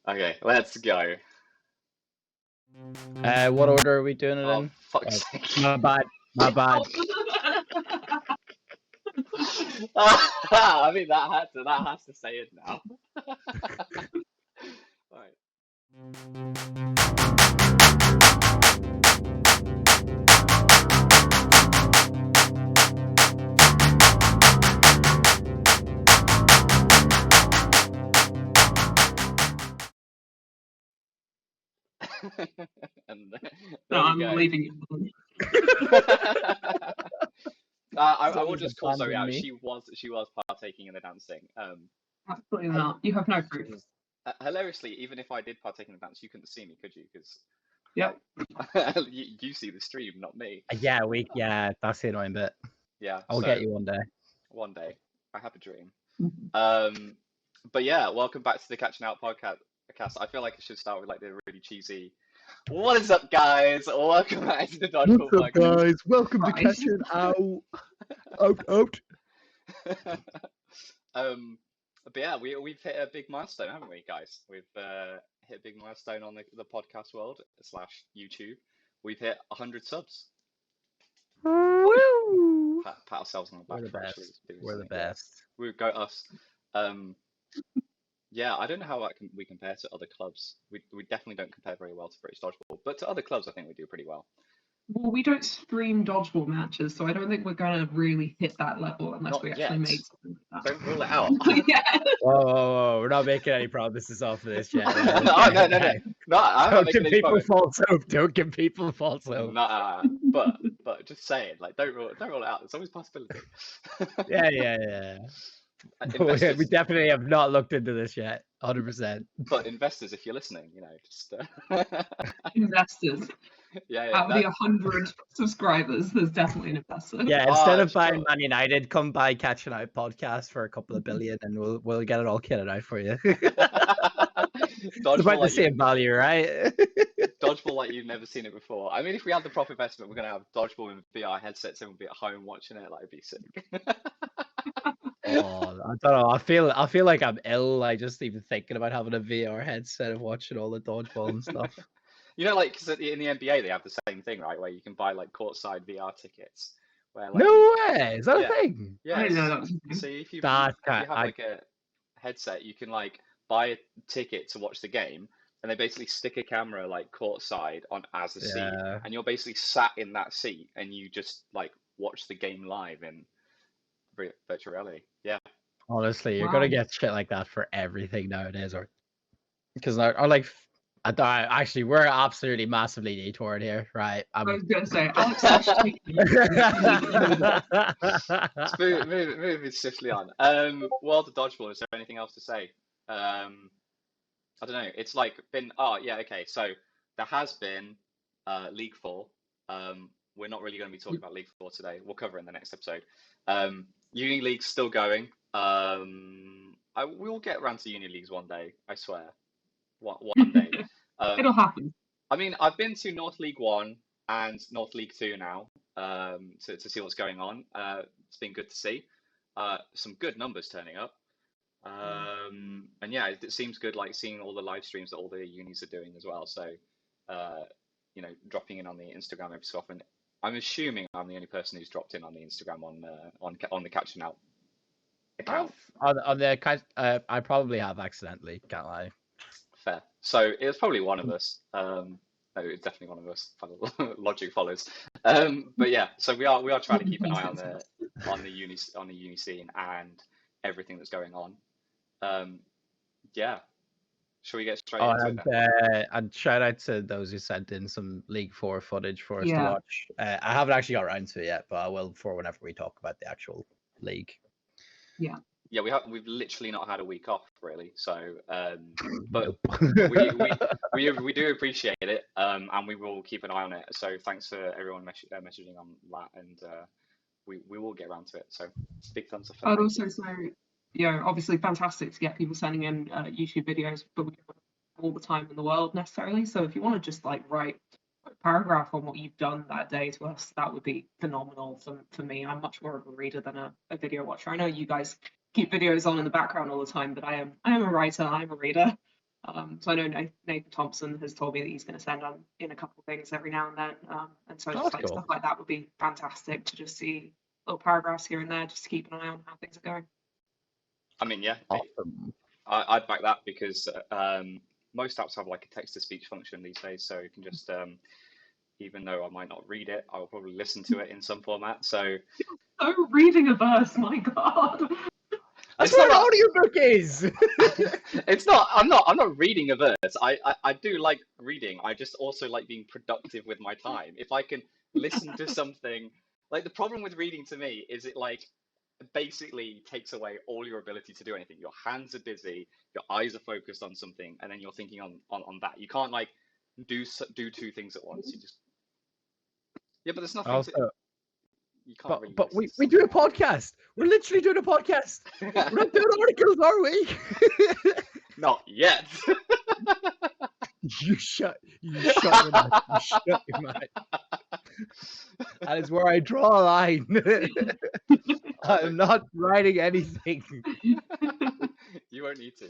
Okay, let's go. What order are we doing it Oh, in? fuck's sake. My bad. My bad. I mean, that has to say it now. Alright. And No, there we I'm go. leaving you. I will Someone's just call Zoe abandoned out. me. She was partaking in the dancing. Absolutely not. You have no proof. Hilariously, even if I did partake in the dance, you couldn't see me, could you? Because Yep. you see the stream, not me. Yeah, that's the annoying bit. Yeah, I'll so get you one day. one day. I have a dream. Mhm. But yeah, welcome back to the Catching Out podcast. I feel like I should start with like the really cheesy. What is up, guys? Welcome back to the Dodgeball What's up, podcast. guys? Welcome to Right. Catching Out. Out. But yeah, we've hit a big milestone, haven't we, guys? We've hit a big milestone on the podcast world / YouTube. We've hit 100 subs. Woo! Pat ourselves on the back We're the for actually best. doing We're the something. Yeah. best. We go us. Yeah, I don't know how we compare to other clubs. We definitely don't compare very well to British Dodgeball, but to other clubs, I think we do pretty well. Well, we don't stream dodgeball matches, so I don't think we're going to really hit that level unless Not we yet. actually made something like that. Don't rule it out. Yeah. Whoa. We're not making any promises off of this yet. Right? Oh, no. No, I'm not Don't making give any people promise. false hope. Don't give people false hope. Nah, but just saying, like, don't rule it out. There's always a possibility. Yeah. Investors, We definitely have not looked into this yet. 100%. but investors, if you're listening, just Investors. yeah. Out of the 100 subscribers, there's definitely an investor. Yeah, instead of do you know buying what? Man United, come buy Catching Out podcast for a couple of billion, and we'll get it all kitted out for you. It's Dodgeball about the like same value, right? dodgeball like you've never seen it before. I mean, if we had the proper investment, we're gonna have dodgeball in VR headsets and we'll be at home watching it. Like, it'd be sick. Oh, I don't know. I feel like I'm ill. I just even thinking about having a VR headset and watching all the dodgeball and stuff. Like, 'cause in the NBA they have the same thing, right? Where you can buy like courtside VR tickets. Where like No way! Is that yeah, a thing? I didn't know yes. that was a thing. So if you That have like a headset, you can like buy a ticket to watch the game, and they basically stick a camera like courtside on as a seat, Yeah. and you're basically sat in that seat, and you just like watch the game live in virtual reality. Yeah. Honestly, you're Wow. gonna get shit like that for everything nowadays, or because actually we're absolutely massively detoured here, right? I was going to say, Alex touched me. Let's move it swiftly on. World of Dodgeball, is there anything else to say? I don't know. It's like been, okay. So there has been League 4. We're not really going to be talking about League 4 today. We'll cover it in the next episode. Uni League's still going. We will get around to Uni Leagues one day, I swear. One day. It'll happen. I mean, I've been to North League 1 and North League 2 now to see what's going on. It's been good to see. Some good numbers turning up. And yeah, it seems good, like seeing all the live streams that all the unis are doing as well. So, dropping in on the Instagram every so often. I'm assuming I'm the only person who's dropped in on the Instagram on the Catching Out account. On the I probably have accidentally. Can't lie. Fair. So it was probably one of us. No, it's definitely one of us. Logic follows. But yeah, so we are trying to keep an eye on the uni scene and everything that's going on. Yeah. Shall we get straight into it then? And shout out to those who sent in some League 4 footage for us to Yeah. watch. I haven't actually got around to it yet, but I will for whenever we talk about the actual league. Yeah. Yeah, we've literally not had a week off really, so but Nope. we do appreciate it, and we will keep an eye on it. So thanks for everyone messaging on that, and we will get around to it. So big thumbs up. I'd also say, obviously fantastic to get people sending in YouTube videos, but we don't have all the time in the world necessarily. So if you want to just like write a paragraph on what you've done that day to us, that would be phenomenal for me. I'm much more of a reader than a video watcher. I know you guys keep videos on in the background all the time, but I am a writer, I'm a reader. So I know Nathan Thompson has told me that he's going to send in a couple of things every now and then, and so Oh, just that's like cool. stuff like that would be fantastic to just see little paragraphs here and there, just to keep an eye on how things are going. I mean, yeah, Awesome. I'd back that because most apps have like a text-to-speech function these days, so you can just, even though I might not read it, I'll probably listen to it in some format. So Oh, reading a verse, my God. That's it's what not an audiobook is. that it's not. I'm not reading a verse. I do like reading. I just also like being productive with my time. If I can listen to something, like the problem with reading to me is it like basically takes away all your ability to do anything. Your hands are busy, your eyes are focused on something, and then you're thinking on that. You can't like do two things at once. You just yeah, but there's nothing to. Also, You can't really but listen we to do a something podcast. We're literally doing a podcast. We're not else. doing articles, are we? Not yet. You shut your mouth. You shut your mouth. That is where I draw a line. I'm not writing anything. You won't need to.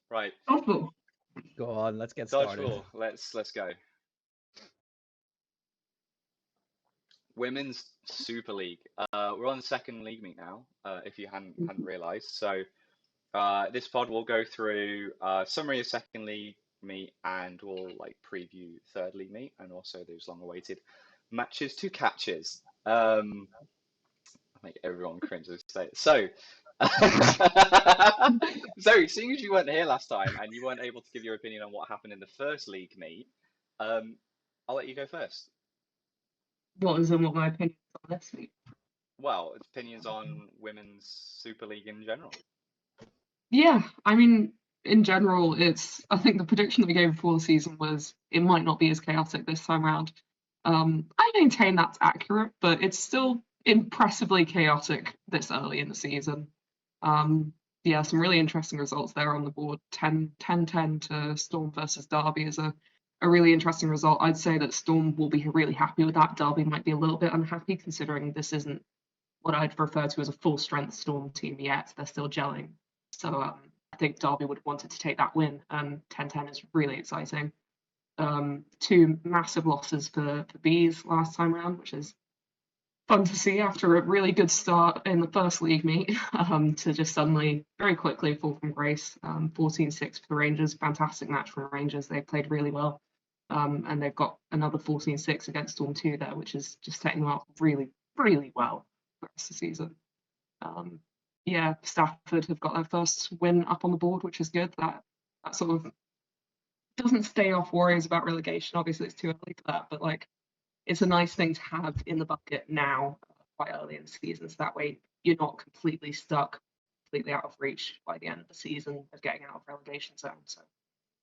Right, Awful. Go on, let's get started. dodgeball. Let's go. Women's Super League. We're on the second league meet now. If you hadn't realised. So this pod will go through summary of second league meet, and we'll like preview third league meet, and also those long-awaited matches to catches. I make everyone cringe as I say it. So, so seeing as you weren't here last time and you weren't able to give your opinion on what happened in the first league meet, I'll let you go first. What my opinion on this week? Well, opinions on women's Super League in general. Yeah, I mean, in general, I think the prediction that we gave before the season was it might not be as chaotic this time around. I maintain that's accurate, but it's still impressively chaotic this early in the season. Yeah, some really interesting results there on the board. 10-10 to Storm versus Derby is a really interesting result. I'd say that Storm will be really happy with that. Derby might be a little bit unhappy, considering this isn't what I'd refer to as a full-strength Storm team yet. They're still gelling. So I think Derby would have wanted to take that win, and 10-10 is really exciting. Two massive losses for Bees last time around, which is fun to see after a really good start in the first league meet, to just suddenly, very quickly fall from grace. 14-6 for the Rangers, fantastic match for the Rangers. They played really well. And they've got another 14-6 against Storm 2 there, which is just setting them up really, really well for the rest of the season. Yeah, Stafford have got their first win up on the board, which is good. That sort of doesn't stay off worries about relegation. Obviously, it's too early for that, but like it's a nice thing to have in the bucket now, quite early in the season, so that way you're not completely stuck, completely out of reach by the end of the season of getting out of relegation zone. So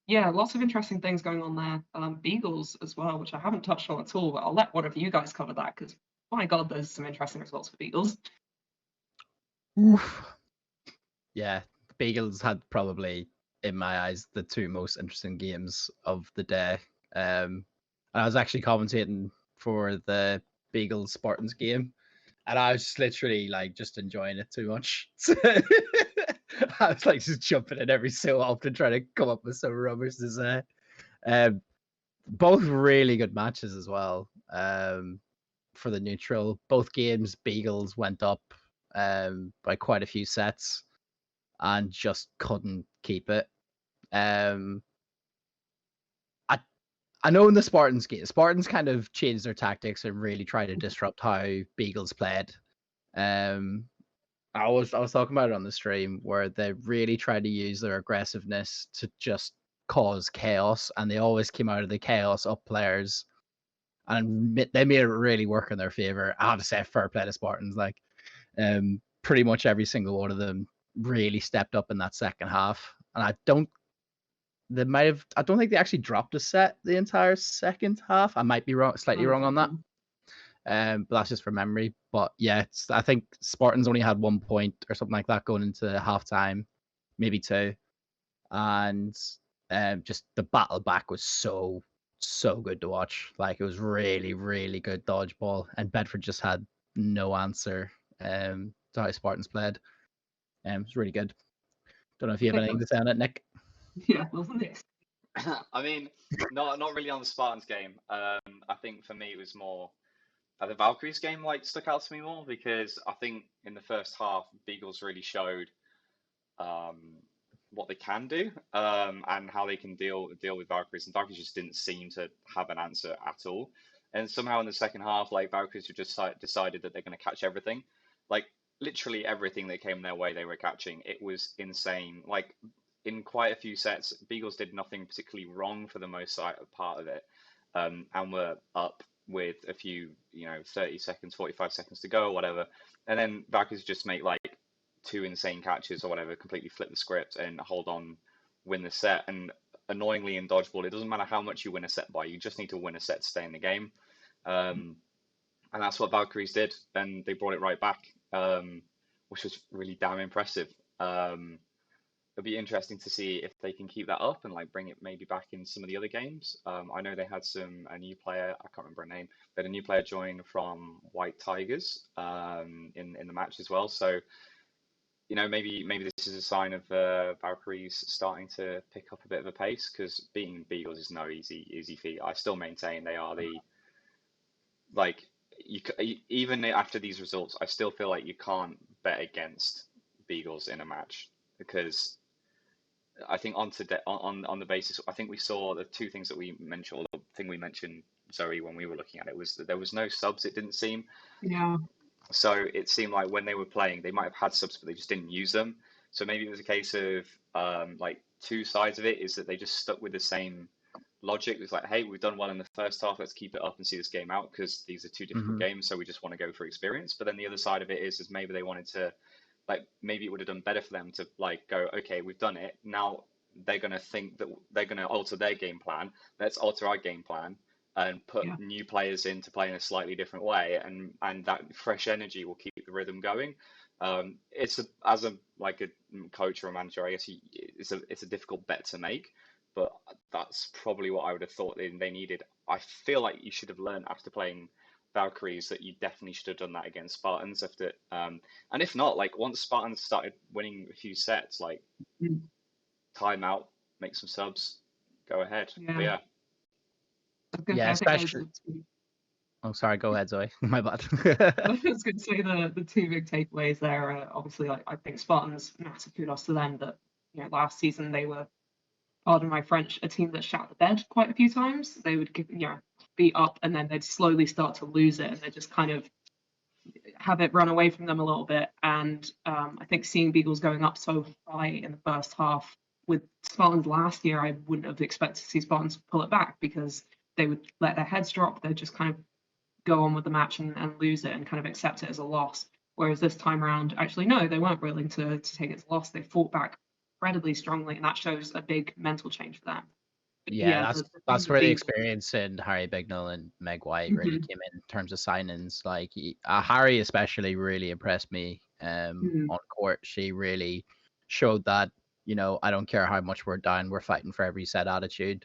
yeah, lots of interesting things going on there. Beagles as well, which I haven't touched on at all, but I'll let one of you guys cover that because my God, there's some interesting results for Beagles. Oof. Yeah, Beagles had probably, in my eyes, the two most interesting games of the day. And I was actually commentating for the Beagles Spartans game, and I was just literally like just enjoying it too much. I was like just jumping in every so often trying to come up with some rubbish to say. Both really good matches as well. For the neutral, both games Beagles went up by quite a few sets and just couldn't keep it. I know in the Spartans game, Spartans kind of changed their tactics and really tried to disrupt how Beagles played. I was talking about it on the stream where they really tried to use their aggressiveness to just cause chaos, and they always came out of the chaos up players, and they made it really work in their favor. I have to say, fair play to Spartans. Like, pretty much every single one of them really stepped up in that second half, and I don't think they actually dropped a set the entire second half. I might be slightly wrong on that. But that's just from memory. But yeah, I think Spartans only had 1 point or something like that going into halftime, maybe two. And just the battle back was so good to watch. Like, it was really, really good dodgeball. And Bedford just had no answer to how Spartans played. It was really good. Don't know if you have anything to say on it, Nick. Yeah, wasn't it? I mean, not really on the Spartans game. I think for me it was more the Valkyries game like stuck out to me more because I think in the first half Beagles really showed um, what they can do and how they can deal with Valkyries, and Valkyries just didn't seem to have an answer at all. And somehow in the second half, like Valkyries have just decided that they're going to catch everything, like literally everything that came their way, they were catching. It was insane. Like in quite a few sets, Beagles did nothing particularly wrong for the most part of it, and were up with a few, 30 seconds, 45 seconds to go or whatever, and then Valkyries just make like two insane catches or whatever, completely flip the script and hold on, win the set. And annoyingly in dodgeball, it doesn't matter how much you win a set by, you just need to win a set to stay in the game. And that's what Valkyries did, and they brought it right back, which was really damn impressive. It'll be interesting to see if they can keep that up and like bring it maybe back in some of the other games. I know they had a new player, I can't remember her name, they had a new player join from White Tigers in the match as well. So maybe this is a sign of Valkyries starting to pick up a bit of a pace, because beating Beagles is no easy feat. I still maintain they are the like even after these results, I still feel like you can't bet against Beagles in a match, because I think on the basis, I think we saw the two things that we mentioned, or the thing we mentioned, Zoe, when we were looking at it, was that there was no subs. It didn't seem. Yeah. So it seemed like when they were playing, they might have had subs, but they just didn't use them. So maybe it was a case of like two sides of it, is that they just stuck with the same logic. It was like, hey, we've done well in the first half, let's keep it up and see this game out, because these are two difficult games, so we just want to go for experience. But then the other side of it is maybe they wanted to, like, maybe it would have done better for them to like go, okay, we've done it. Now they're going to think that they're going to alter their game plan. Let's alter our game plan and put new players in to play in a slightly different way, and that fresh energy will keep the rhythm going. As a coach or a manager, I guess it's a difficult bet to make, but that's probably what I would have thought they needed. I feel like you should have learned after playing Valkyries that you definitely should have done that against Spartans after, and if not, like once Spartans started winning a few sets, like time out, make some subs, go ahead. But yeah. Yeah, especially. Oh, sorry. Go ahead, Zoe. My bad. I was going to say the two big takeaways there are obviously, like, I think Spartans, massive kudos to them that last season they were, pardon my French, a team that shat the bed quite a few times. They would be up and then they'd slowly start to lose it, and they just kind of have it run away from them a little bit. And I think seeing Beagles going up so high in the first half with Spartans last year, I wouldn't have expected to see Spartans pull it back, because they would let their heads drop. They'd just kind of go on with the match and lose it and kind of accept it as a loss. Whereas this time around, actually, no, they weren't willing to take it as a loss. They fought back incredibly strongly, and that shows a big mental change for them. Yeah, that's where the experience in Harry Bignell and Meg White really came in terms of signings. Like Harry especially really impressed me on court. She really showed that, I don't care how much we're down, we're fighting for every set attitude.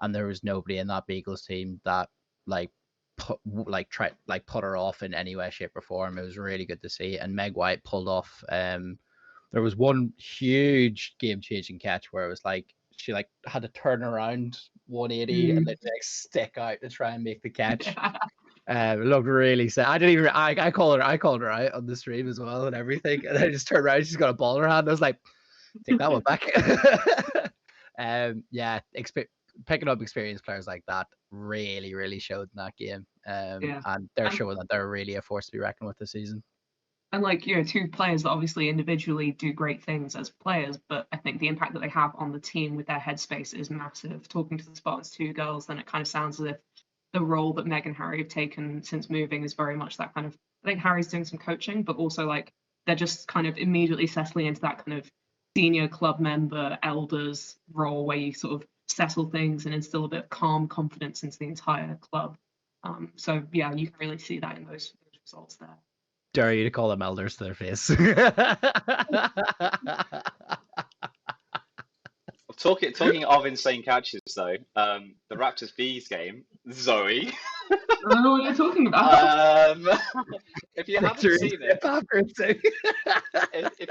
And there was nobody in that Beagles team that put her off in any way, shape, or form. It was really good to see. And Meg White pulled off. There was one huge game-changing catch where it was like she had to turn around 180 and then stick out to try and make the catch. It looked really sad. I called her out on the stream as well and everything. And then I just turned around, she's got a ball in her hand. I was like, take that one back. Picking up experienced players like that really, really showed in that game. And they're showing that they're really a force to be reckoned with this season. And two players that obviously individually do great things as players, but I think the impact that they have on the team with their headspace is massive. Talking to the Spartans 2 girls, then it kind of sounds as if the role that Meg and Harry have taken since moving is very much that kind of, I think Harry's doing some coaching, but also they're just kind of immediately settling into that kind of senior club member, elders role where you sort of settle things and instill a bit of calm confidence into the entire club. So you can really see that in those results there. Dare you to call them elders to their face. Talking of insane catches, though, the Raptors Bees game, Zoe. I don't know what you're talking about. If you haven't seen it,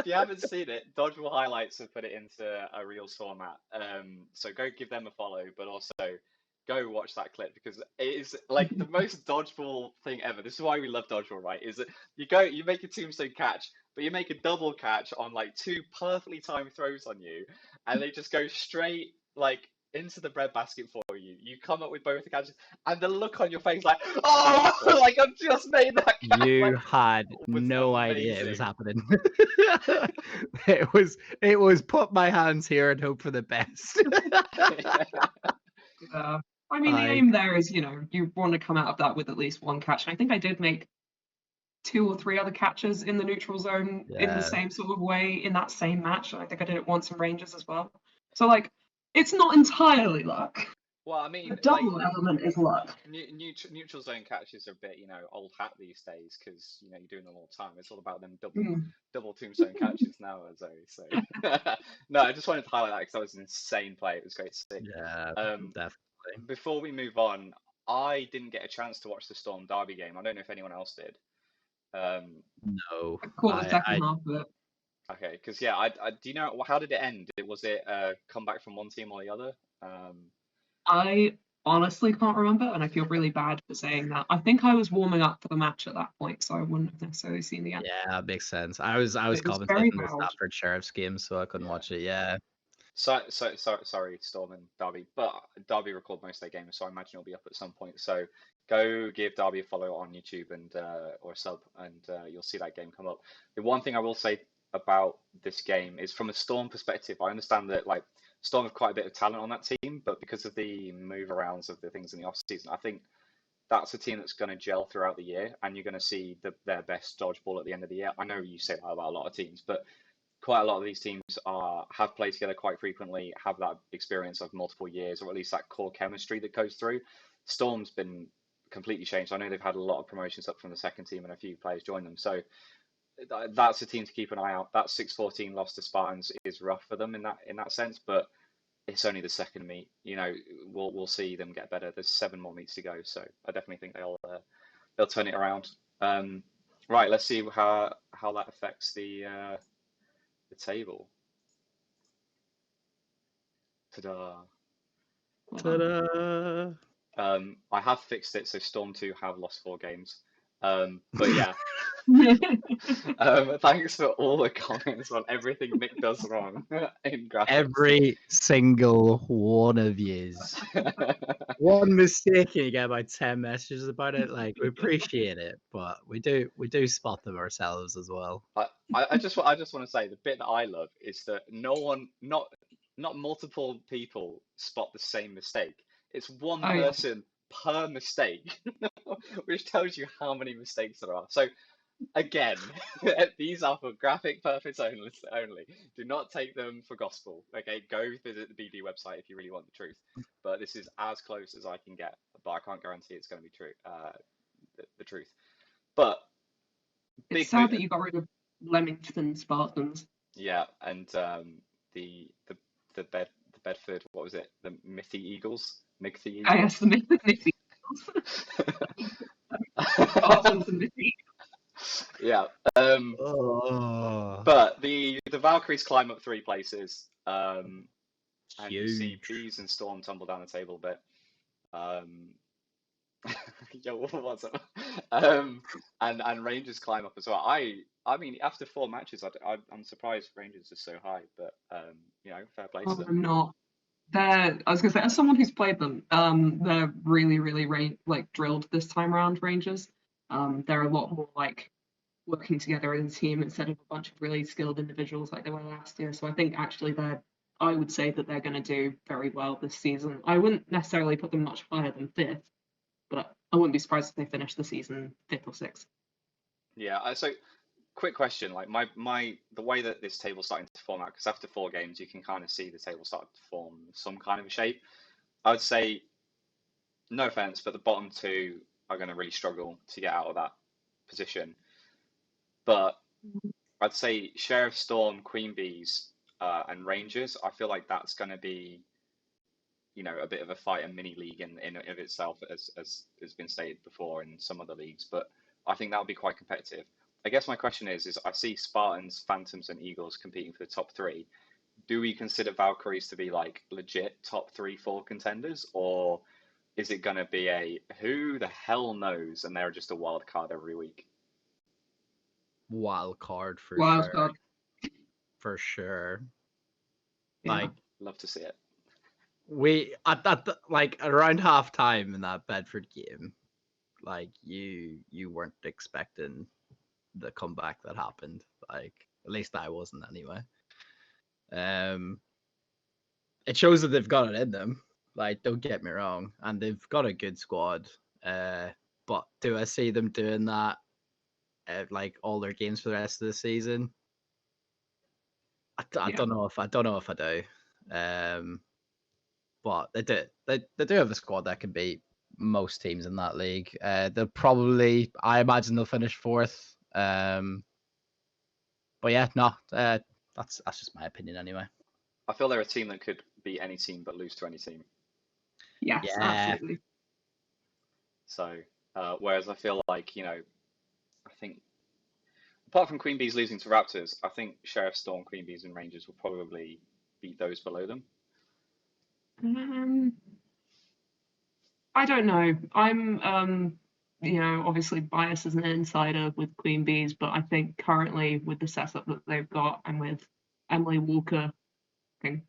if you haven't seen it, Dodgeball Highlights have put it into a Reels format. So go give them a follow, but also go watch that clip because it is like the most dodgeball thing ever. This is why we love dodgeball, right? Is that you make a tombstone catch, but you make a double catch on like two perfectly timed throws on you, and they just go straight like into the breadbasket for you. You come up with both the catches, and the look on your face, like, oh, like I've just made that catch. You Like, had was no idea it was amazing. happening. It was put my hands here and hope for the best. I mean, the I aim there is, you want to come out of that with at least one catch. And I think I did make 2 or 3 other catches in the neutral zone in the Yeah. same sort of way in that same match. I think I did it once in Rangers as well. So, like, it's not entirely luck. Well, I The mean, like double element is luck. neutral zone catches are a bit, old hat these days because you're doing them all the time. It's all about them Mm. double tombstone catches now, Zoe. So no, I just wanted to highlight that because that was an insane play. It was great to see. Yeah, Um, definitely. before we move on, I didn't get a chance to watch the Storm Derby game. I don't know if anyone else did. No, I caught the second I half of it. Okay, because yeah, I do you know how did it end? Was it a comeback from one team or the other? I honestly can't remember, and I feel really bad for saying that. I think I was warming up for the match at that point, so I wouldn't have necessarily seen the end. yeah, that makes sense. I was It was very commentating the loud. Stafford Sheriff's game, so I couldn't Yeah. watch it. Yeah. Sorry, Storm and Derby, but Derby record most of their games, so I imagine it'll be up at some point. So go give Derby a follow on YouTube and or a sub, and you'll see that game come up. The one thing I will say about this game is from a Storm perspective, I understand that like Storm have quite a bit of talent on that team, but because of the move arounds of the things in the off season, I think that's a team that's going to gel throughout the year, and you're going to see their best dodgeball at the end of the year. I know you say that about a lot of teams, but quite a lot of these teams have played together quite frequently, have that experience of multiple years, or at least that core chemistry that goes through. Storm's been completely changed. I know they've had a lot of promotions up from the second team and a few players join them. So that's a team to keep an eye out. That 6-14 loss to Spartans is rough for them in that sense, but it's only the second meet. We'll see them get better. There's 7 more meets to go, so I definitely think they'll turn it around. Right, let's see how that affects the table. Ta-da! Ta-da! I have fixed it so Storm 2 have lost 4 games. But yeah. Thanks for all the comments on everything Nick does wrong in graphics. Every single one of yous. One mistake and you get about 10 messages about it. Like, we appreciate it, but we do spot them ourselves as well. I just want to say the bit that I love is that not multiple people spot the same mistake. It's one Oh, yeah. person per mistake, which tells you how many mistakes there are. So again, these are for graphic purpose only. Do not take them for gospel. Okay, go visit the BD website if you really want the truth. But this is as close as I can get. But I can't guarantee it's going to be true. The truth. But It's sad that you got rid of Leamington Spartans. Yeah, and the Bedford, what was it? The Mithy Eagles? Migthy Eagles? I guess the Mithy Spartans and Mithy. Yeah. Oh, But the Valkyries climb up 3 places. And you see huge. Bees and Storm tumble down the table a bit. Yo, what's up? And Rangers climb up as well. I mean, after 4 matches, I'm surprised Rangers are so high, but fair play to them. I'm not. I was gonna say, as someone who's played them, they're really, really drilled this time around. Rangers, they're a lot more like working together as a team instead of a bunch of really skilled individuals like they were last year. So I think actually I would say that they're going to do very well this season. I wouldn't necessarily put them much higher than 5th, but I wouldn't be surprised if they finish the season 5th or 6th. Yeah. So, quick question: like the way that this table's starting to form out, because after 4 games, you can kind of see the table start to form some kind of a shape. I would say, no offense, but the bottom 2 are going to really struggle to get out of that position. But I'd say Sheriff, Storm, Queen Bees, and Rangers. I feel like that's going to be, a bit of a fight, a mini league in of itself, as has been stated before in some other leagues. But I think that'll be quite competitive. I guess my question is I see Spartans, Phantoms, and Eagles competing for the top three. Do we consider Valkyries to be like legit top 3, 4 contenders, or is it going to be a who the hell knows, and they're just a wild card every week? Wild card for Wild sure. card. For sure. Yeah. Like Love to see it. we at that like around half time in that Bedford game, like you weren't expecting the comeback that happened. Like at least I wasn't anyway. It shows that they've got it in them. Like, don't get me wrong, and they've got a good squad. But do I see them doing that like all their games for the rest of the season? I Yeah. don't know if I do. But they do have a squad that can beat most teams in that league. They'll probably, I imagine, they'll finish fourth. But yeah, no, that's just my opinion anyway. I feel they're a team that could beat any team but lose to any team. Yes, Yeah. absolutely. So, whereas I feel like, I think, apart from Queen Bees losing to Raptors, I think Sheriff, Storm, Queen Bees, and Rangers will probably beat those below them. I don't know. I'm obviously biased as an insider with Queen Bees, but I think currently with the setup that they've got and with Emily Walker and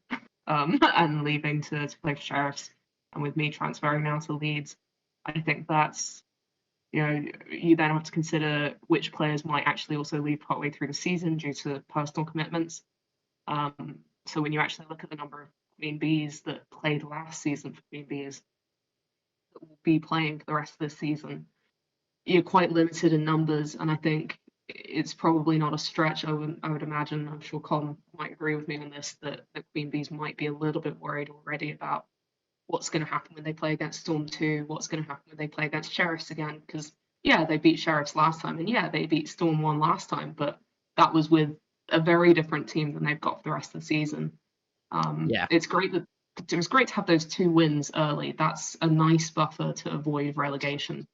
leaving to play for Sheriffs, and with me transferring now to Leeds, I think that's, you then have to consider which players might actually also leave partway through the season due to personal commitments. So when you actually look at the number of Queen Bees that played last season for Queen Bees that will be playing for the rest of the season, you're quite limited in numbers, and I think it's probably not a stretch. I would imagine, I'm sure Colin might agree with me on this, that the Queen Bees might be a little bit worried already about what's going to happen when they play against Storm 2, what's going to happen when they play against Sheriffs again, because yeah, they beat Sheriffs last time, and yeah, they beat Storm 1 last time, but that was with a very different team than they've got for the rest of the season. Yeah. It was great to have those 2 wins early. That's a nice buffer to avoid relegation.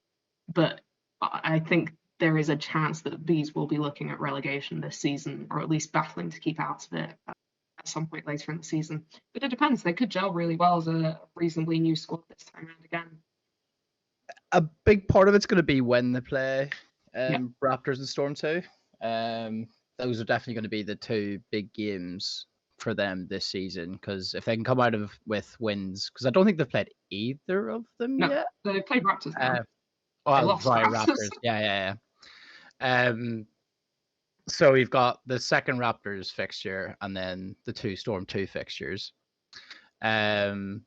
But I think there is a chance that Bees will be looking at relegation this season, or at least battling to keep out of it at some point later in the season. But it depends. They could gel really well as a reasonably new squad this time around again. A big part of it's going to be when they play Yeah. Raptors and Storm 2. Those are definitely going to be the 2 big games for them this season, because if they can come out with wins, because I don't think they've played either of them No, yet. they played Raptors now. Well, sorry, Raptors. Yeah. So we've got the second Raptors fixture and then the 2 Storm 2 fixtures. So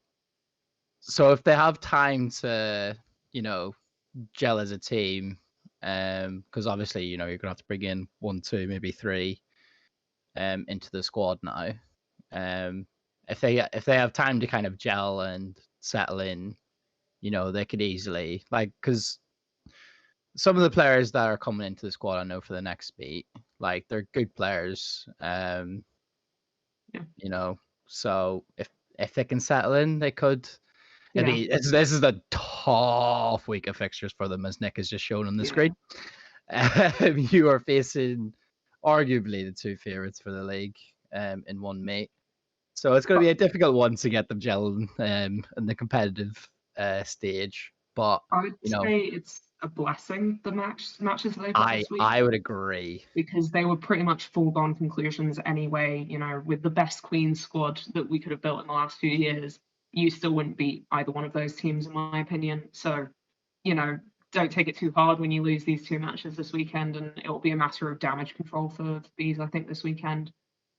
if they have time to, gel as a team, because obviously, you're going to have to bring in 1, 2, maybe 3 into the squad now. If they have time to kind of gel and settle in, they could easily, because some of the players that are coming into the squad, I know for the next beat, they're good players. So if they can settle in, they could. Yeah. This is a tough week of fixtures for them, as Nick has just shown on the screen. You are facing arguably the 2 favourites for the league in one mate. So it's going to be a difficult one to get them gelling in the competitive stage. But I would say it's a blessing, the matches they've got this week. I would agree. Because they were pretty much foregone conclusions anyway. With the best Queen squad that we could have built in the last few years, you still wouldn't beat either one of those teams, in my opinion. So, don't take it too hard when you lose these 2 matches this weekend, and it will be a matter of damage control for Bees, I think, this weekend.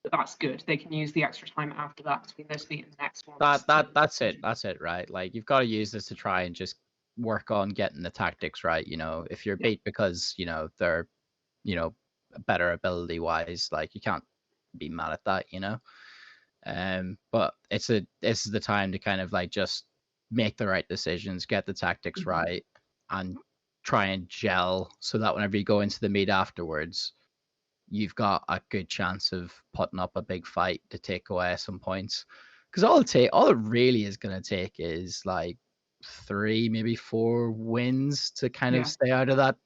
But that's good. They can use the extra time after that between this meet and the next one. That's it, right? You've got to use this to try and just work on getting the tactics right. If you're beat because they're better ability wise, you can't be mad at that. But this is the time to kind of just make the right decisions, get the tactics right, and try and gel so that whenever you go into the meet afterwards, you've got a good chance of putting up a big fight to take away some points. Because all it really is going to take is 3, maybe 4 wins to kind of stay out of that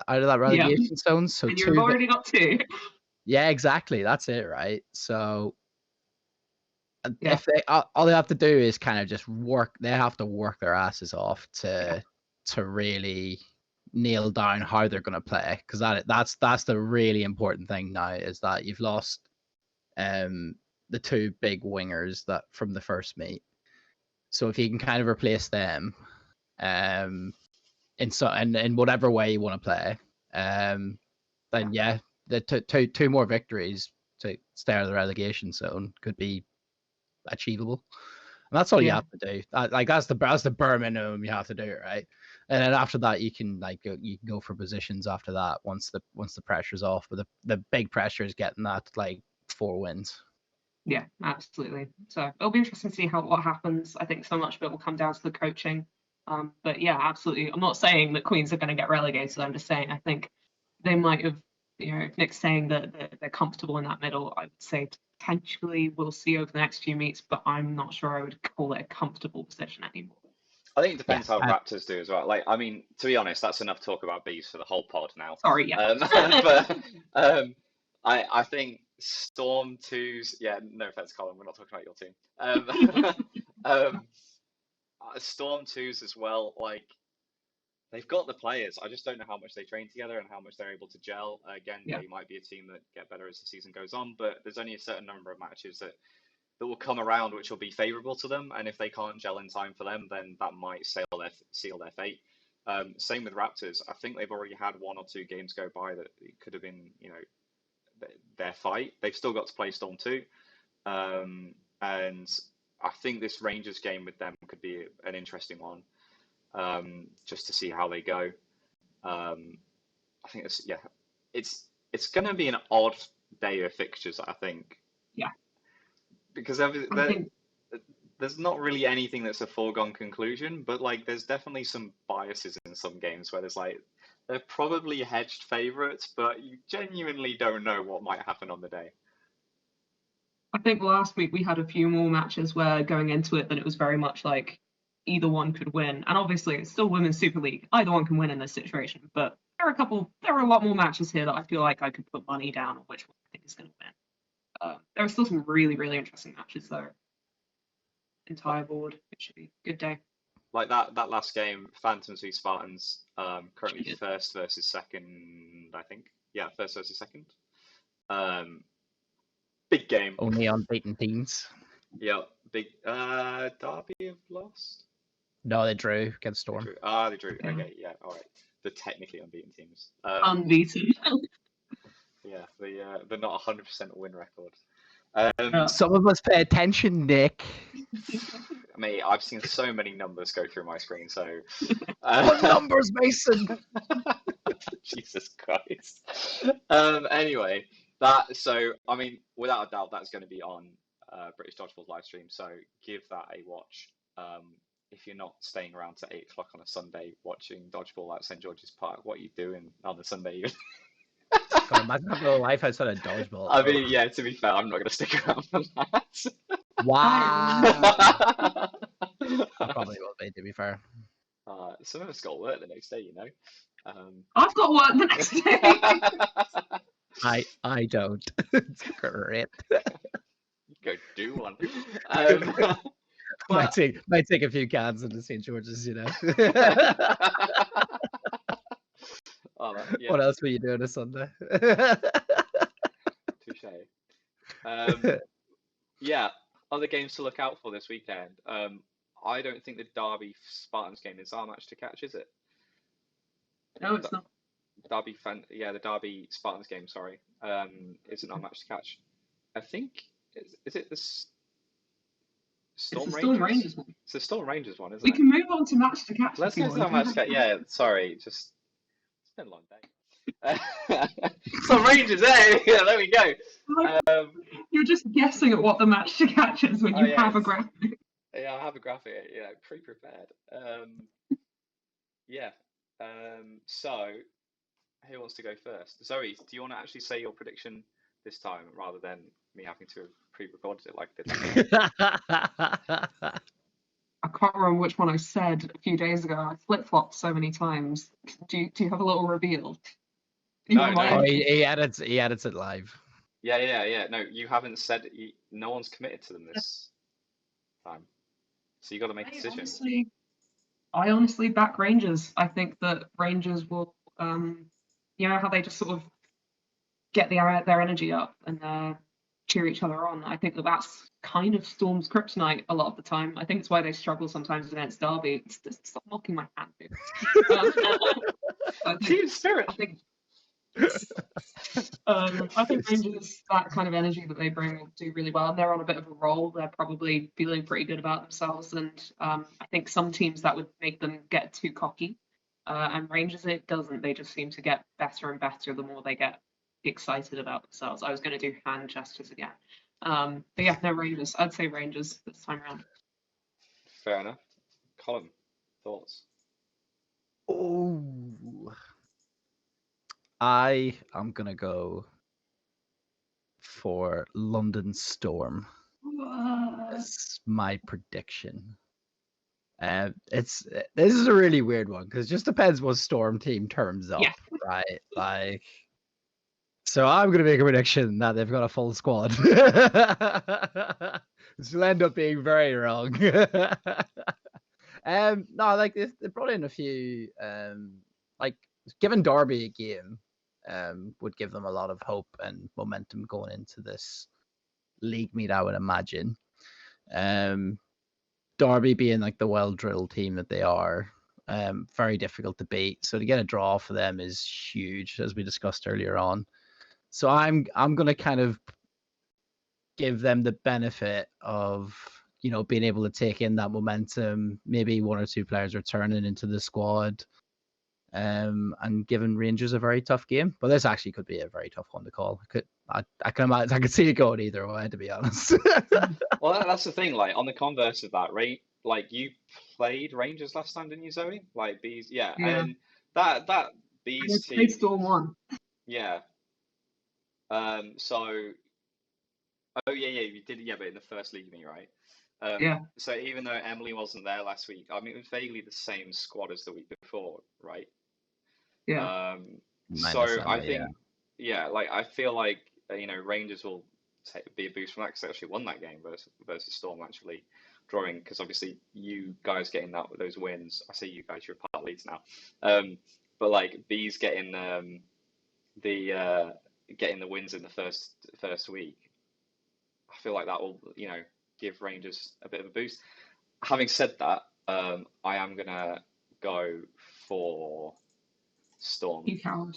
relegation zone. So and you've already got 2. Yeah, exactly. That's it, right? So Yeah. if they all they have to do is kind of just work, they have to work their asses off to really nail down how they're going to play, because that's the really important thing now, is that you've lost the 2 big wingers that from the first meet. So if you can kind of replace them in whatever way you want to play, then the two more victories to stay out of the relegation zone could be achievable. And that's all you have to do. That's the bare minimum you have to do, right? And then after that, you can go for positions after that once the pressure's off. But the big pressure is getting that 4 wins. Yeah, absolutely. So it'll be interesting to see what happens. I think so much of it will come down to the coaching. But yeah, absolutely. I'm not saying that Queens are going to get relegated. I'm just saying I think they might have, Nick's saying that they're comfortable in that middle. I would say potentially we'll see over the next few meets, but I'm not sure I would call it a comfortable position anymore. I think it depends how Raptors do as well. I mean, to be honest, that's enough talk about bees for the whole pod now. Sorry, yeah. But I think Storm 2's, no offense, Colin, we're not talking about your team. Storm 2's as well, they've got the players. I just don't know how much they train together and how much they're able to gel. Again, they might be a team that get better as the season goes on, but there's only a certain number of matches that will come around which will be favourable to them, and if they can't gel in time for them, then that might seal their fate. Same with Raptors. I think they've already had 1 or 2 games go by that it could have been, their fight. They've still got to play Storm 2, and I think this Rangers game with them could be an interesting one, just to see how they go. I think it's going to be an odd day of fixtures, I think. Yeah. Because there's not really anything that's a foregone conclusion, but there's definitely some biases in some games where they're probably hedged favourites, but you genuinely don't know what might happen on the day. I think last week we had a few more matches where going into it, then it was very much either one could win. And obviously it's still Women's Super League. Either one can win in this situation, but there are a lot more matches here that I feel like I could put money down on which one I think is going to win. There are still some really, really interesting matches though. Entire board. It should be a good day. That last game, Phantoms v Spartans, currently first versus second, I think. Yeah, first versus second. Big game. Only unbeaten teams. Yeah, big. Derby have lost? No, they drew against Storm. They drew. Yeah. Okay, yeah, all right. The technically unbeaten teams. Unbeaten. Yeah, the not 100% win record. Some of us pay attention, Nick. Mate, I've seen so many numbers go through my screen, so... What numbers, Mason? Jesus Christ. Anyway, I mean, without a doubt, that's going to be on British Dodgeball's live stream, so give that a watch. If you're not staying around to 8 o'clock on a Sunday watching Dodgeball at St George's Park, what are you doing on a Sunday evening? God, imagine having a life outside of Dodgeball. I mean, yeah, to be fair, I'm not going to stick around for that. Wow. I probably will be, to be fair. Some of us got work the next day, I've got work the next day. I don't. It's great. Go do one. Might take a few cans into St. George's, Yeah. What else were you doing on a Sunday? Touche. Yeah, other games to look out for this weekend. I don't think the Derby Spartans game is our match to catch, is it? No, it's not. The Derby Spartans game, sorry, isn't our match to catch. I think is it the Storm Rangers one. It's the Storm Rangers one, isn't it? We it? can move on to match to catch. Let's go to our match to catch. Yeah, sorry, it's been a long day. Storm Rangers, hey, yeah, there we go. You're just guessing at what the match to catch is when you have a graphic. Yeah, I have a graphic, pre-prepared. Yeah. So, who wants to go first? Zoe, do you want to actually say your prediction this time rather than me having to have pre-recorded it like this? I can't remember which one I said a few days ago. I flip-flopped so many times. Do you have a little reveal? You No, remind Oh, me. he edits it live. Yeah. No, you haven't said. No one's committed to them this time, so you got to make a decision. I honestly back Rangers. I think that Rangers will, you know how they just sort of get their energy up and cheer each other on. I think that that's kind of Storm's kryptonite a lot of the time. I think it's why they struggle sometimes against Derby. Stop mocking my hand, dude. Team spirit. I think Rangers, that kind of energy that they bring, will do really well. And they're on a bit of a roll. They're probably feeling pretty good about themselves. And I think some teams that would make them get too cocky. And Rangers, it doesn't. They just seem to get better and better the more they get excited about themselves. I was going to do hand gestures again. But yeah, no, Rangers. I'd say Rangers this time around. Fair enough. Colin, thoughts? Oh, I am gonna go for London Storm. That's my prediction. This is a really weird one because it just depends what Storm team turns up, Yeah. right? Like, so I'm gonna make a prediction that they've got a full squad. This will end up being very wrong. No, like they brought in a few. Like giving Derby a game, would give them a lot of hope and momentum going into this league meet, I would imagine. Derby being like the well-drilled team that they are, very difficult to beat. So to get a draw for them is huge, as we discussed earlier on. So I'm gonna kind of give them the benefit of, you know, being able to take in that momentum, maybe one or two players returning into the squad, and giving Rangers a very tough game. But this actually could be a very tough one to call. I can imagine, I could see it going either way, to be honest. Well, that's the thing. Like on the converse of that, right? Like you played Rangers last time, didn't you, Zoe? Like these, yeah. Yeah. And that these They teams, Storm won. yeah. So, oh yeah, you did, yeah, but in the first league meet, right? Yeah. So even though Emily wasn't there last week, I mean, it was vaguely the same squad as the week before, right? Yeah. So Minus I Emma, think, yeah, like I feel like Rangers will be a boost from that because they actually won that game versus Storm actually drawing because obviously you guys getting those wins. I say you guys, you're part leads now, but like Bees getting getting the wins in the first week. I feel like that will give Rangers a bit of a boost. Having said that, I am gonna go for Storm. You coward.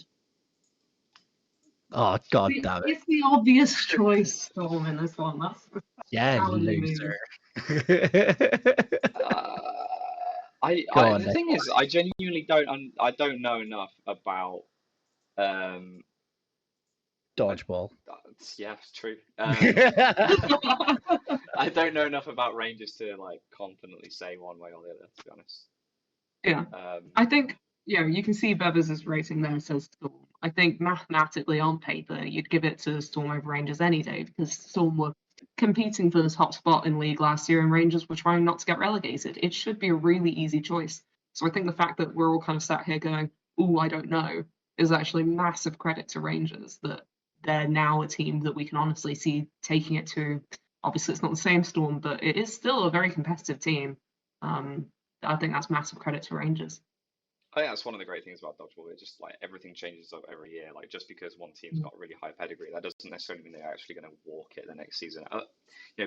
Oh, god damn it. It's the obvious choice, Storm, in this one. That's Yeah, cowardly loser. The thing is, I genuinely I don't know enough about Dodgeball. yeah, it's true. I don't know enough about Rangers to like confidently say one way or the other, to be honest. Yeah. I think, you can see Bevis' rating there says Storm. I think mathematically on paper, you'd give it to Storm over Rangers any day because Storm were competing for the top spot in league last year and Rangers were trying not to get relegated. It should be a really easy choice. So I think the fact that we're all kind of sat here going, "Ooh, I don't know," is actually massive credit to Rangers that they're now a team that we can honestly see taking it to. Obviously, it's not the same Storm, but it is still a very competitive team. I think that's massive credit to Rangers. I think that's one of the great things about dodgeball. It's just like everything changes up every year. Like just because one team's got really high pedigree, that doesn't necessarily mean they're actually going to walk it the next season.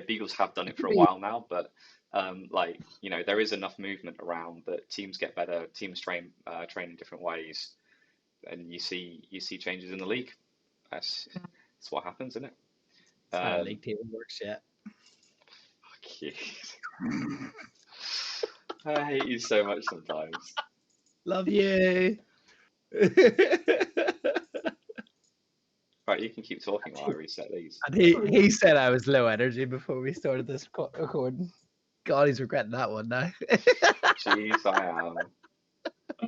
Beagles have done it for a while now, but there is enough movement around that teams get better, teams train in different ways, and you see changes in the league. That's what happens, isn't it? That's how league table works, yeah. Fuck you. I hate you so much sometimes. Love you. Right, you can keep talking while I reset these. And he said I was low energy before we started this recording. God, he's regretting that one now. Jeez, I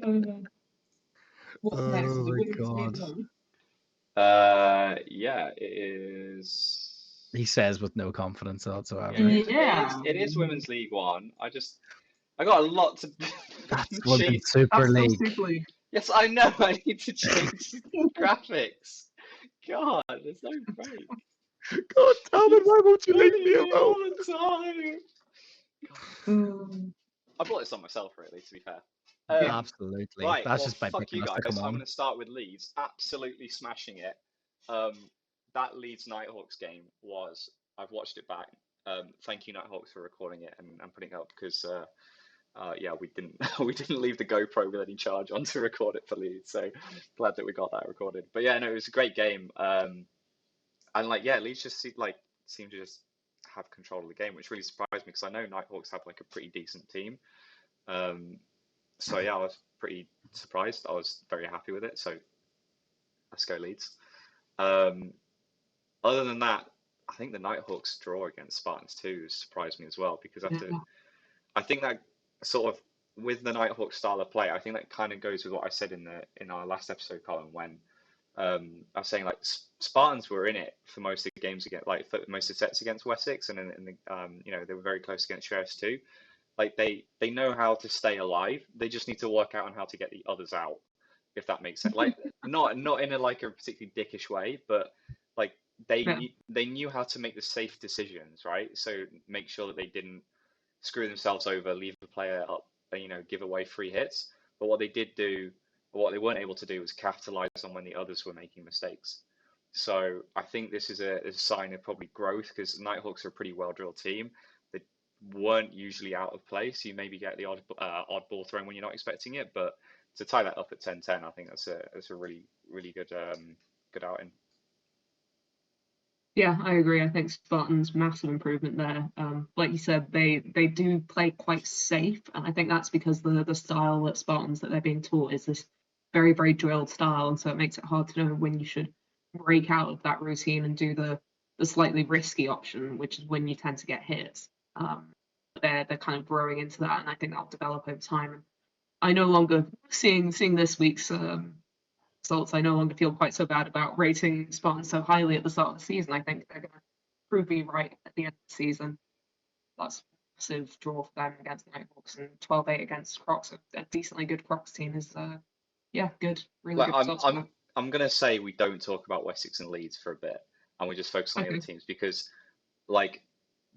am. What's next? Oh my god. Yeah, it is. He says with no confidence whatsoever. Yeah. It is Women's League One. I got a lot to That's London change. Super That's still League. Super League. Yes, I know. I need to change the graphics. God, there's no break. God damn it! Why won't you leave Telling me me alone? all the time. Um, I brought this on myself, really, to be fair. Yeah. Absolutely. Right, That's well, just by fuck picking you us to guys. come I'm on. going to start with Leeds. Absolutely smashing it. That Leeds Nighthawks game was. I've watched it back. Thank you, Nighthawks, for recording it and putting it up because, yeah, we didn't we didn't leave the GoPro with any charge on to record it for Leeds. So glad that we got that recorded. But yeah, no, it was a great game. And like, yeah, Leeds just seemed to just have control of the game, which really surprised me because I know Nighthawks have like a pretty decent team. So yeah, I was pretty surprised. I was very happy with it. So let's go Leeds. Um, Other than that, I think the Nighthawks draw against Spartans too surprised me as well because Yeah. I think that sort of with the Nighthawks style of play, I think that kind of goes with what I said in our last episode, Colin, when I was saying like Spartans were in it for most of the games against like for most of the sets against Wessex, and in the you know, they were very close against Sheriffs too. Like they know how to stay alive. They just need to work out on how to get the others out, if that makes sense. Like not in a like a particularly dickish way, but like Yeah. they knew how to make the safe decisions, right? So make sure that they didn't screw themselves over, leave the player up, and, you know, give away free hits. But what they did do, what they weren't able to do, was capitalize on when the others were making mistakes. So I think this is a sign of probably growth because Nighthawks are a pretty well drilled team. They weren't usually out of place. You maybe get the odd ball thrown when you're not expecting it, but to tie that up at 10-10, I think that's a really good good outing. Yeah, I agree. I think Spartans massive improvement there. Like you said, they do play quite safe, and I think that's because the style that Spartans that they're being taught is this very drilled style, and so it makes it hard to know when you should break out of that routine and do the slightly risky option, which is when you tend to get hits. They're kind of growing into that, and I think that'll develop over time. And I no longer seeing this week's results, I no longer feel quite so bad about rating Spartans so highly at the start of the season. I think they're going to prove me right at the end of the season. That's a massive draw for them against Nighthawks, and 12-8 against Crocs. A decently good Crocs team is, yeah, good, really Like good results for them. I'm gonna say we don't talk about Wessex and Leeds for a bit, and we just focus on the other Okay. teams because like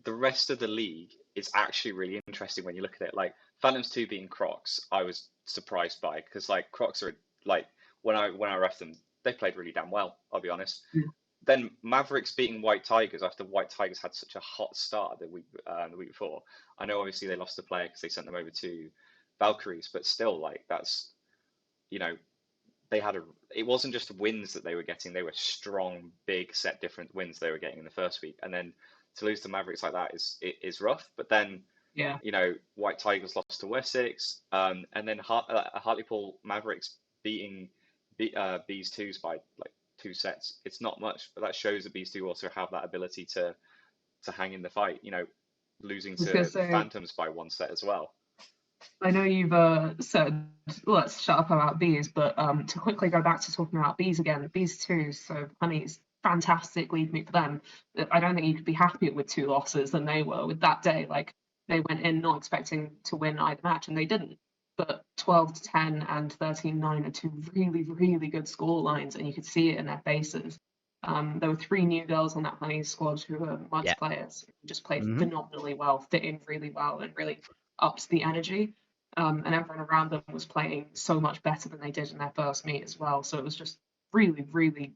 the rest of the league is actually really interesting when you look at it. Like Phantoms 2 being Crocs, I was surprised by because like Crocs are like when I ref them, they played really damn well. I'll be honest. Yeah. Then Mavericks beating White Tigers after White Tigers had such a hot start the week before. I know obviously they lost the player because they sent them over to Valkyries, but still like that's, you know, they had it wasn't just wins that they were getting, they were strong, big set different wins they were getting in the first week. And then to lose to Mavericks like that is rough. But then, Yeah. you know, White Tigers lost to Wessex, and then Hartlepool Mavericks beating Bees twos by like 2 sets. It's not much, but that shows that Bees two also have that ability to hang in the fight. You know, losing I was going to to say, Phantoms by 1 set as well. I know you've said let's shut up about bees, but to quickly go back to talking about bees again, bees too. So honey's fantastic lead meet for them. I don't think you could be happier with 2 losses than they were with that day. Like they went in not expecting to win either match, and they didn't. But 12-10 and 13-9 are two really good score lines, and you could see it in their faces. There were 3 new girls on that honey squad who were Muds Yeah. players, who just played Mhm. phenomenally well, fit in really well, and really upped the energy. And everyone around them was playing so much better than they did in their first meet as well. So it was just really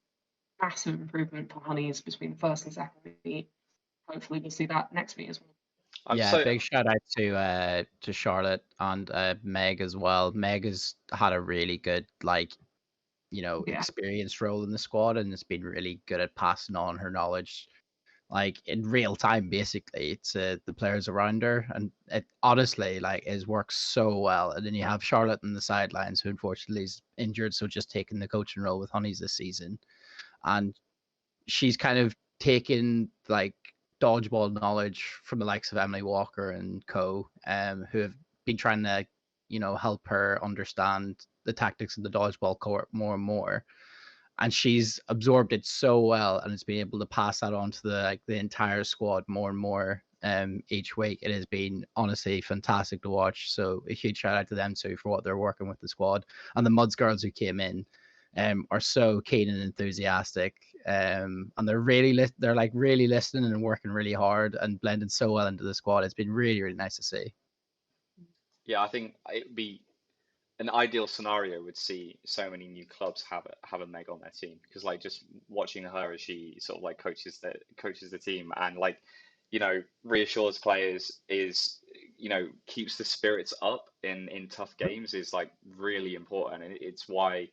massive improvement for Honeys between the first and second meet. Hopefully we'll see that next meet as well. Yeah, big shout out to Charlotte and Meg as well. Meg has had a really good Yeah. experienced role in the squad and has been really good at passing on her knowledge like in real time basically to the players around her, and it honestly like is works so well. And then you have Charlotte on the sidelines who unfortunately is injured, so just taking the coaching role with Honeys this season, and she's kind of taken like dodgeball knowledge from the likes of Emily Walker and who have been trying to, help her understand the tactics of the dodgeball court more and more. And she's absorbed it so well and has been able to pass that on to the entire squad more and more. each week. It has been honestly fantastic to watch. So a huge shout out to them too for what they're working with the squad, and the Muds girls who came in are so keen and enthusiastic, and they're they're like really listening and working really hard and blending so well into the squad. It's been really, really nice to see. Yeah, I think it'd be an ideal scenario would see so many new clubs have a Meg on their team, because like just watching her as she sort of like coaches the team and like reassures players, is keeps the spirits up in tough games, is like really important. And it's why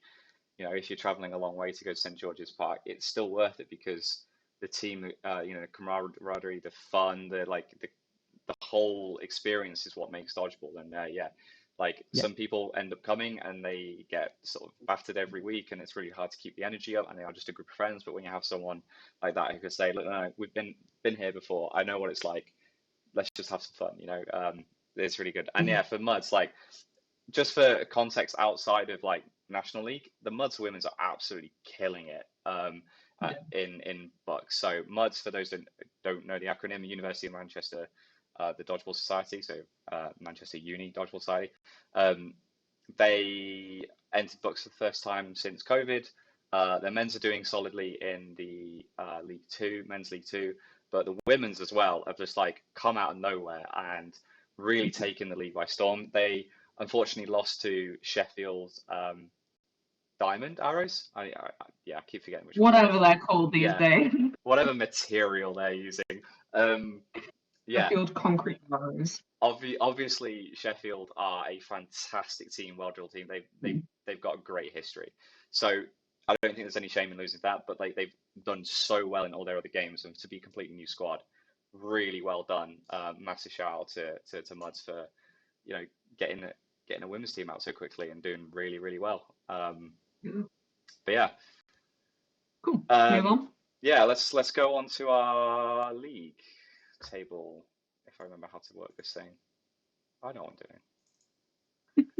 if you're traveling a long way to go to St George's Park, it's still worth it, because the team, the camaraderie, the fun, the whole experience is what makes dodgeball. And yeah, like Yeah. some people end up coming and they get sort of battered every week, and it's really hard to keep the energy up, and they are just a group of friends. But when you have someone like that who can say, look, no, we've been here before, I know what it's like, let's just have some fun, it's really good. And yeah, for Muds, like just for context outside of like National League, the Muds women's are absolutely killing it in Bucks. So Muds, for those that don't know the acronym, University of Manchester, the Dodgeball Society, so Manchester Uni Dodgeball Society, they entered Bucks for the first time since COVID. Their men's are doing solidly in the League Two, Men's League Two, but the women's as well have just like come out of nowhere and really taken the league by storm. They unfortunately lost to Sheffield Diamond Arrows. I keep forgetting which one. Whatever they're called these days. Whatever material they're using. Yeah. Sheffield Concrete Arrows. Obviously, Sheffield are a fantastic team, well-drilled team. They've got a great history. So I don't think there's any shame in losing that, but they've done so well in all their other games, and to be a completely new squad, really well done. Massive shout out to Muds for getting a women's team out so quickly and doing really, really well. But yeah, cool. Move on. Yeah, let's go on to our league table. If I remember how to work this thing, I know what I'm doing.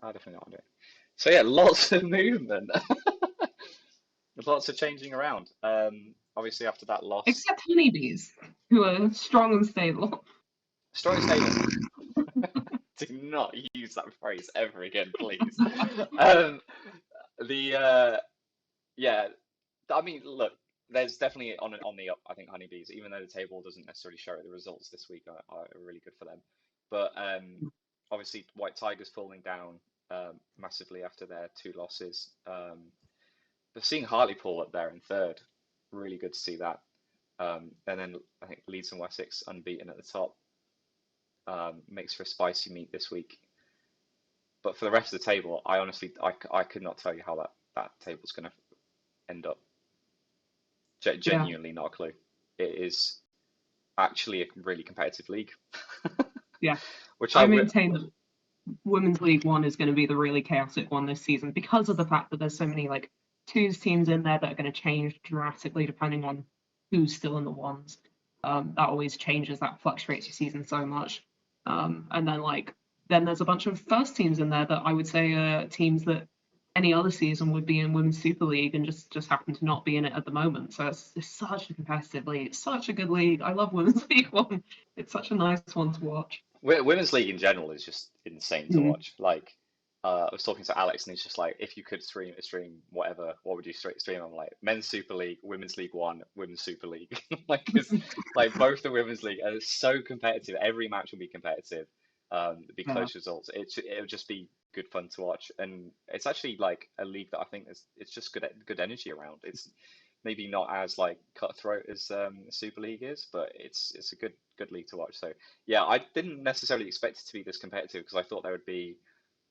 I definitely know what I'm doing. So yeah, lots of movement. There's lots of changing around. Obviously after that loss, except honeybees, who are strong and stable. Strong and stable. Do not use that phrase ever again, please. Yeah, I mean, look, there's definitely on the up. I think honeybees, even though the table doesn't necessarily show the results this week, are really good for them. But obviously, White Tigers falling down massively after their 2 losses. But seeing Hartlepool up there in third, really good to see that. And then I think Leeds and Wessex unbeaten at the top. Makes for a spicy meet this week. But for the rest of the table, I honestly I could not tell you how that table's going to end up. Genuinely not a clue. It is actually a really competitive league. Yeah. Which I maintain that Women's League One is going to be the really chaotic one this season, because of the fact that there's so many like twos teams in there that are going to change dramatically depending on who's still in the ones. That always changes, that fluctuates your season so much. And then there's a bunch of first teams in there that I would say are teams that any other season would be in Women's Super League and just happen to not be in it at the moment. So it's such a competitive league. It's such a good league. I love Women's League One. It's such a nice one to watch. Women's League in general is just insane to watch. Like, I was talking to Alex, and he's just like, if you could stream whatever, what would you stream? I'm like, Men's Super League, Women's League One, Women's Super League. Like both the Women's League are so competitive. Every match will be competitive. It'll be close results. It'll just be good fun to watch, and it's actually like a league that I think it's just good energy around. It's maybe not as like cutthroat as Super League is, but it's a good league to watch. So yeah, I didn't necessarily expect it to be this competitive, because I thought there would be,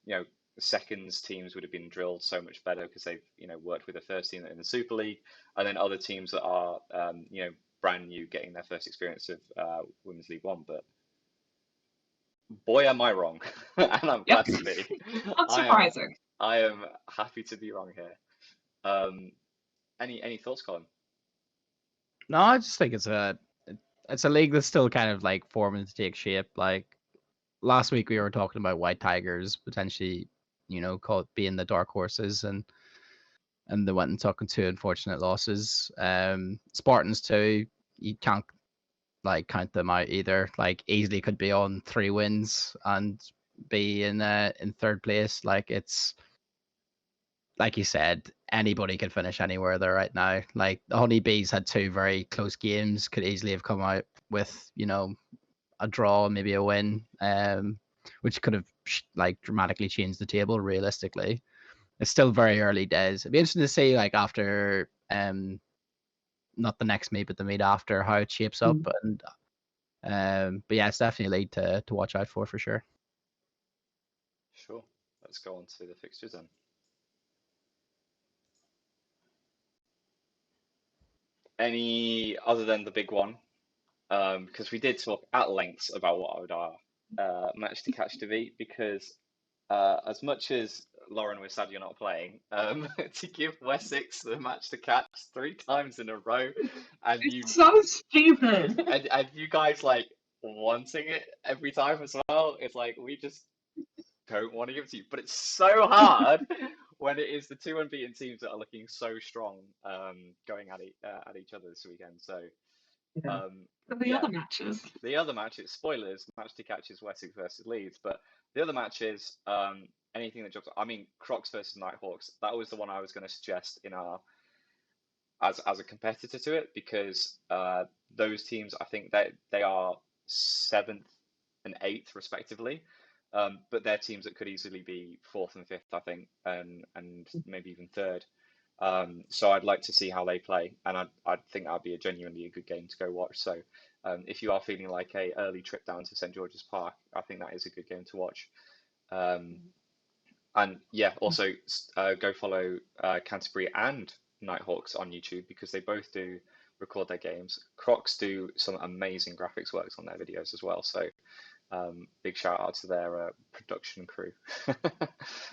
the seconds teams would have been drilled so much better because they've worked with the first team in the Super League, and then other teams that are brand new getting their first experience of Women's League One. But boy, am I wrong, and I'm glad to be. Not surprising. I am happy to be wrong here. Any thoughts, Colin? No, I just think it's a league that's still kind of like forming to take shape. Like last week, we were talking about White Tigers potentially, being the dark horses, and they went and took 2 unfortunate losses. Spartans too. You can't like count them out either. Like easily could be on 3 wins and be in third place. Like it's like you said, anybody could finish anywhere there right now. Like the Honeybees had 2 very close games, could easily have come out with, you know, a draw, maybe a win, which could have like dramatically changed the table realistically. It's still very early days. It'd be interesting to see like after not the next meet, but the meet after, how it shapes up. And but yeah, it's definitely a league to watch out for sure. Sure. Let's go on to the fixtures then. Any other than the big one? Because we did talk at length about what I would match to catch to beat. Because as much as Lauren, we're sad you're not playing, to give Wessex the match to catch 3 times in a row, and It's so stupid. and you guys like wanting it every time as well. It's like we just don't want to give it to you, but it's so hard when it is the 2 unbeaten teams that are looking so strong, going at each other this weekend. So Yeah. The yeah, other matches. the other matches, spoilers, match to catch is Wessex versus Leeds, but the other matches, anything that jumps. I mean, Crocs versus Nighthawks. That was the one I was going to suggest in our as a competitor to it, because those teams, I think that they are 7th and 8th respectively, but they're teams that could easily be 4th and 5th, I think, and maybe even 3rd. So I'd like to see how they play, and I think that'd be a genuinely a good game to go watch. So if you are feeling like a early trip down to St George's Park, I think that is a good game to watch. And yeah, also go follow Canterbury and Nighthawks on YouTube, because they both do record their games. Crocs do some amazing graphics works on their videos as well. So big shout out to their production crew.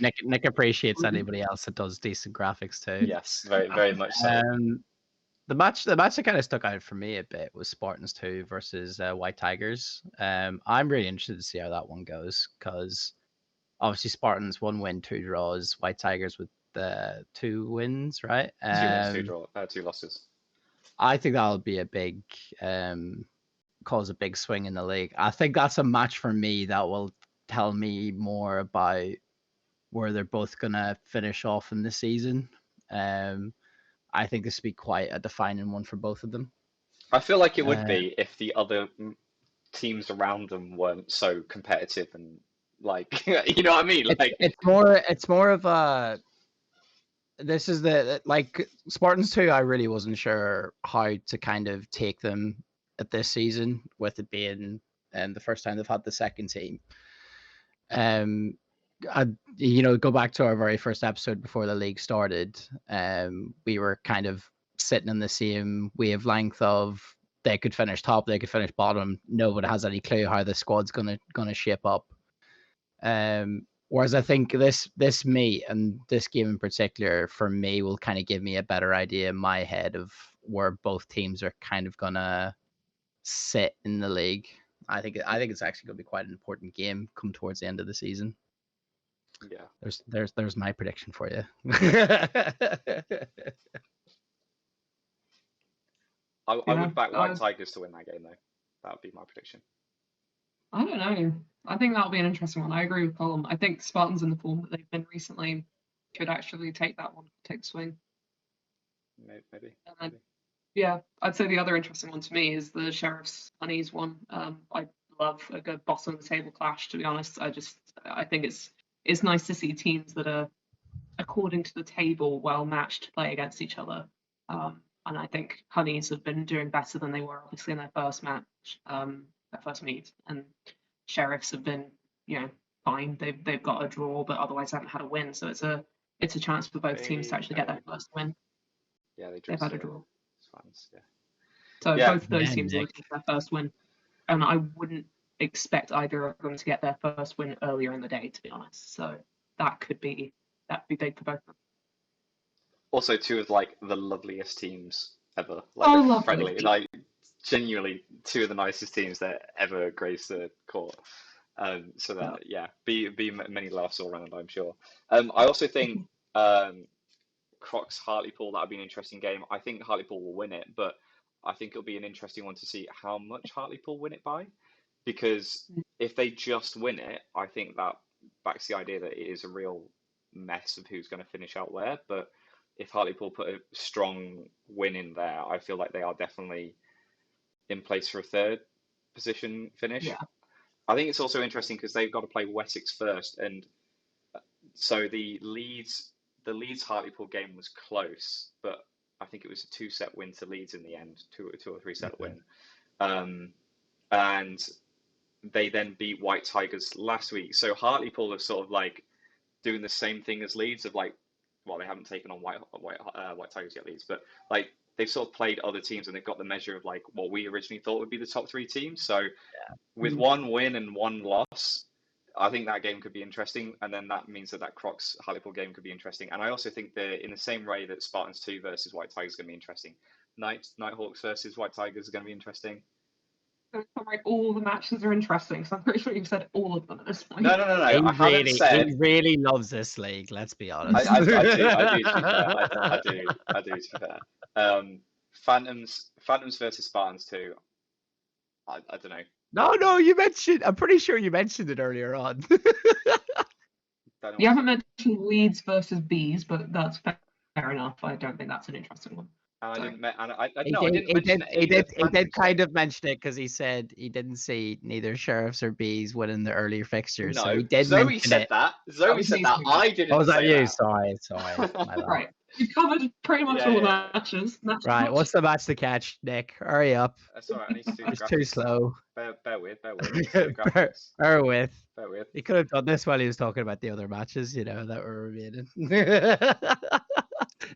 Nick appreciates anybody else that does decent graphics too. Yes, very much so. The match that kind of stuck out for me a bit was Spartans 2 versus White Tigers. I'm really interested to see how that one goes, because obviously Spartans 1 win, 2 draws, White Tigers with 2 wins, right? 2 wins, 2 losses. I think that'll be a big cause a big swing in the league. I think that's a match for me that will tell me more about where they're both gonna finish off in the season. I think this would be quite a defining one for both of them. I feel like it would be if the other teams around them weren't so competitive and like you know what I mean? Like it's more of a, this is the, like Spartans 2, I really wasn't sure how to kind of take them at this season, with it being the first time they've had the second team. Go back to our very first episode before the league started. We were kind of sitting in the same wavelength of they could finish top, they could finish bottom. Nobody has any clue how the squad's gonna shape up. Whereas I think this meet and this game in particular for me will kind of give me a better idea in my head of where both teams are kind of gonna sit in the league. I think it's actually gonna be quite an important game come towards the end of the season. Yeah. There's my prediction for you. I would back White Tigers to win that game though. That would be my prediction. I don't know. I think that'll be an interesting one. I agree with Colin. I think Spartans in the form that they've been recently could actually take that one, take the swing. Maybe. Yeah, I'd say the other interesting one to me is the Sheriff's Honeys one. I love a good bottom of the table clash, to be honest. I think it's nice to see teams that are according to the table well matched play against each other. And I think Honeys have been doing better than they were obviously in their first match, their first meet, and Sheriffs have been, fine. They've got a draw, but otherwise haven't had a win. So it's a chance for both teams to actually get their first win. Yeah, they've had a draw. Fans, yeah. So both of those teams are looking for their first win, and I wouldn't expect either of them to get their first win earlier in the day, to be honest. So that'd be big for both of them. Also, 2 of like the loveliest teams ever. Like friendly, like genuinely 2 of the nicest teams that ever graced the court. So that be many laughs all around, I'm sure. I also think Crocs Hartlepool, that would be an interesting game. I think Hartlepool will win it, but I think it'll be an interesting one to see how much Hartlepool win it by, because if they just win it, I think that backs the idea that it is a real mess of who's going to finish out there. But if Hartlepool put a strong win in there, I feel like they are definitely in place for a third position finish. Yeah. I think it's also interesting because they've got to play Wessex first, and so the Leeds Hartlepool game was close, but I think it was a 2-set win to Leeds in the end, two or 3-set win. And they then beat White Tigers last week. So Hartlepool are sort of like doing the same thing as Leeds of like, well, they haven't taken on White Tigers yet, Leeds, but like they've sort of played other teams and they've got the measure of like what we originally thought would be the top 3 teams. So with one win and one loss, I think that game could be interesting, and then that means that Crocs Hartlepool game could be interesting. And I also think that in the same way that Spartans 2 versus White Tigers is going to be interesting, Nighthawks versus White Tigers is going to be interesting. Like all the matches are interesting, so I'm pretty sure you've said all of them at this point. No. I haven't said. He really loves this league. Let's be honest. I do. To be fair, I do. To be fair, Phantoms versus Spartans 2. I don't know. No, you mentioned. I'm pretty sure you mentioned it earlier on. You haven't mentioned Leeds versus Bees, but that's fair enough. I don't think that's an interesting one. I Sorry. didn't. I didn't mention He did kind of mention it because he said he didn't see neither Sheriffs or Bees winning the earlier fixtures. No, so he did Zoe mention said it. that. Zoe said that. I didn't. Oh, was that say you? that. Sorry. My bad. Right. You've covered pretty much all the matches. Right, what's the match to catch, Nick? Hurry up. That's all right. I need to do the It's graphics. too slow. Bear with. Bear with. Bear with. He could have done this while he was talking about the other matches, that were remaining.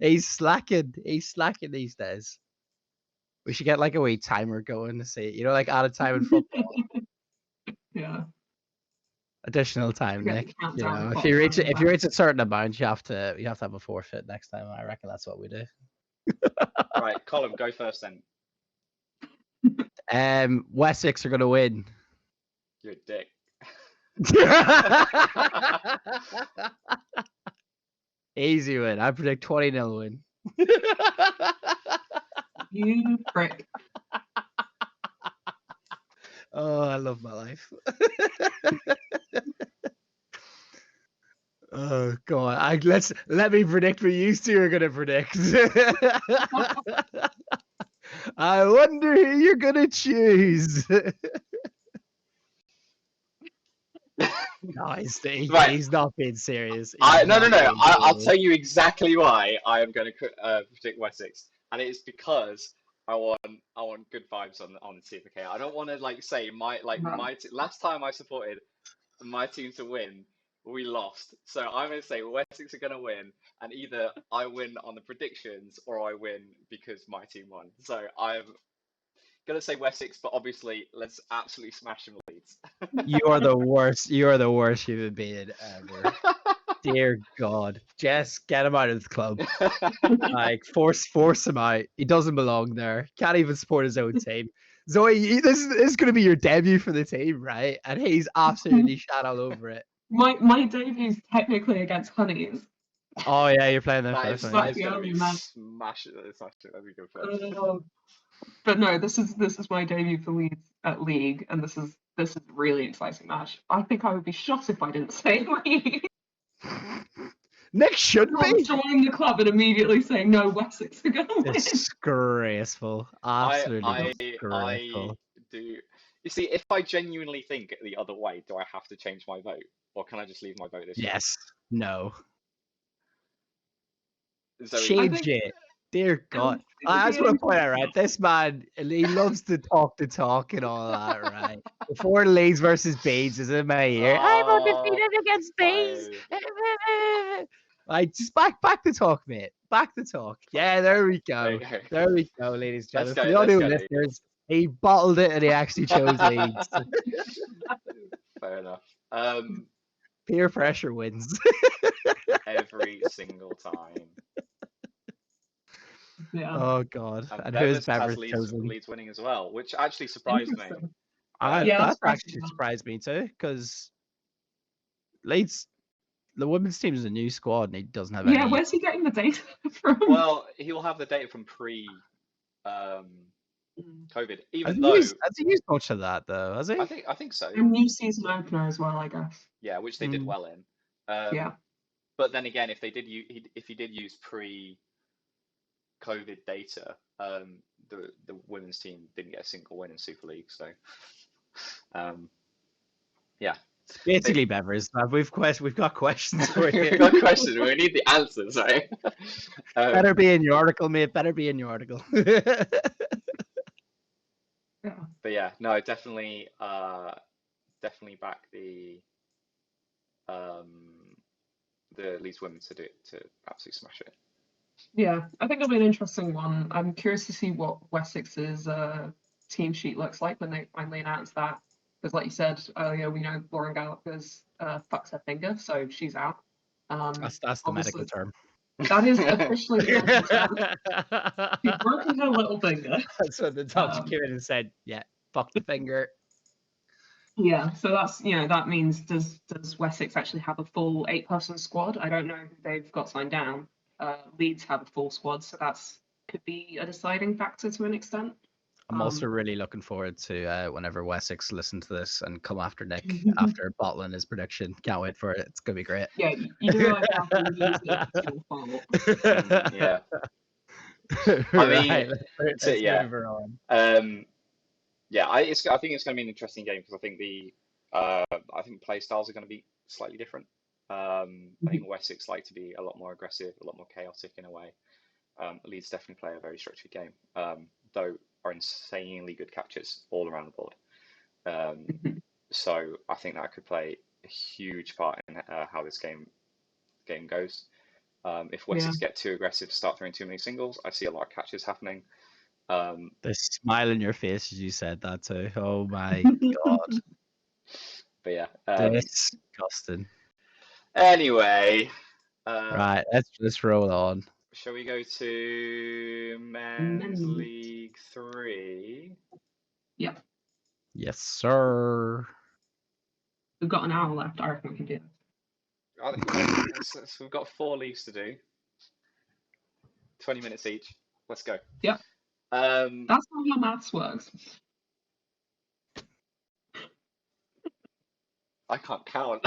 He's slacking these days. We should get like a wee timer going to see, like out of time in football. Yeah. Additional time, Forget Nick. the countdown If you reach a certain amount, you have to have a forfeit next time. I reckon that's what we do. Right, Colin, go first then. Wessex are gonna win. You're a dick. Easy win. I predict 20-0 win. You prick. Oh, I love my life. Oh God! Let me predict what you two are gonna predict. I wonder who you're gonna choose. No, he's not being serious. I'll tell you exactly why I am going to predict Wessex, and it is because I want good vibes on the CFK. I don't want to say last time I supported my team to win, we lost. So I'm going to say Wessex are going to win, and either I win on the predictions or I win because my team won. So I'm going to say Wessex, but obviously let's absolutely smash them Leeds. You are the worst. You are the worst human being ever. Dear God, Jess, get him out of the club. Force him out. He doesn't belong there. Can't even support his own team. Zoe, this is going to be your debut for the team, right? And he's absolutely shot all over it. My debute's technically against Honeys. Oh yeah, you're playing that first. That is going to be smash it. That'd be good for But no, this is my debut for Leeds at League, and this is a really exciting match. I think I would be shot if I didn't say League. Nick should be joining the club and immediately saying no, Wessex are going to win. Disgraceful, absolutely disgraceful. I do. You see, if I genuinely think the other way, do I have to change my vote, or can I just leave my vote this way? Yes. No. Zoe, change it. Dear God. I just want to point out, right? This man, he loves to talk and all that, right? Before Leeds versus Bees is in my ear. I'm undefeated against Bees. Just back the talk, mate. Back the talk. Yeah, there we go. There we go, ladies and gentlemen. For the audio listeners, he bottled it and he actually chose Leeds. Fair enough. Peer pressure wins. Every single time. Yeah. Oh God! And who's Bevis Bevis has chosen? Leeds winning as well, which actually surprised me. That actually surprised me too, because Leeds, the women's team is a new squad, and he doesn't have any. Yeah, where's he getting the data from? Well, he will have the data from pre COVID. Has Even he though used, has he used much of that though? Has he? I think so. And new season opener as well, I guess. Yeah, which they did Mm. well in. Yeah. But then again, if he did use pre-COVID data, the women's team didn't get a single win in Super League. So, yeah. Basically, Bevers, we've got questions for you. We've got questions. We need the answers, right? Better be in your article, mate. Better be in your article. Yeah. But yeah, no, definitely back the Leeds women to absolutely smash it. Yeah, I think it'll be an interesting one. I'm curious to see what Wessex's team sheet looks like when they finally announce that. Because, like you said earlier, we know Lauren Gallagher's fucked her finger, so she's out. That's the medical Obviously, term. that is officially the medical term. She's broken her little finger. That's what the doctor came in and said. Yeah, fuck the finger. Yeah, so that's that means does Wessex actually have a full 8-person squad? I don't know who they've got signed down. Leeds have a full squad, so that's could be a deciding factor to an extent. I'm also really looking forward to whenever Wessex listen to this and come after Nick after bottling his prediction. Can't wait for it. It's gonna be great. Yeah, you realise how to use it. It's your fault. Yeah. I mean, let's yeah. move her on. Yeah, I think it's going to be an interesting game because I think I think play styles are going to be slightly different. I think Wessex like to be a lot more aggressive, a lot more chaotic in a way. Leeds definitely play a very structured game, though are insanely good catchers all around the board. So I think that could play a huge part in how this game goes. If Wessex get too aggressive, start throwing too many singles, I see a lot of catches happening. The smile in your face as you said that too. Oh my god. But yeah, disgusting. Anyway, right, let's roll on. Shall we go to Men's League 3? Yep. Yes, sir. We've got an hour left. I reckon we can do So we've got 4 leagues to do. 20 minutes each. Let's go. Yep. That's not how maths works. I can't count.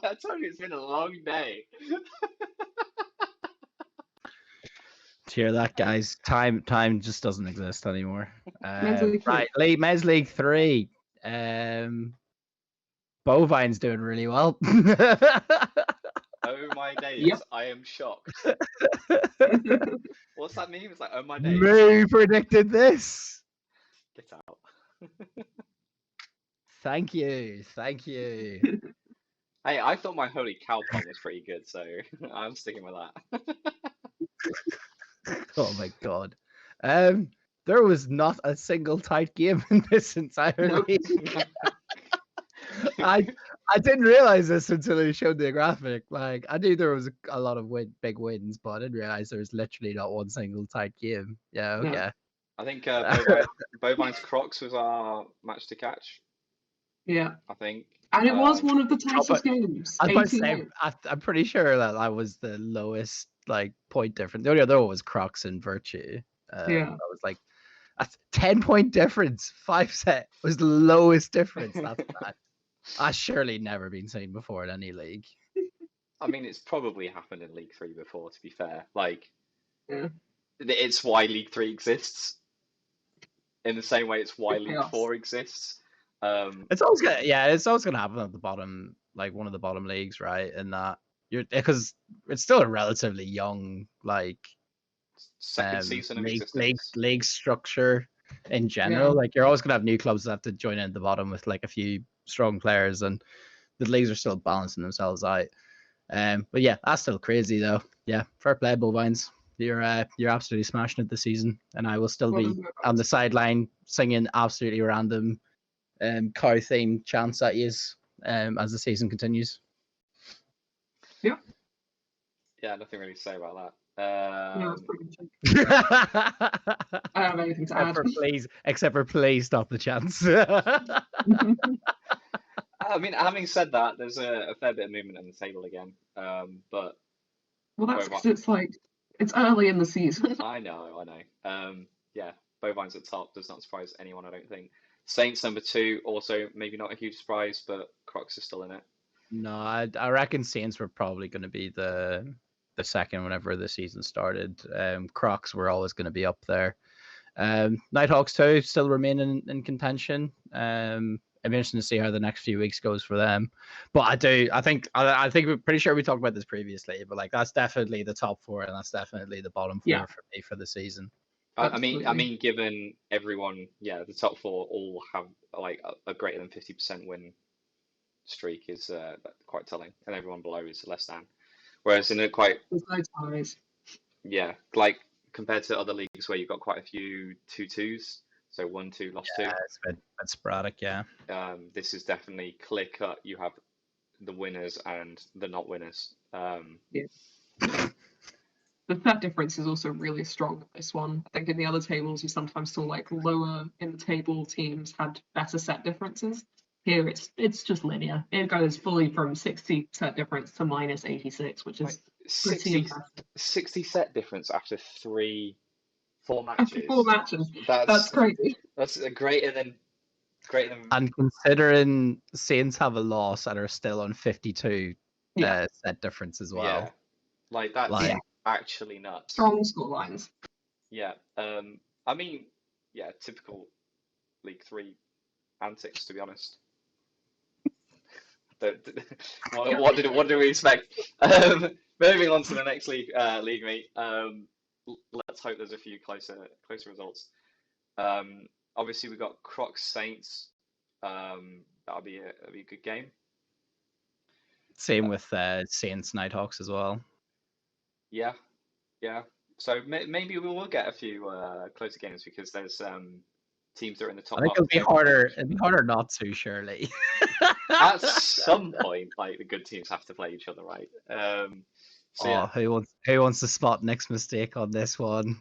I told you it's been a long day. Hear that, guys? Time just doesn't exist anymore. Men's League 3. Right, Men's League 3. Bovine's doing really well. Oh my days! Yep. I am shocked. What's that mean? It's like, oh my days. Who predicted this? Get out. Thank you. Hey, I thought my holy cow pun was pretty good, so I'm sticking with that. Oh my god. There was not a single tight game in this entire league. I didn't realize this until he showed the graphic. Like, I knew there was a lot of big wins, but I didn't realize there was literally not one single tight game. Yeah, okay. Yeah. I think Bovine's Crocs was our match to catch. Yeah. I think. And it was one of the tightest games. I'm pretty sure that was the lowest point difference. The only other one was Crocs and Virtue. That was like a 10-point difference. 5 set was the lowest difference. That's bad. That's surely never been seen before in any league. I mean, it's probably happened in League 3 before, to be fair. It's why League 3 exists. In the same way it's why League 4 exists. It's always gonna happen at the bottom, like one of the bottom leagues, right? And that because it's still a relatively young second season of league structure in general. Like, you're always gonna have new clubs that have to join in at the bottom with a few strong players, and the leagues are still balancing themselves out. But yeah, that's still crazy though. Yeah, fair play, Bovines. You're absolutely smashing it this season, and I will still be on the sideline singing absolutely random cow themed chants at you as the season continues. Yeah. Yeah, nothing really to say about that. I don't have anything to add. Except for please stop the chants. I mean, having said that, there's a fair bit of movement on the table again. But well, that's because it's It's early in the season. I know. Yeah, Bovines at top does not surprise anyone, I don't think. Saints number 2, also maybe not a huge surprise, but Crocs are still in it. No, I reckon Saints were probably going to be the second whenever the season started. Crocs were always going to be up there. Nighthawks too still remain in contention. I'm interested to see how the next few weeks goes for them. But I think we're pretty sure we talked about this previously, but like that's definitely the top 4 and that's definitely the bottom 4 Yeah. for me for the season. I mean, given everyone, the top 4 all have like a greater than 50% win streak is quite telling, and everyone below is less than. Whereas in a quite, There's no ties. yeah, like compared to other leagues where you've got quite a few 2-2s, so 1-2 lost 2. It's a bit sporadic, yeah. This is definitely clear cut. You have the winners and the not winners. Yeah. The set difference is also really strong with this one. I think in the other tables, you sometimes saw like lower in the table teams had better set differences. Here, it's just linear. It goes fully from 60 set difference to minus 86, which Like is pretty impressive. 60 set difference after 4 matches. After 4 matches, that's That's crazy. That's greater than. And considering Saints have a loss and are still on 52 set difference as well. Yeah, like that's actually nuts. Strong score lines. Yeah. I mean, yeah, typical League 3 antics, to be honest. What do we expect? Moving on to the next league meet. Let's hope there's a few closer results. Obviously we've got Crocs Saints. That'll be a good game. Same with Saints Nighthawks as well. Yeah. So maybe we will get a few closer games because there's teams that are in the top. I think it'll be harder. It'll be harder not to, surely. At some point, like the good teams have to play each other, right? Who wants to spot Nick's mistake on this one?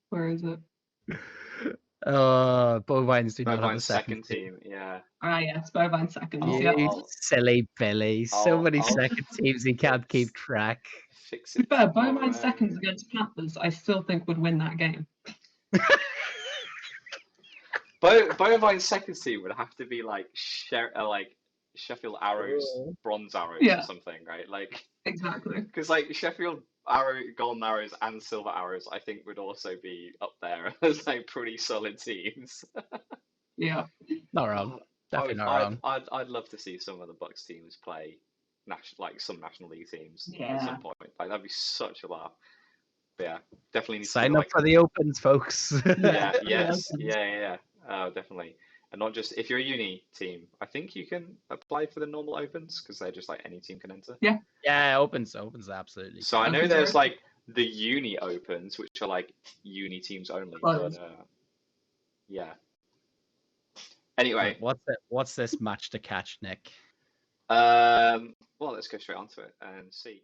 Where is it? Bovines do not have a second team. Yeah. Yes, Bovine second. Silly Billy. So many second teams he can't keep track. Fix it. Fair, Bovine seconds against Panthers, I still think would win that game. Bovine second team would have to be like Sheffield Arrows, Bronze Arrows or something, right? Like exactly. Because like Sheffield Golden Arrows and Silver Arrows, I think would also be up there as like pretty solid teams. Yeah. Not wrong. Definitely not wrong. I'd love to see some of the Bucks teams play some National League teams at some point. Like that'd be such a laugh. But yeah, definitely need sign to up for the opens, folks. Yeah. Definitely. And not just if you're a uni team, I think you can apply for the normal opens because they're just like any team can enter. Yeah, opens absolutely. So I know there's like the uni opens, which are like uni teams only. But yeah. Anyway, what's this match to catch, Nick? Well, let's go straight onto it and see.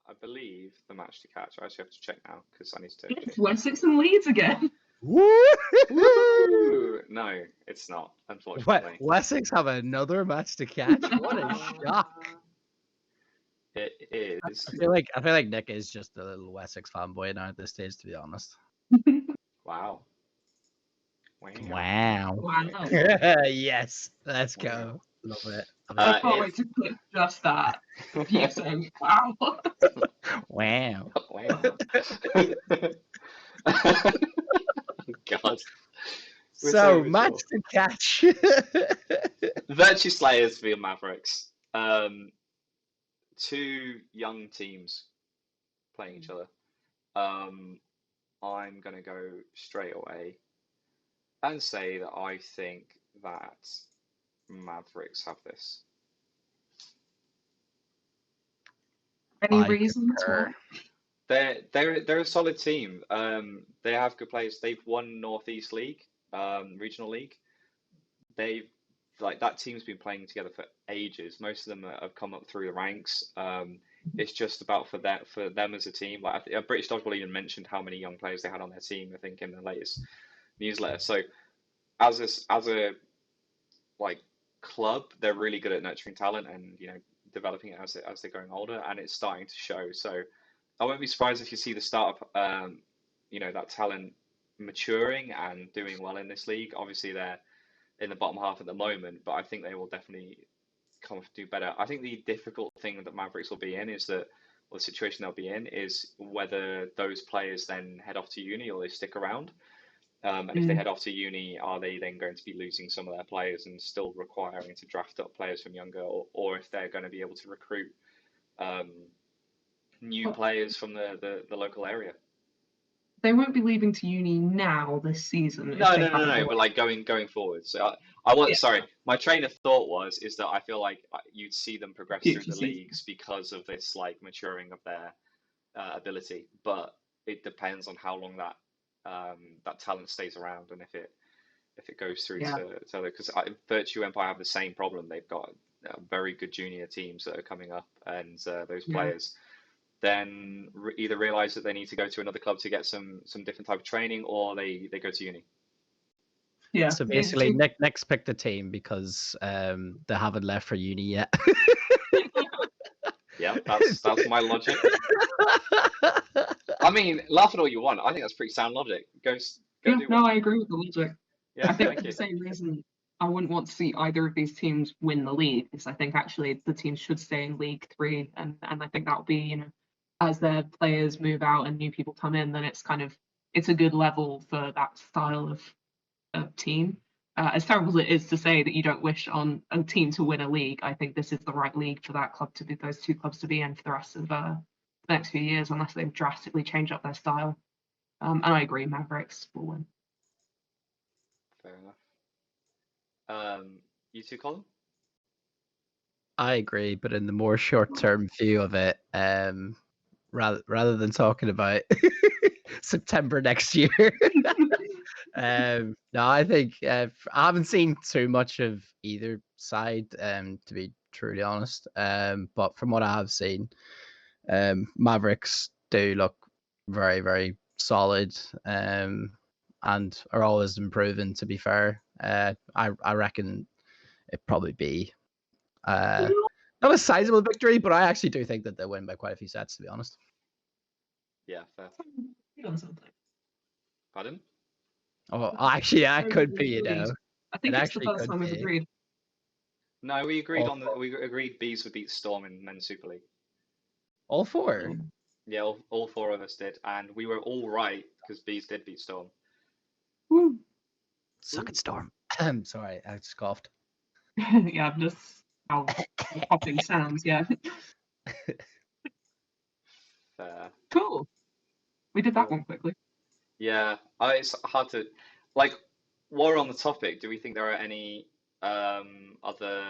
I believe the match to catch. I actually have to check now because I need to. It's Wessex and Leeds again. Woo! No, it's not. Unfortunately, Wessex have another match to catch. What a shock! It is. I feel like Nick is just a little Wessex fanboy now at this stage, to be honest. Wow. Yes, let's go. Love it. I can't wait to clip just that. You saying wow. Wow. God. So match to catch. Virtue Slayers v Mavericks. Two young teams playing each other. I'm gonna go straight away and say that I think that Mavericks have this. Any reason? They're a solid team. They have good players. They've won Northeast League, regional league. They've that team's been playing together for ages. Most of them have come up through the ranks. It's just about for them as a team. Like British Dodgeball even mentioned how many young players they had on their team, I think, in the latest newsletter. So as a like club, they're really good at nurturing talent and developing it as they're growing older, and it's starting to show. So I won't be surprised if you see the start of that talent maturing and doing well in this league. Obviously, they're in the bottom half at the moment, but I think they will definitely come to do better. I think the difficult thing that Mavericks will be in is that, or the situation they'll be in, is whether those players then head off to uni or they stick around. And if they head off to uni, are they then going to be losing some of their players and still requiring to draft up players from younger, or if they're going to be able to recruit new players from the local area? They won't be leaving to uni now this season. No, but like going forward. So sorry, my train of thought is that I feel like you'd see them progress through the leagues because of this like maturing of their ability, but it depends on how long that talent stays around and if it goes through to other, because Virtue Empire have the same problem. They've got very good junior teams that are coming up, and those players then either realize that they need to go to another club to get some different type of training, or they go to uni. Yeah. So basically, next pick the team because they haven't left for uni yet. Yeah, that's my logic. I mean, laugh at all you want. I think that's pretty sound logic. Go do no, I agree with the logic. Yeah, I think for the same reason I wouldn't want to see either of these teams win the league, because I think actually the teams should stay in League 3, and I think that'll be, as their players move out and new people come in, then it's a good level for that style of team. As terrible as it is to say that you don't wish on a team to win a league, I think this is the right league for those two clubs to be in for the rest of the next few years, unless they drastically change up their style. And I agree, Mavericks will win. Fair enough. You too, Colin? I agree, but in the more short-term view of it, rather than talking about September next year. No, I think I haven't seen too much of either side, to be truly honest. But from what I have seen, Mavericks do look very, very solid, and are always improving. To be fair, I reckon it'd probably be not a sizable victory, but I actually do think that they'll win by quite a few sets. To be honest. Yeah, fair. Pardon? Oh, actually, I could be, I think it's the first time we've agreed. No, we agreed we agreed Bees would beat Storm in Men's Super League. All four? Yeah, all four of us did, and we were all right because Bees did beat Storm. Woo. Suck it, Storm. I'm sorry, I just coughed. Yeah, just how popping sounds, yeah. Fair. Cool. We did that one quickly. Yeah, it's hard to, like, while we're on the topic, do we think there are any other,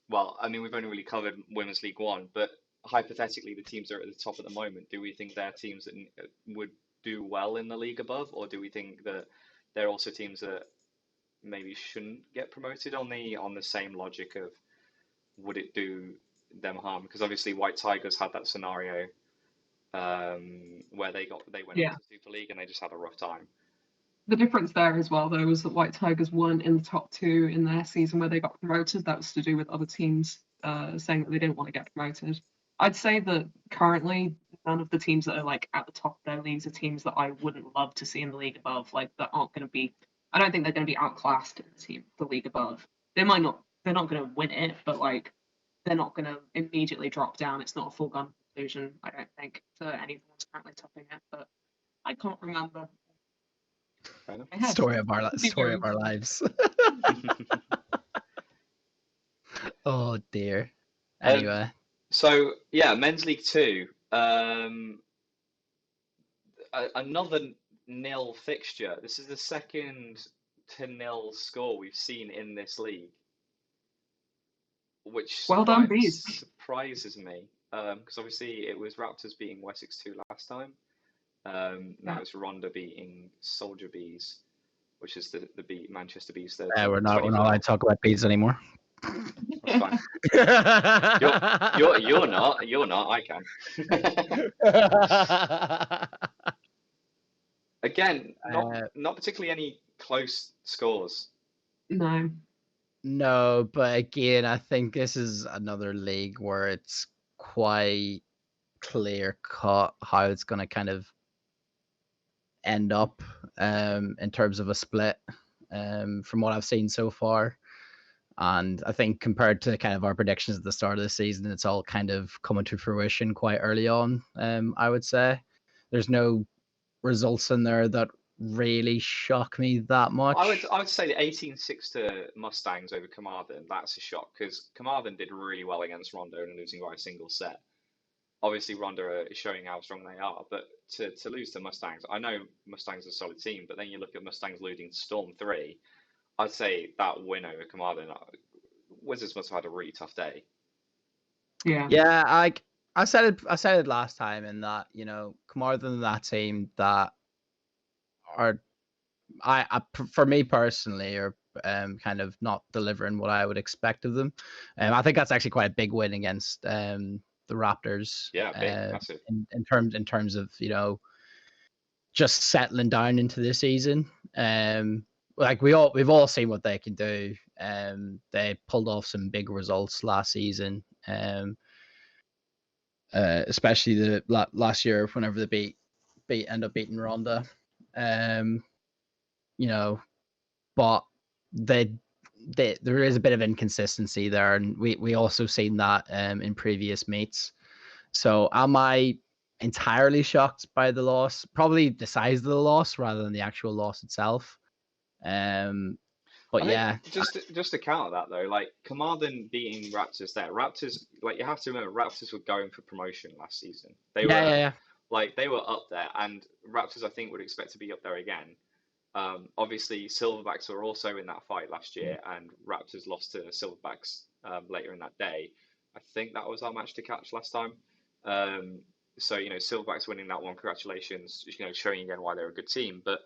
well, I mean, we've only really covered Women's League One, but hypothetically, the teams that are at the top at the moment, do we think they're teams that would do well in the league above, or do we think that they're also teams that maybe shouldn't get promoted on the same logic of would it do them harm? Because obviously White Tigers had that scenario where they went into Super League and they just had a rough time. The difference there as well, though, was that White Tigers weren't in the top two in their season where they got promoted. That was to do with other teams saying that they didn't want to get promoted. I'd say that currently none of the teams that are like at the top of their leagues are teams that I wouldn't love to see in the league above. Like that aren't going to be. I don't think they're going to be outclassed in the league above. They're not going to win it, but like they're not going to immediately drop down. It's not a foregone conclusion, I don't think, for anyone who's currently topping it. But I can't remember. Story of our lives. Oh dear. Anyway. So yeah, Men's League 2. Another nil fixture. This is the second to nil score we've seen in this league, which surprises me. Because obviously it was Raptors beating Wessex 2 last time. Now it's Ronda beating Soldier Bees, which is the Manchester Bees. We're not allowed to talk about bees anymore. That's fine. You're not. I can. Again, not particularly any close scores. No. No, but again, I think this is another league where it's quite clear cut how it's going to kind of end up in terms of a split from what I've seen so far. And I think compared to kind of our predictions at the start of the season, it's all kind of coming to fruition quite early on. I would say there's no results in there that really shock me that much. I would say the 18-6 to Mustangs over Carmarthen, that's a shock because Carmarthen did really well against Rondo and losing by a single set. Obviously, Rondo is showing how strong they are, but to lose to Mustangs, I know Mustangs are a solid team, but then you look at Mustangs losing to Storm 3, I'd say that win over Carmarthen, Wizards must have had a really tough day. Yeah. Yeah, I said it last time in that, Carmarthen and that team that are for me personally are kind of not delivering what I would expect of them. I think that's actually quite a big win against the Raptors. Yeah, big, massive. In terms of just settling down into the season. Like we've all seen what they can do. They pulled off some big results last season. Especially the last year whenever they end up beating Ronda. But there is a bit of inconsistency there, and we also seen that in previous meets. So am I entirely shocked by the loss? Probably the size of the loss rather than the actual loss itself. But I yeah, think just to counter that though, like Carmarthen beating Raptors there, Raptors, like you have to remember, Raptors were going for promotion last season. They were yeah. like they were up there, and Raptors I think would expect to be up there again. Obviously, Silverbacks were also in that fight last year, and Raptors lost to Silverbacks later in that day. I think that was our match to catch last time. So Silverbacks winning that one, congratulations. Showing again why they're a good team. But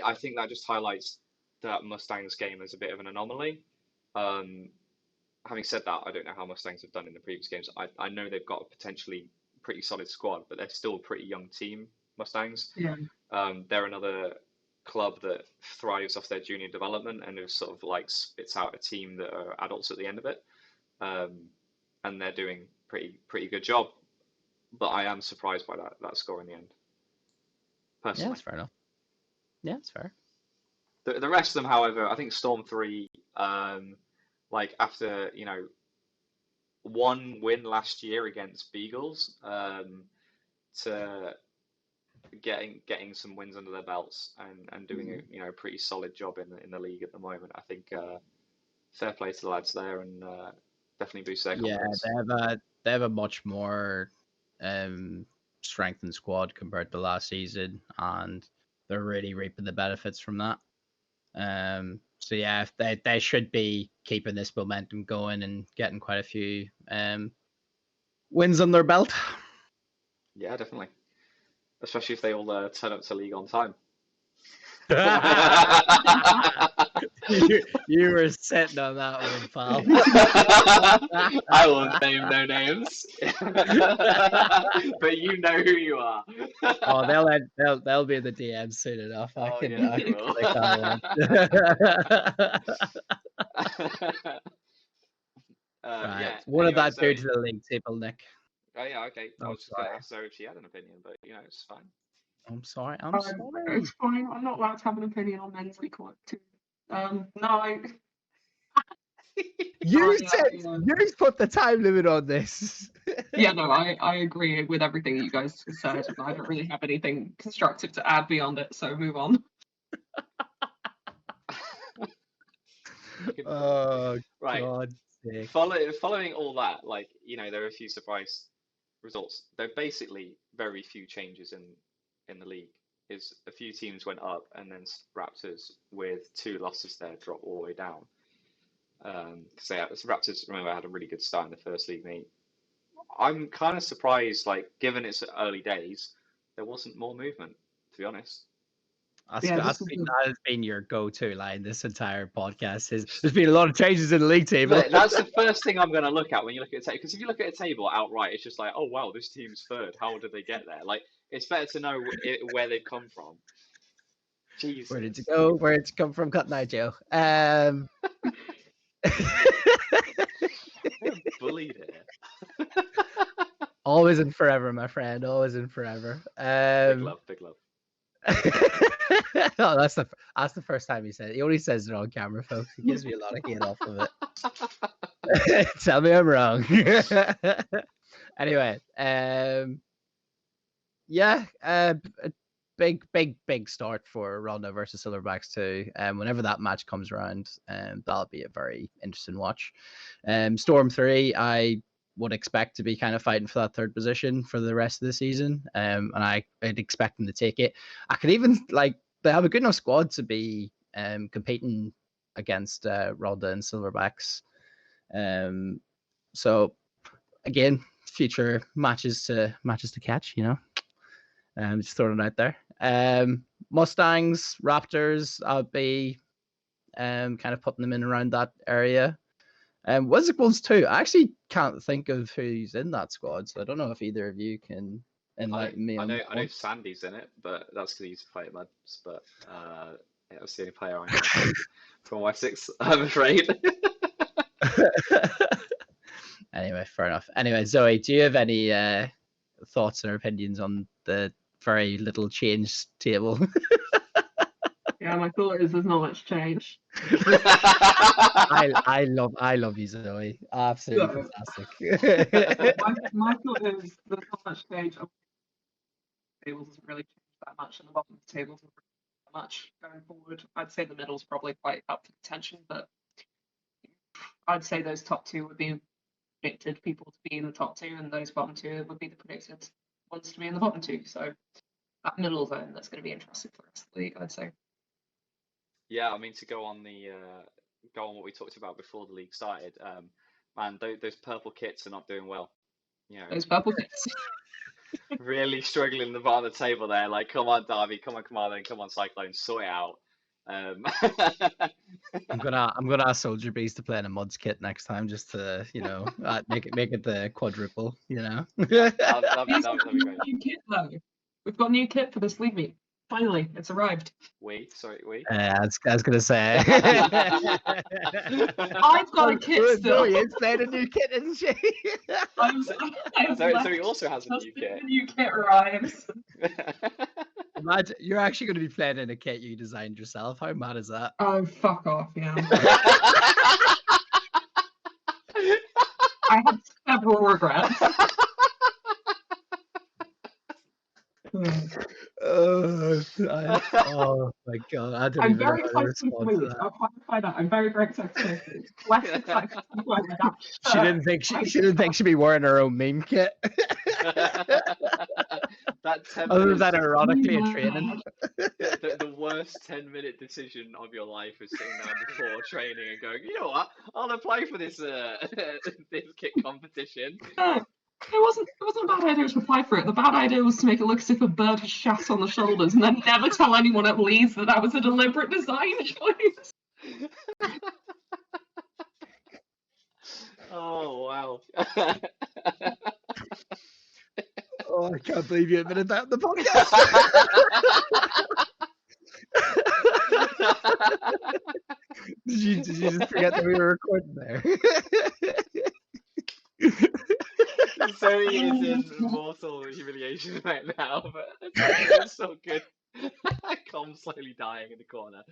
I think that just highlights that Mustangs game as a bit of an anomaly. Having said that, I don't know how Mustangs have done in the previous games. I know they've got a potentially pretty solid squad, but they're still a pretty young team, Mustangs. Yeah. They're another club that thrives off their junior development and who sort of like spits out a team that are adults at the end of it. And they're doing pretty good job. But I am surprised by that score in the end. Personally. Yeah, that's fair enough. Yeah, that's fair. The rest of them, however, I think Storm 3, like after, one win last year against Beagles, to getting some wins under their belts and doing a pretty solid job in the league at the moment. I think fair play to the lads there and definitely boosts their confidence. Yeah, they have a much more strengthened squad compared to last season, and they're really reaping the benefits from that. So yeah, they should be keeping this momentum going and getting quite a few wins on their belt. Yeah, definitely. Especially if they all turn up to league on time. you were sitting on that one, pal. I won't name no names, but you know who you are. Oh, they'll be in the DM soon enough. I can click that one. Right. Yeah. What did Anyway, that do to the league table, Nick? Oh yeah, okay. I was just going to sorry. ask her if she had an opinion, but it's fine. I'm sorry. It's fine. I'm not allowed to have an opinion on men's league work too. No. You put the time limit on this. Yeah, no, I agree with everything that you guys said. I don't really have anything constructive to add beyond it, so move on. Oh, right. God's sake. Following all that, there are a few surprise results. There are basically very few changes in the league. Is a few teams went up, and then Raptors with 2 losses there drop all the way down. Because Raptors, remember, had a really good start in the first league meet. I'm kind of surprised, given it's early days, there wasn't more movement, to be honest. That has been your go-to line this entire podcast. There's been a lot of changes in the league table. That's the first thing I'm going to look at when you look at a table. Because if you look at a table outright, it's just like, oh wow, this team's third. How did they get there? It's better to know where they've come from. Jesus. Where did it go? Where did it come from? Cut now, Joe. Bullied here. Always and forever, my friend. Always and forever. Big love, big love. Oh, that's the first time he said it. He only says it on camera, folks. He gives me a lot of hate off of it. Tell me I'm wrong. Anyway, yeah, a big start for Ronda versus Silverbacks too. Whenever that match comes around, that'll be a very interesting watch. Storm 3, I would expect to be kind of fighting for that third position for the rest of the season. And I'd expect them to take it. I could even they have a good enough squad to be competing against Ronda and Silverbacks. So again, future matches to catch, just throwing it out there. Mustangs, Raptors, I'll be kind of putting them in around that area. Wizards too. I actually can't think of who's in that squad, so I don't know if either of you can enlighten me I on know that I know one. Sandy's in it, but that's because he's playing Mads. But that's the only player I know from Wessex, I'm afraid. Anyway, fair enough. Anyway, Zoe, do you have any thoughts or opinions on the very little change table? Yeah, my thought is there's not much change. I love you, Zoe. Absolutely So, fantastic. my thought is there's not much change. The tables doesn't really change that much, and the bottom of the tables doesn't really change that much going forward. I'd say the middle's probably quite up for contention, but I'd say those top two would be predicted people to be in the top two, and those bottom two would be the predicted ones to be in the bottom two. So that middle zone, that's going to be interesting for the rest of the league, I'd say. Yeah, I mean to go on what we talked about before the league started. Man, those purple kits are not doing well. Those purple kits. Really struggling in the bottom of the table there. Like, come on, Derby, come on, Commander, come on, Cyclone, sort it out. I'm gonna ask Soldier Beast to play in a mods kit next time, just to make it the quadruple. That'd be great. New kit though. We've got new kit for this league meet. Finally, it's arrived. We. I was gonna say. I've got a kit still. No, it's playing a new kit, isn't she? So he also has a new kit. The new kit arrives. Imagine you're actually going to be playing in a kit you designed yourself. How mad is that? Oh, fuck off, yeah. I had several regrets. Oh my god! I don't I'm even very know how to excited to respond to win. that. I'll clarify that. I'm very, very excited. Less excited to win that. She didn't think she'd be wearing her own meme kit. That 10 Other minutes, than ironically in training. the worst 10-minute decision of your life is sitting down before training and going, you know what? I'll apply for this this kit competition. It wasn't a bad idea to apply for it. The bad idea was to make it look as if a bird has shat on the shoulders and then never tell anyone at Leeds that was a deliberate design choice. Oh, wow. Oh, I can't believe you admitted that in the podcast. Did you just forget that we were recording there? Zoe is in mortal humiliation right now, but it's so good. Com's slowly dying in the corner.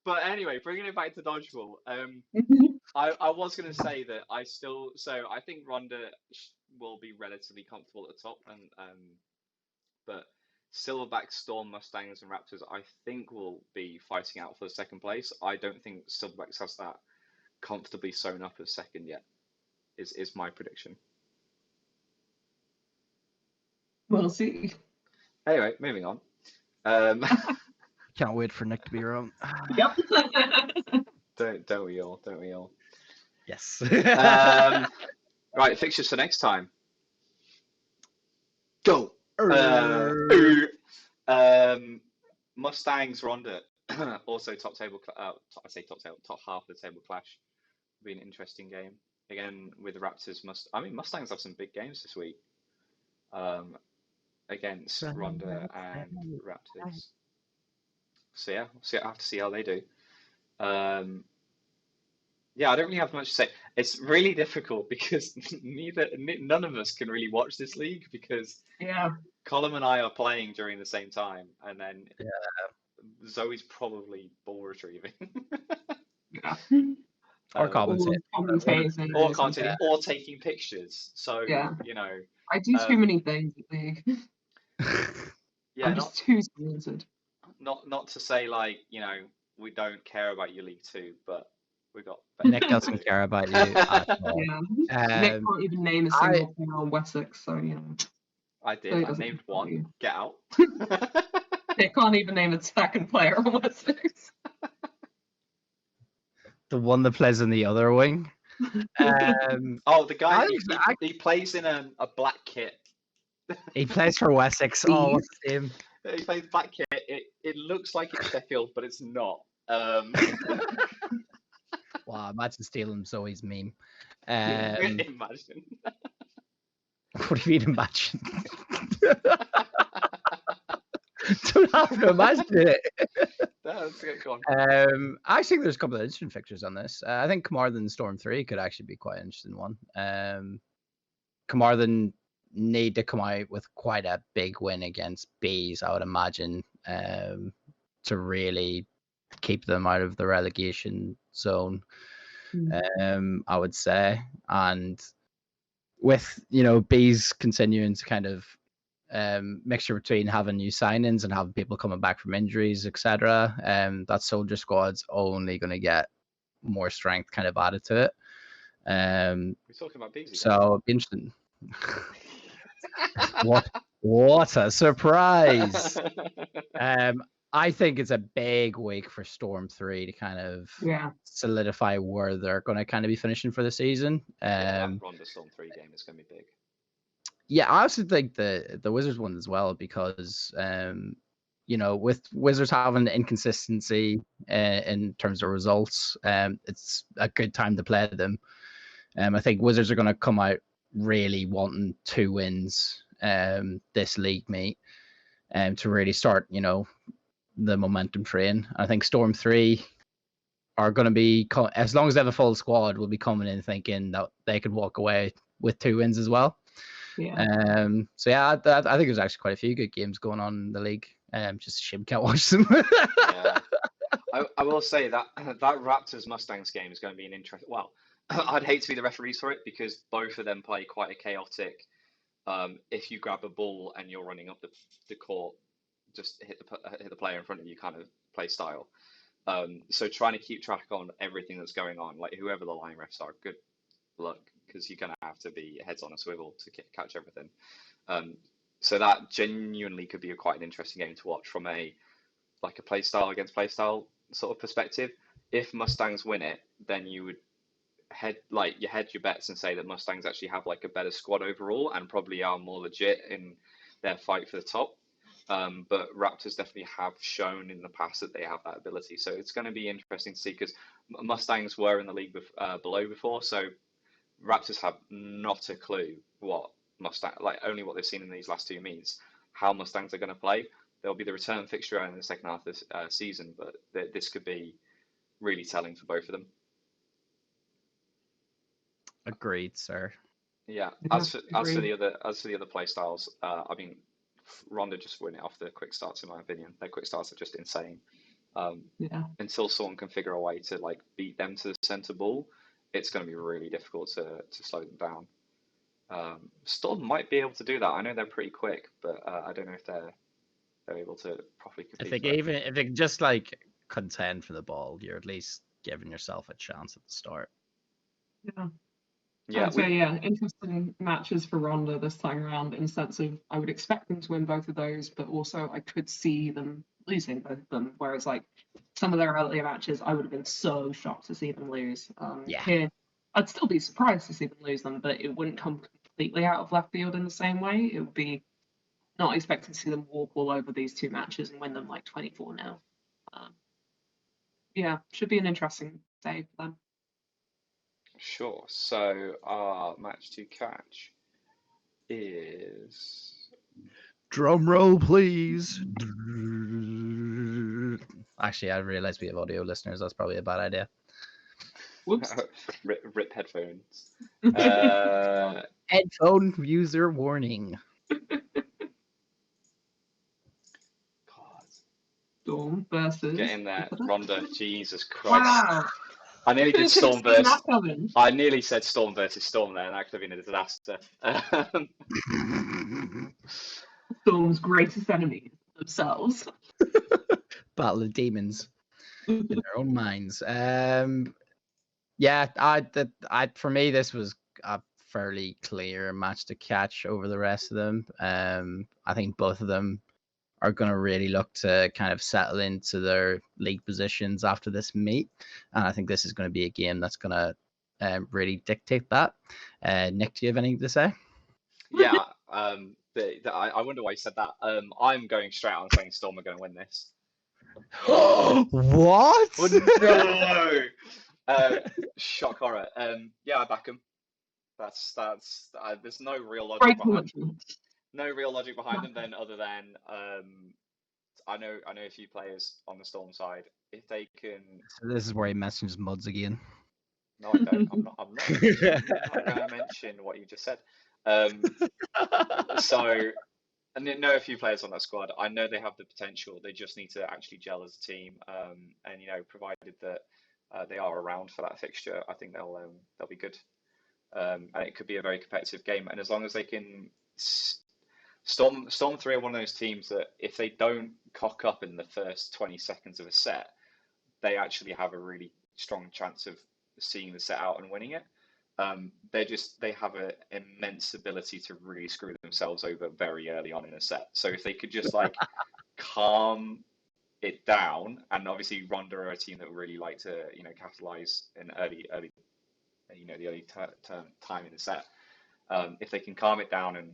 But anyway, bringing it back to dodgeball, I was going to say that I think Ronda will be relatively comfortable at the top, but Silverback, Storm, Mustangs, and Raptors, I think will be fighting out for the second place. I don't think Silverbacks has that comfortably sewn up as second yet. Is my prediction. We'll see. Anyway, moving on. Can't wait for Nick to be wrong. Yep. Don't we all? Don't we all? Yes. Right, fixtures for next time. Go. Mustangs, Ronda. Also top table. I say top table, top half of the table clash. Will be an interesting game. Again with the Raptors. Mustangs have some big games this week. Against Ronda and Raptors. So yeah, I have to see how they do. Um, yeah, I don't really have much to say. It's really difficult because none of us can really watch this league because Yeah. Colin and I are playing during the same time, and then Yeah. Zoe's probably ball retrieving. Yeah. Or Um, commentating. Or commentating or or can't something. or taking pictures. So, Yeah. you know, I do too um, many things at league. yeah, I'm just too talented. not to say like, we don't care about your League Two, but we got better Nick things to doesn't do. care about you at all. Yeah. Nick Um, can't even name a I single player on Wessex, so I so did. he I doesn't named care about one. you. Get out. Nick can't even name a second player on Wessex. the one that plays in the other wing. Oh, the guy I think he plays in a black kit. he plays for Wessex. Oh, Please. what's his name? He plays black kit. It looks like it's Sheffield, but it's not. Wow, imagine stealing Zoe's meme. Imagine. What do you mean imagine? Don't have to imagine it. Let's get going. I actually think there's a couple of interesting fixtures on this. I think Carmarthen Storm 3 could actually be quite an interesting one. Carmarthen need to come out with quite a big win against Bees, I would imagine, to really keep them out of the relegation zone. I would say, and with Bees continuing to kind of mixture between having new signings and having people coming back from injuries, etc. That soldier squad's only going to get more strength kind of added to it. We're talking about Bees again. So it'd be interesting. What a surprise! I think it's a big week for Storm 3 to kind of solidify where they're going to kind of be finishing for the season. Yeah, that Ronda Storm 3 game is going to be big. Yeah, I also think the Wizards one as well because with Wizards having inconsistency in terms of results, it's a good time to play them. I think Wizards are going to come out really wanting 2 wins this league meet to really start the momentum train. I think Storm 3 are going to be, as long as they have a full squad, will be coming in thinking that they could walk away with 2 wins as well. Yeah. So yeah, I think there's actually quite a few good games going on in the league. Just a shame we can't watch them. Yeah. I will say that Raptors Mustangs game is going to be an interesting. Well, I'd hate to be the referees for it because both of them play quite a chaotic. If you grab a ball and you're running up the court, just hit the player in front of you kind of play style. So trying to keep track on everything that's going on, like whoever the line refs are, good luck because you're going to have to be heads on a swivel to catch everything. So that genuinely could be quite an interesting game to watch from a play style against play style sort of perspective. If Mustangs win it, then you would hedge your bets and say that Mustangs actually have a better squad overall and probably are more legit in their fight for the top. But Raptors definitely have shown in the past that they have that ability. So it's going to be interesting to see because Mustangs were in the league below before. So Raptors have not a clue what only what they've seen in these last 2 meets, how Mustangs are going to play. There'll be the return fixture in the second half of this season, but this could be really telling for both of them. Agreed, sir. Yeah. As for the other play styles, I mean, Ronda just win it off the quick starts, in my opinion. Their quick starts are just insane. Until someone can figure a way to beat them to the center ball, it's going to be really difficult to slow them down. Storm might be able to do that. I know they're pretty quick, but I don't know if they're able to properly compete. If they just contend for the ball, you're at least giving yourself a chance at the start. Interesting matches for Ronda this time around in the sense of I would expect them to win both of those, but also I could see them losing both of them. Whereas some of their earlier matches, I would have been so shocked to see them lose. Here, I'd still be surprised to see them lose them, but it wouldn't come completely out of left field in the same way. It would be not expecting to see them walk all over these 2 matches and win them 24-0. Should be an interesting day for them. Sure. So our match to catch is... Drum roll, please. Actually, I realized we have audio listeners. That's probably a bad idea. Whoops. Rip headphones. Headphone user warning. God, Storm versus. get in there, Ronda. Jesus Christ! Wow. I nearly did Who could have Storm seen versus. that coming? I nearly said Storm versus Storm there, and that could have been a disaster. Storm's greatest enemies themselves. Battle of demons in their own minds. Yeah, for me, this was a fairly clear match to catch over the rest of them. I think both of them are going to really look to kind of settle into their league positions after this meet, and I think this is going to be a game that's going to really dictate that. Nick, do you have anything to say? Yeah, I wonder why you said that. I'm going straight out and saying Storm are going to win this. What? Oh, no! Shock horror. Yeah, I back them. That's there's no real logic Great behind coincidence. them then other than I know a few players on the Storm side. If they can, So this is where he mentions Muds again. no, I don't. I'm not going to mention what you just said. So, and I know a few players on that squad. I know they have the potential. They just need to actually gel as a team. And provided that they are around for that fixture, I think they'll be good. And it could be a very competitive game. And as long as they can, Storm 3 are one of those teams that if they don't cock up in the first 20 seconds of a set, they actually have a really strong chance of seeing the set out and winning it. They have an immense ability to really screw themselves over very early on in a set. So if they could just like calm it down, and obviously Ronda are a team that would really like to capitalize in early the early time in the set. If they can calm it down and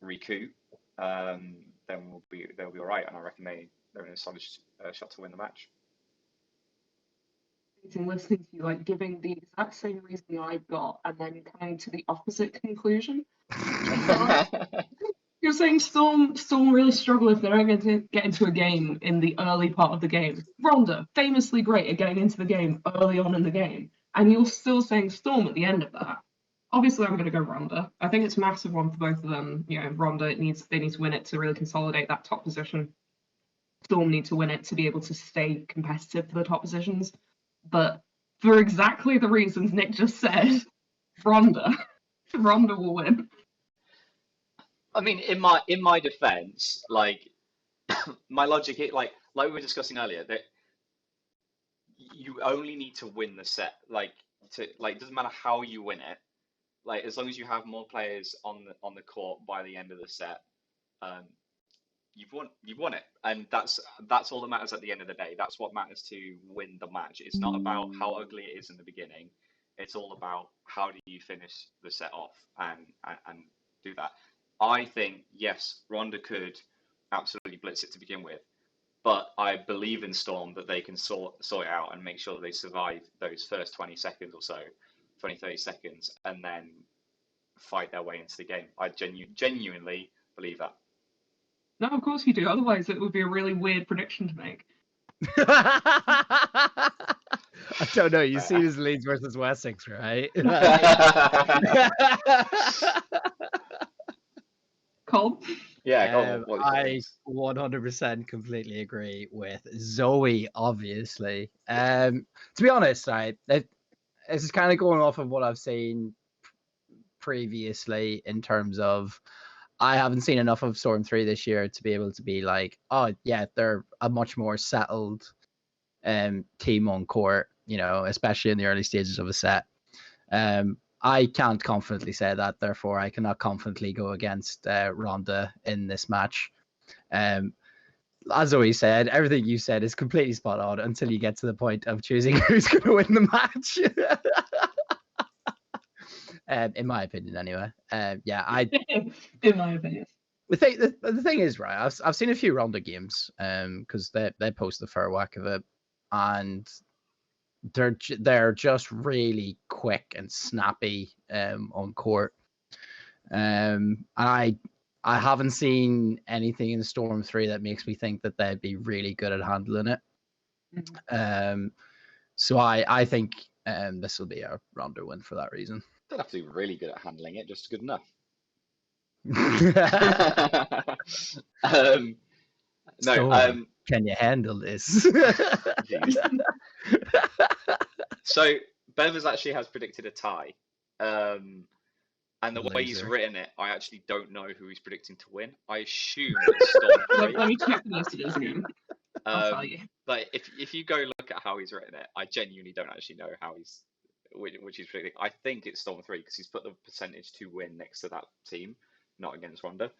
recoup, then they'll be all right. And I reckon they're in a solid shot to win the match. Listening to you, like giving the exact same reason I've got, and then coming to the opposite conclusion. You're saying Storm really struggle if they're going to get into a game in the early part of the game. Ronda, famously great at getting into the game early on in the game, and you're still saying Storm at the end of that. Obviously, I'm going to go Ronda. I think it's a massive one for both of them. Ronda they need to win it to really consolidate that top position. Storm need to win it to be able to stay competitive for the top positions. But for exactly the reasons Nick just said, Ronda will win. I mean, in my defense, like my logic, like we were discussing earlier, that you only need to win the set. It doesn't matter how you win it. Like as long as you have more players on the court by the end of the set, you've won it, and that's all that matters at the end of the day. That's what matters to win the match. It's not about how ugly it is in the beginning. It's all about how do you finish the set off and do that. I think yes, Ronda could absolutely blitz it to begin with, but I believe in Storm that they can sort it out and make sure that they survive those first 20 seconds or so, 20-30 seconds, and then fight their way into the game. I genuinely believe that. No, of course you do. Otherwise, it would be a really weird prediction to make. I don't know. You see this Leeds versus Wessex, right? Cole? Yeah, I 100% completely agree with Zoe, obviously. To be honest, right, this is kind of going off of what I've seen previously in terms of I haven't seen enough of Storm 3 this year to be able to be like, oh, yeah, they're a much more settled team on court, especially in the early stages of a set. I can't confidently say that, therefore I cannot confidently go against Ronda in this match. As always said, everything you said is completely spot on until you get to the point of choosing who's going to win the match. In my opinion, anyway. Yeah, in my opinion. The thing is, right, I've seen a few Ronda games because they post the fair whack of it, and they're just really quick and snappy on court. And I haven't seen anything in Storm 3 that makes me think that they'd be really good at handling it. So I think this will be a Ronda win for that reason. Don't have to be really good at handling it, just good enough. No, Storm, can you handle this? jeez. So Bevers actually has predicted a tie. And the way he's Loser. written it, I actually don't know who he's predicting to win. I assume it's Storm 3. Let me check the messages again. I'll tell you. Like if you go look at how he's written it, I genuinely don't actually know how which he's predicting. I think it's Storm 3 because he's put the percentage to win next to that team, not against Ronda.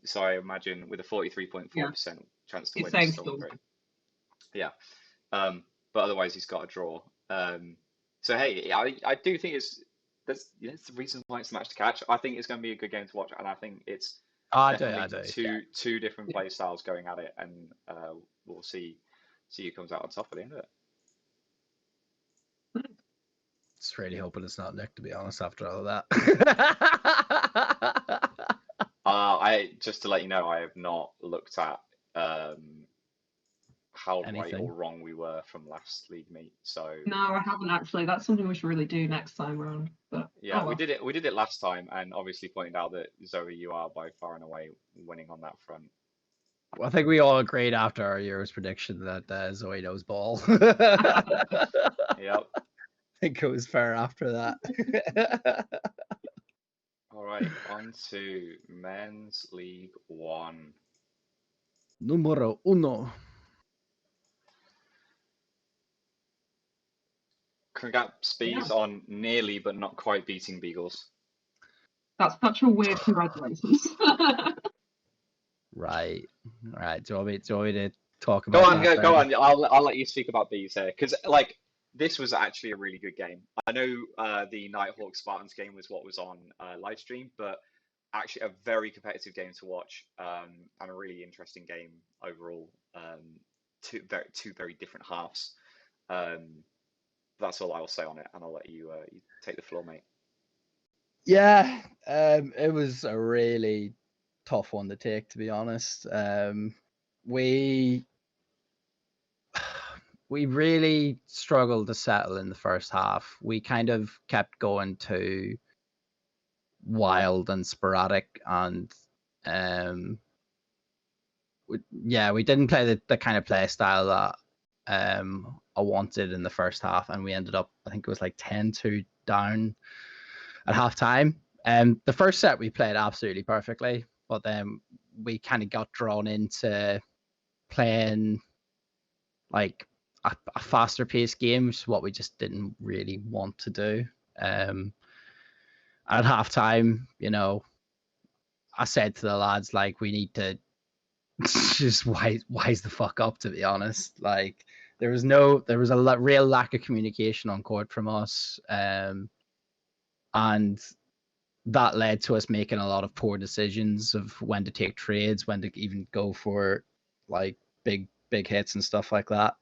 So I imagine with a 43.4% chance to win, it's Storm 3. Yeah. But otherwise he's got a draw. So hey, I do think it's the reason why it's a match to catch. I think it's going to be a good game to watch, and I think it's two different play styles going at it, and we'll see who comes out on top at the end of it. Just really hoping it's not Nick, to be honest, after all of that. I just to let you know, I have not looked at how right or wrong we were from last league meet. So no, I haven't actually. That's something we should really do next time around. But yeah, we did it last time, and obviously pointed out that Zoe, you are by far and away winning on that front. Well, I think we all agreed after our Euros prediction that Zoe knows ball. Yep. I think it was fair after that. All right, on to Men's League 1. Numero uno. Congrats, Bees, on nearly but not quite beating Beagles. That's such a weird congratulations. Right. Do you want me to talk about Go on. I'll let you speak about Bees here, because like this was actually a really good game. I know the Nighthawk Spartans game was what was on live stream, but actually a very competitive game to watch, and a really interesting game overall. Two very different halves. That's all I will say on it, and I'll let you take the floor, mate. Yeah, it was a really tough one to take, to be honest. We really struggled to settle in the first half. We kind of kept going too wild and sporadic, and we didn't play the kind of play style that I wanted in the first half, and we ended up, I think it was like 10-2 down at half time. The first set we played absolutely perfectly, but then we kind of got drawn into playing like a faster paced game, which is what we just didn't really want to do. At half time, I said to the lads, like, we need to just wise the fuck up, to be honest. Like, there was a real lack of communication on court from us, and that led to us making a lot of poor decisions of when to take trades, when to even go for like big hits and stuff like that.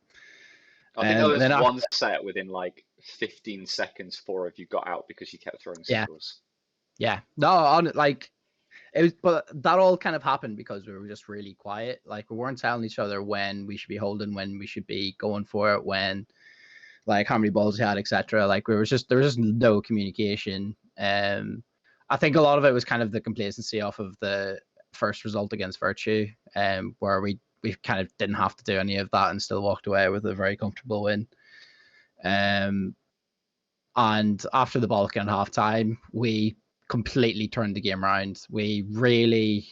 I think there was one set within like 15 seconds, 4 of you got out because you kept throwing singles. Yeah. No, like it was, but that all kind of happened because we were just really quiet. Like, we weren't telling each other when we should be holding, when we should be going for it, when, like, how many balls we had, etc. Like, there was just no communication. I think a lot of it was kind of the complacency off of the first result against Virtue, where we kind of didn't have to do any of that and still walked away with a very comfortable win. And after the Balkan at half time, we completely turned the game around. We really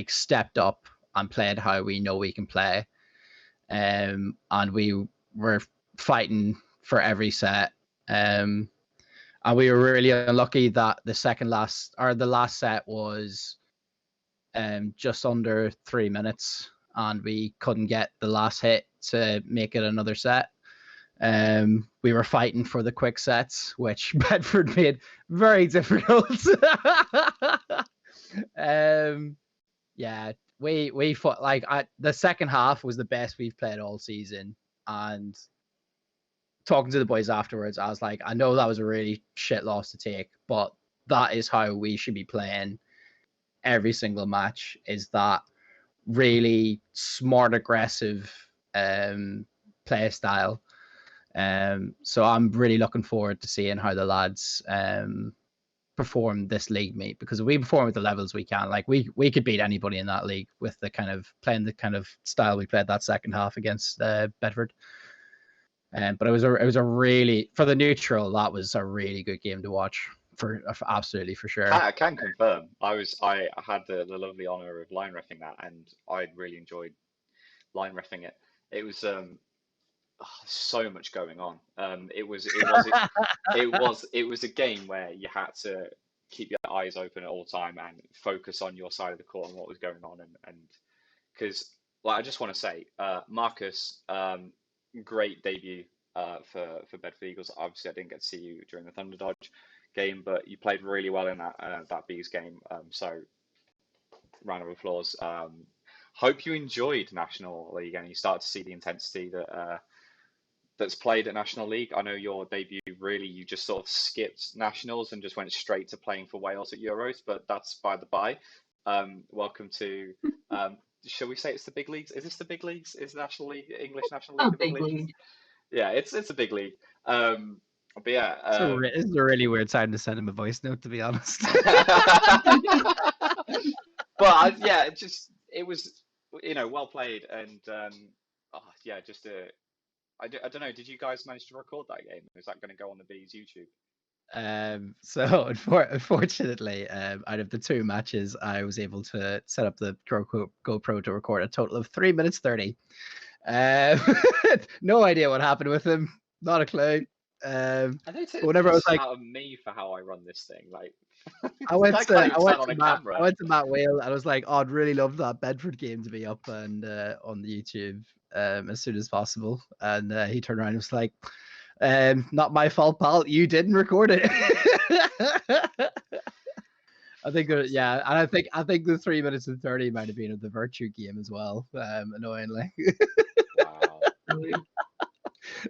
stepped up and played how we know we can play. And we were fighting for every set. And we were really unlucky that the last set was just under 3 minutes, and we couldn't get the last hit to make it another set. We were fighting for the quick sets, which Bedford made very difficult. We fought, the second half was the best we've played all season, and talking to the boys afterwards, I was like, I know that was a really shit loss to take, but that is how we should be playing every single match, is that really smart, aggressive play style. So I'm really looking forward to seeing how the lads perform this league meet, because if we perform at the levels we can, like we could beat anybody in that league with the kind of playing the kind of style we played that second half against Bedford. But it was a really, for the neutral, that was a really good game to watch for absolutely, for sure. I can confirm. I had the lovely honor of line reffing that, and I really enjoyed line reffing it. It was so much going on. It was a game where you had to keep your eyes open at all time and focus on your side of the court and what was going on, and because I just want to say, Marcus, great debut for Bedford Eagles. Obviously, I didn't get to see you during the Thunder Dodge game, but you played really well in that Bees game. So round of applause. Hope you enjoyed National League and you start to see the intensity that's played at National League. I know your debut, really, you just sort of skipped Nationals and just went straight to playing for Wales at Euros, but that's by the by. Welcome to, shall we say it's the big leagues? Is this the big leagues? Is National League, English National League, the big league? Yeah, it's a big league. But yeah. This is a really weird time to send him a voice note, to be honest. But yeah, it was, well played, and yeah, just I don't know. Did you guys manage to record that game? Is that going to go on the Bees YouTube? So unfortunately, out of the 2 matches, I was able to set up the GoPro to record a total of 3 minutes 30. No idea what happened with him. Not a clue. I don't take whenever I was like, out of me for how I run this thing, like. I went to Matt Whale. I was like, oh, I'd really love that Bedford game to be up and on the YouTube as soon as possible. And he turned around and was like, not my fault, pal. You didn't record it. I think yeah, and I think the 3 minutes and 30 might have been of the Virtue game as well. Annoyingly. Wow.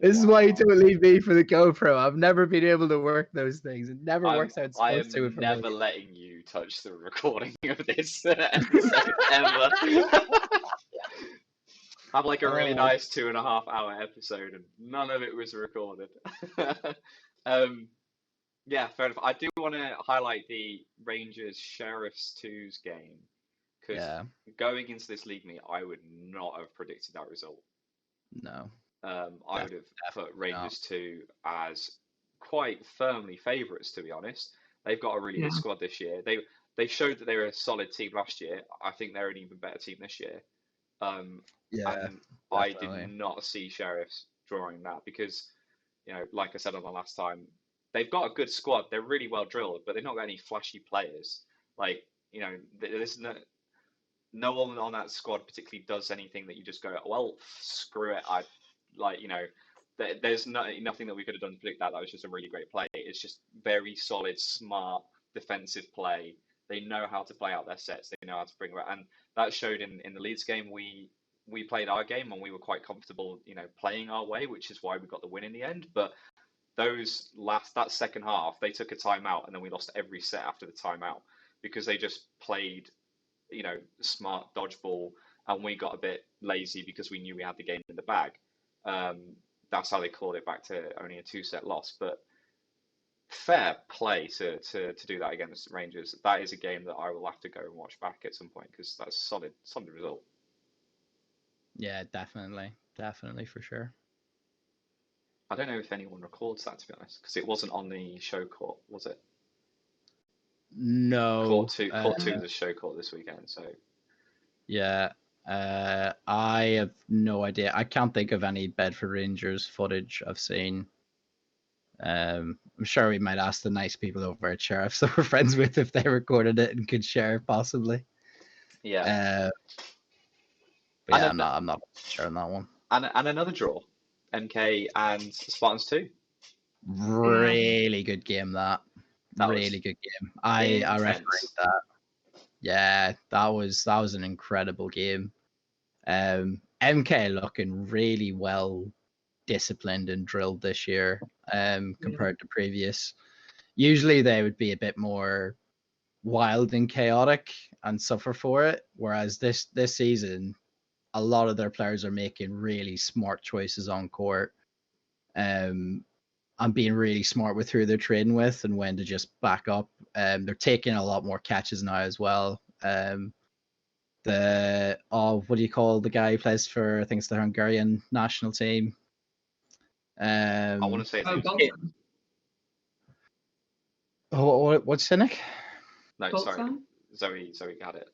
This is why you don't leave me for the GoPro. I've never been able to work those things. It never works out. I am never letting you touch the recording of this episode ever. Have like a really nice 2.5-hour episode, and none of it was recorded. Yeah, fair enough. I do want to highlight the Rangers Sheriffs 2's game, because going into this league meet, I would not have predicted that result. No. I would have put Rangers 2 as quite firmly favourites, to be honest. They've got a really good squad this year. They showed that they were a solid team last year. I think they're an even better team this year. And I did not see Sheriffs drawing that because, like I said on the last time, they've got a good squad. They're really well drilled, but they've not got any flashy players. Like, there's no one on that squad particularly does anything that you just go, well, screw it. There's nothing that we could have done to predict that. That was just a really great play. It's just very solid, smart defensive play. They know how to play out their sets. They know how to bring it, and that showed in the Leeds game. We played our game and we were quite comfortable, playing our way, which is why we got the win in the end. But that second half, they took a timeout and then we lost every set after the timeout because they just played, smart dodgeball, and we got a bit lazy because we knew we had the game in the bag. That's how they clawed it back to only a 2-set loss. But fair play to do that against Rangers. That is a game that I will have to go and watch back at some point because that's a solid result. Yeah, definitely for sure. I don't know if anyone records that, to be honest, because it wasn't on the show court, was it? No. Court 2 was a show court this weekend, so. Yeah. I have no idea. I can't think of any Bedford Rangers footage I've seen. I'm sure we might ask the nice people over at Sheriffs that we're friends with if they recorded it and could share, possibly. Yeah. But yeah, I'm not sure on that one. And another draw, MK and Spartans 2. Really good game, that. Really good game. I refereed that. Yeah, that was an incredible game. MK looking really well disciplined and drilled this year, compared to previous. Usually they would be a bit more wild and chaotic and suffer for it, whereas this season a lot of their players are making really smart choices on court, and being really smart with who they're trading with and when to just back up. They're taking a lot more catches now as well. What do you call the guy who plays for, I think it's the Hungarian national team? I want to say it's Bolton. What's his name? No, sorry. Bolton? Zoe got it.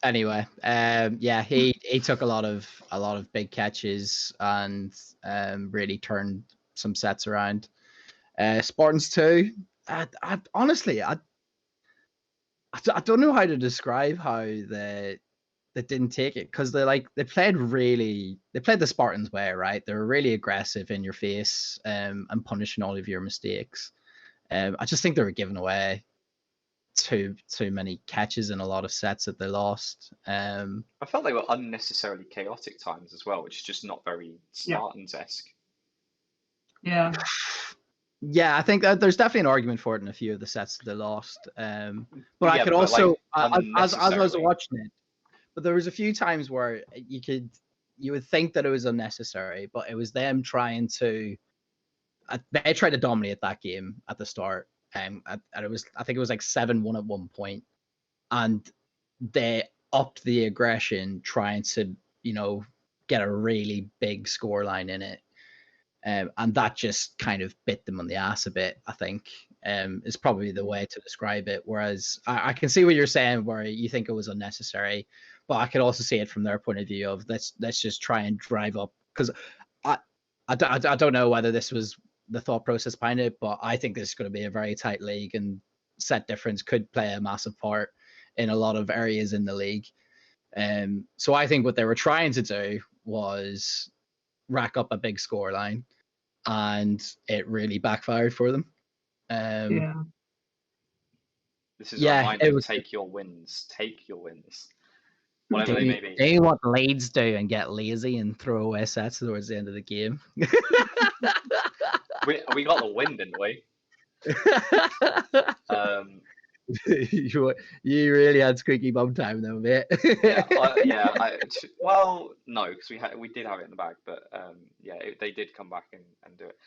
Anyway, yeah, he took a lot of big catches and really turned some sets around. Spartans too. I honestly, I don't know how to describe how they didn't take it, because they played the Spartans way, right? They were really aggressive in your face, and punishing all of your mistakes. I just think they were giving away too many catches in a lot of sets that they lost. I felt they were unnecessarily chaotic times as well, which is just not very Spartans-esque. Yeah. Yeah, I think that there's definitely an argument for it in a few of the sets that they lost. But yeah, I could also, as I was watching it, but there was a few times where you would think that it was unnecessary, but it was them trying to. They tried to dominate that game at the start, and it was, I think it was like 7-1 at one point, and they upped the aggression, trying to get a really big scoreline in it. And that just kind of bit them on the ass a bit, I think, is probably the way to describe it. Whereas I can see what you're saying, where you think it was unnecessary, but I could also see it from their point of view of let's just try and drive up. Because I don't know whether this was the thought process behind it, but I think this is going to be a very tight league, and set difference could play a massive part in a lot of areas in the league. So I think what they were trying to do was rack up a big scoreline, and it really backfired for them. Yeah. This is a reminder: take your wins. Whatever they may be. Do what Leeds do and get lazy and throw away sets towards the end of the game. we got the win, didn't we? You really had squeaky bum time though, mate. Well, no, because we did have it in the bag, but they did come back and do it.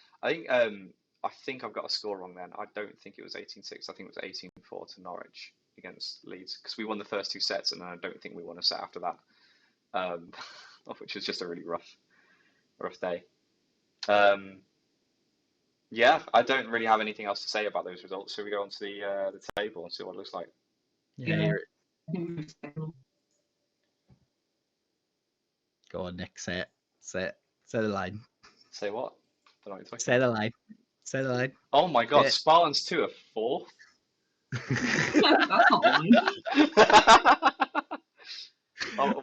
I think I've got a score wrong then. I don't think it was 18-6. I think it was 18-4 to Norwich against Leeds, because we won the first two sets, and then I don't think we won a set after that, which was just a really rough day. Yeah, I don't really have anything else to say about those results. So we go on to the table and see what it looks like. Yeah. Go on, Nick. Say the line. Say what? I don't know what you're talking Say the line. Say the line. Oh my God, Spartans 2 are 4th. That's not mine.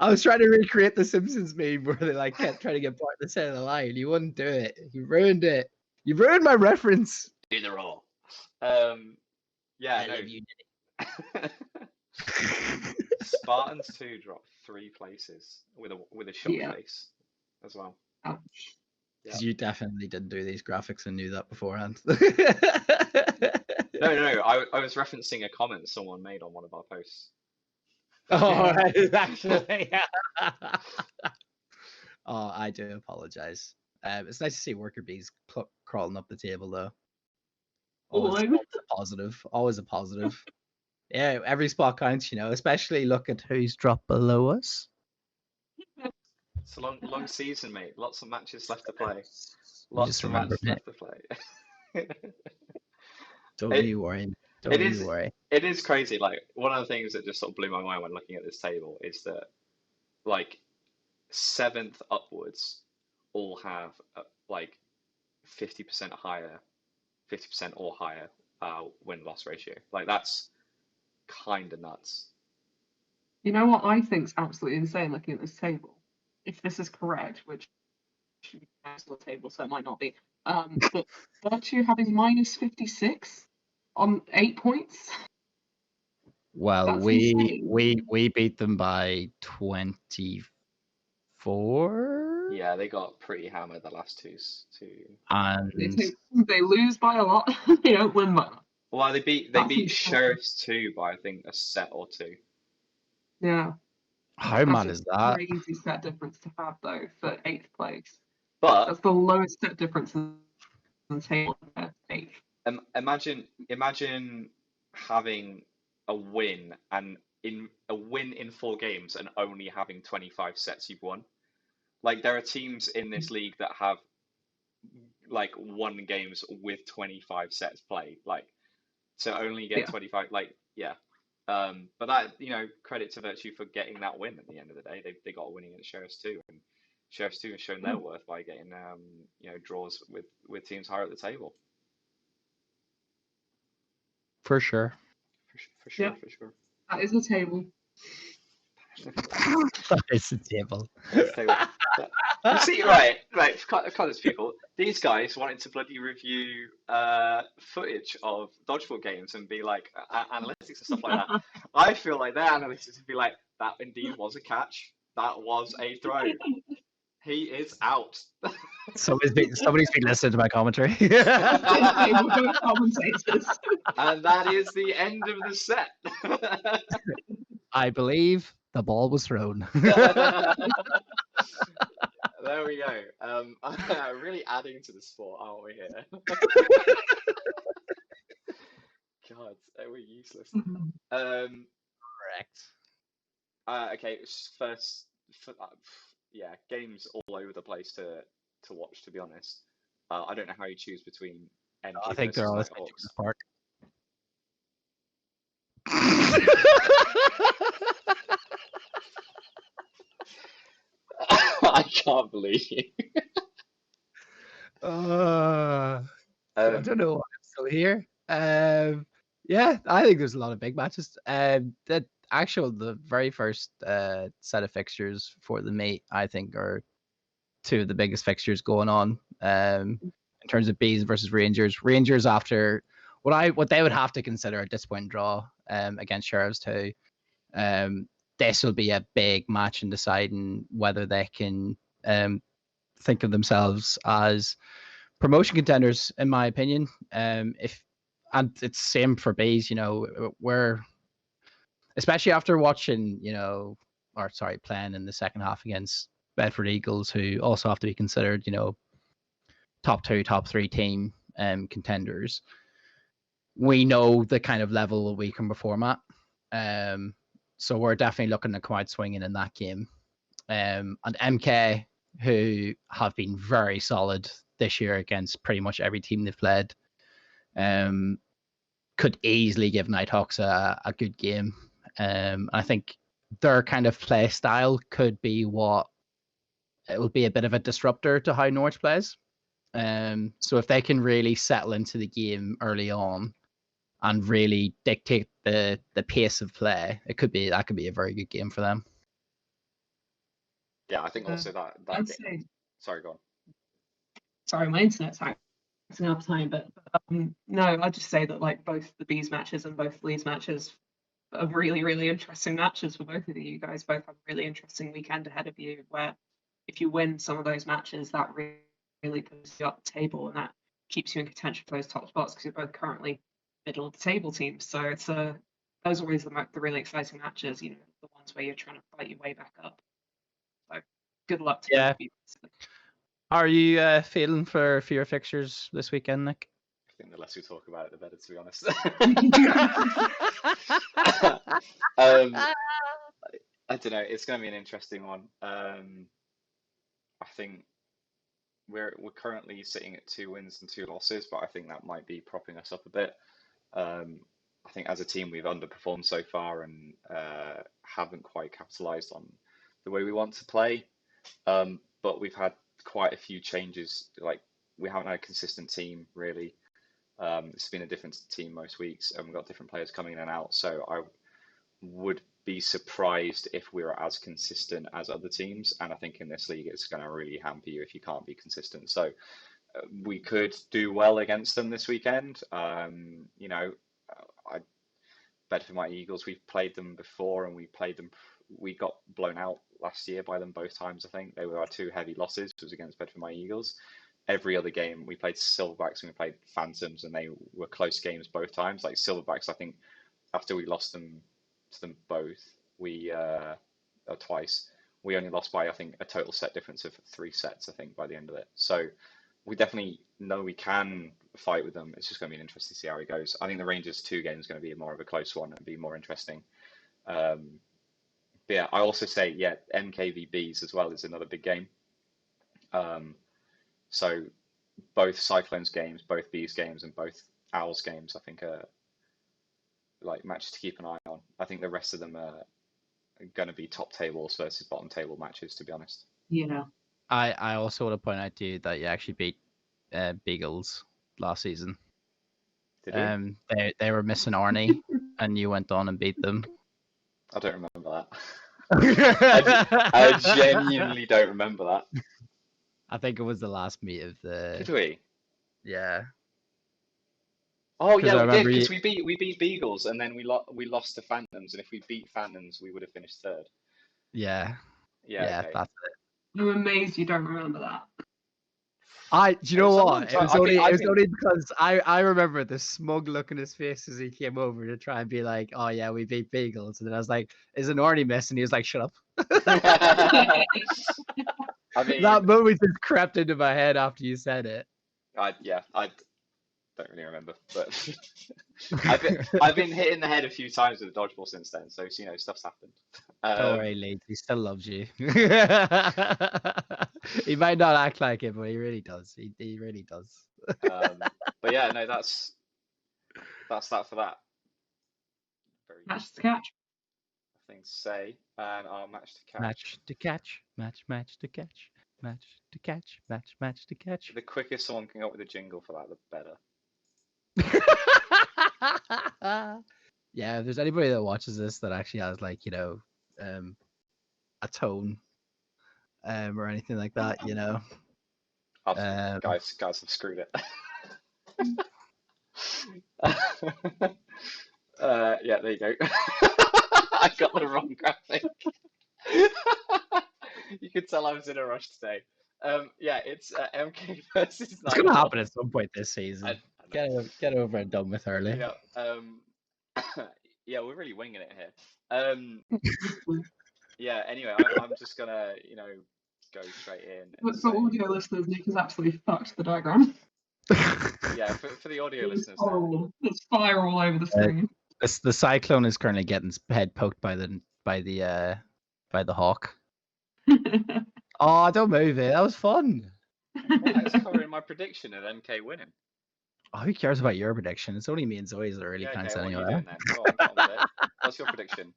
I was trying to recreate the Simpsons meme where they kept trying to get Bart to say the line. You wouldn't do it. You ruined it. You ruined my reference. Either or. Yeah, You did it. Spartans 2 dropped 3 places with a shot face as well. Ouch. Yeah. You definitely didn't do these graphics and knew that beforehand. No. I was referencing a comment someone made on one of our posts. Oh, actually. Oh, I do apologize. It's nice to see worker bees crawling up the table, though. Always a positive. Always a positive. Yeah, every spot counts, especially look at who's dropped below us. It's a long season, mate. Lots of matches left to play. Left to play. Don't you worry. Don't you worry. It is crazy. Like, one of the things that just sort of blew my mind when looking at this table is that, 7th upwards all have 50% higher, 50% or higher win-loss ratio. That's kind of nuts. You know what I think's absolutely insane looking at this table? If this is correct, which should be the table, so it might not be. But Virtue having minus 56 on 8 points. Well, we beat them by 24. Yeah, they got pretty hammered the last two. And they lose by a lot. They don't win by a lot. Well, they beat Sheriffs 2 by I think a set or two. Yeah, How that's mad a is that? crazy set difference to have though for 8th place. But That's the lowest set difference in the table for 8th. imagine having a win in 4 games and only having 25 sets you've won. Like there are teams in this league that have like won games with 25 sets played. Like to only get Yeah. 25, like yeah. But that, credit to Virtue for getting that win at the end of the day. They got a win against Sheriffs 2, and Sheriffs 2 has shown their worth by getting draws with teams higher at the table. For sure. For sure, Yeah. for sure. That is the table. That is the table. You see, right, Colours people, these guys wanted to bloody review footage of dodgeball games and be like analytics and stuff like that. I feel like their analytics would be like, that indeed was a catch. That was a throw. He is out. Somebody's been listening to my commentary. Table going commentators. And that is the end of the set. I believe the ball was thrown. There we go. Really adding to the sport, aren't we here? God, we're useless. Correct. Okay, first, yeah, games all over the place to watch. To be honest, I don't know how you choose between MG I think they're versus all Nighthawks. Park. I can't believe you. I don't know why I'm still here. Yeah, I think there's a lot of big matches. The very first set of fixtures for the meet, I think, are two of the biggest fixtures going on. In terms of Bees versus Rangers. Rangers after what they would have to consider a disappointing draw against Sheriffs 2. This will be a big match in deciding whether they can think of themselves as promotion contenders, in my opinion. And it's same for Bees, we're especially after watching, playing in the second half against Bedford Eagles, who also have to be considered, top 2, top 3 team contenders. We know the kind of level that we can perform at. So we're definitely looking to come out swinging in that game. And MK, who have been very solid this year against pretty much every team they've played, could easily give Nighthawks a good game. I think their kind of play style could be it will be a bit of a disruptor to how Norwich plays. So if they can really settle into the game early on and really dictate the pace of play, that could be a very good game for them. Yeah, I think also that game. Sorry, go on. Sorry, my internet's acting up time, but no, I'd just say that like both the Bees matches and both Leeds matches are really, really interesting matches for both of you. You guys both have a really interesting weekend ahead of you, where if you win some of those matches, that really puts you up the table and that keeps you in contention for those top spots because you're both currently middle of the table teams. So it's those are always the really exciting matches, the ones where you're trying to fight your way back up. So good luck to both of you. Are you feeling for your fixtures this weekend, Nick? I think the less we talk about it, the better, to be honest. I don't know. It's going to be an interesting one. I think we're currently sitting at 2 wins and 2 losses, but I think that might be propping us up a bit. I think as a team we've underperformed so far and haven't quite capitalized on the way we want to play. But we've had quite a few changes. Like we haven't had a consistent team really. It's been a different team most weeks, and we've got different players coming in and out. So I would be surprised if we were as consistent as other teams. And I think in this league, it's going to really hamper you if you can't be consistent. So we could do well against them this weekend. Bedford Mighty Eagles, we've played them before, and we got blown out last year by them both times. I think they were our 2 heavy losses, which was against Bedford Mighty Eagles. Every other game we played Silverbacks and we played Phantoms, and they were close games both times. Like Silverbacks, I think after we lost them to them both, we twice. We only lost by, I think, a total set difference of 3 sets, I think, by the end of it. So we definitely know we can fight with them. It's just going to be interesting to see how it goes. I think the Rangers 2 game is going to be more of a close one and be more interesting. But yeah, I also say, yeah, MKVBs as well is another big game. So both Cyclones games, both Bees games, and both Owls games, I think are like matches to keep an eye on. I think the rest of them are going to be top tables versus bottom table matches, to be honest. Yeah. I also want to point out to you that you actually beat Beagles last season. Did we? They were missing Arnie, and you went on and beat them. I don't remember that. I genuinely don't remember that. I think it was the last meet of the. Did we? Yeah. Oh 'Cause yeah, I we did remember because we beat Beagles and then we lost to Phantoms, and if we beat Phantoms, we would have finished third. Yeah. Yeah. Okay. That's it. I'm amazed you don't remember that. Do you know what? It was only because I remember the smug look in his face as he came over to try and be like, "Oh yeah, we beat Beagles," and then I was like, "Is an Arnie miss?" And he was like, "Shut up." I mean, that moment just crept into my head after you said it. I don't really remember, but I've been hit in the head a few times with a dodgeball since then, so you know stuff's happened. Don't worry, Leeds. He still loves you. He might not act like it, but he really does. He really does. But yeah, no, that's that for that. Very Match to catch. thing to say, and our match to catch. Match to catch. Match to catch. Match to catch. Match to catch. The quicker someone can come up with a jingle for that, the better. Yeah, if there's anybody that watches this that actually has like, you know, a tone or anything like that, you know. Guys have screwed it. Yeah, there you go. I got the wrong graphic. You could tell I was in a rush today. Yeah, it's MK versus It's gonna happen at some point this season. Get over and done with early. Yeah. Yeah, we're really winging it here. Yeah. Anyway, I'm just gonna, go straight in. But for audio listeners, Nick has absolutely fucked the diagram. Yeah, for the audio It's listeners. horrible. There's fire all over the screen. The Cyclone is currently getting his head poked by the hawk. Oh, don't move it. That was fun. Well, it's covering my prediction of MK winning. Oh, who cares about your prediction? It's only me and Zoe's that really counts What are you anyway. doing then? Go on with it. What's your prediction?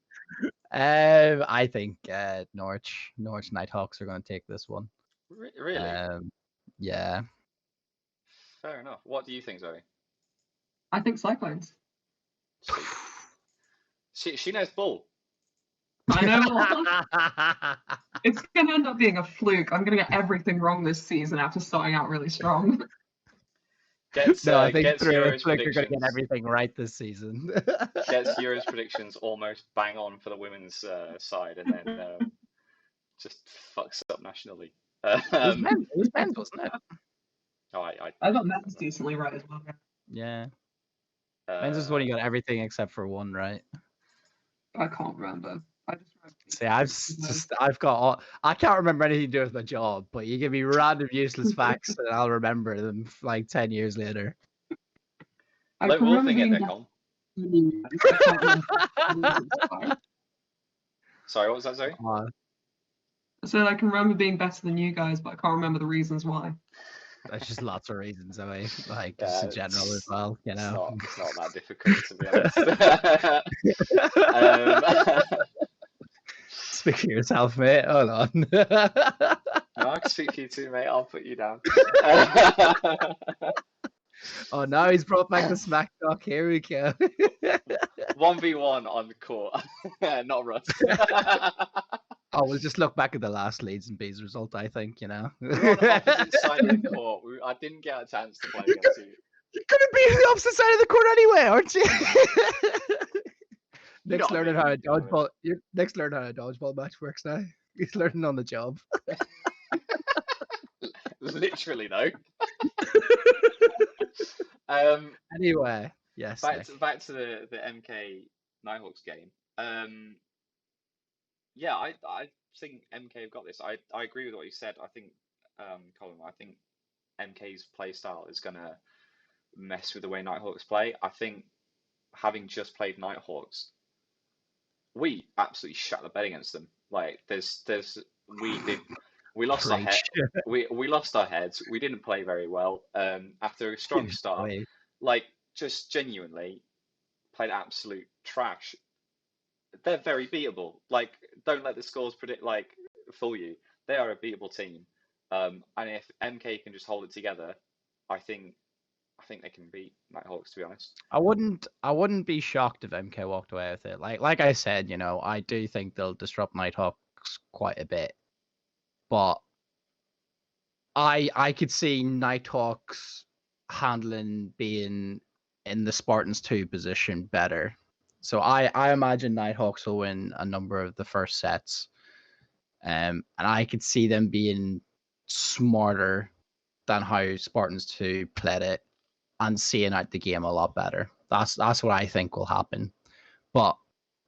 I think Norwich Nighthawks are going to take this one. Really? Yeah. Fair enough. What do you think, Zoe? I think Cyclones. She knows ball. I know. It's going to end up being a fluke. I'm going to get everything wrong this season after starting out really strong. I think through a fluke you're going to get everything right this season. Gets Euros predictions almost bang on for the women's side, and then just fucks up nationally. It was men's, wasn't it? Oh, I got men's decently right as well. Yeah. Men's is when you got everything except for one right. I can't remember. I just remember. See, I've got all. I can't remember anything to do with my job, but you give me random useless facts and I'll remember them like 10 years later. Like wolfing it, Nicole. Sorry, what was that, Zoe? So I can remember being better than you guys, but I can't remember the reasons why. There's just lots of reasons, like just in general as well, you know. It's not that difficult, to be honest. Speak for yourself, mate. Hold on. No, I can speak for you too, mate. I'll put you down. Oh, now he's brought back the smack talk. Here we go. 1v1 on the court, not Russ. Oh, we'll just look back at the last Leeds and Bees result, I think, you know. We're on the opposite side of the court. I didn't get a chance to play against you. You're going to be on the opposite side of the court anyway, aren't you? Nick's learning how a dodgeball. Nick's learning how a dodgeball match works now. He's learning on the job. Literally, though. Anyway, yes. Back to the MK Nighthawks game. Yeah, I think MK have got this. I agree with what you said. I think, Colin, I think MK's play style is gonna mess with the way Nighthawks play. I think having just played Nighthawks, we absolutely shut the bed against them. Like we did we lost our head Preach. we lost our heads. We didn't play very well. After a strong start, Wait. like just genuinely played absolute trash. They're very beatable. Like don't let the scores predict fool you. They are a beatable team. And if MK can just hold it together, I think I think they can beat Nighthawks, to be honest. I wouldn't be shocked if MK walked away with it. Like I said, you know, I do think they'll disrupt Nighthawks quite a bit. But I could see Nighthawks handling being in the Spartans 2 position better. So I imagine Nighthawks will win a number of the first sets. And I could see them being smarter than how Spartans 2 played it and seeing out the game a lot better. That's what I think will happen. But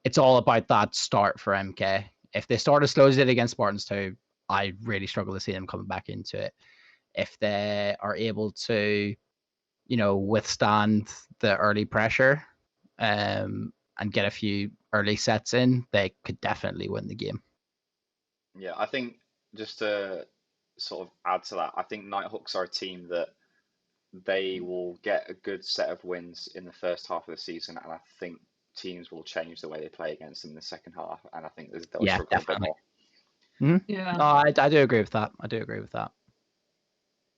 it's all about that start for MK. If they start as slow as they did against Spartans 2, I really struggle to see them coming back into it. If they are able to, you know, withstand the early pressure and get a few early sets in, they could definitely win the game. Yeah, I think just to sort of add to that, I think Nighthawks are a team that they will get a good set of wins in the first half of the season, and I think teams will change the way they play against them in the second half, and I think they'll Yeah, struggle a bit definitely. more. Yeah. No, I do agree with that. I do agree with that.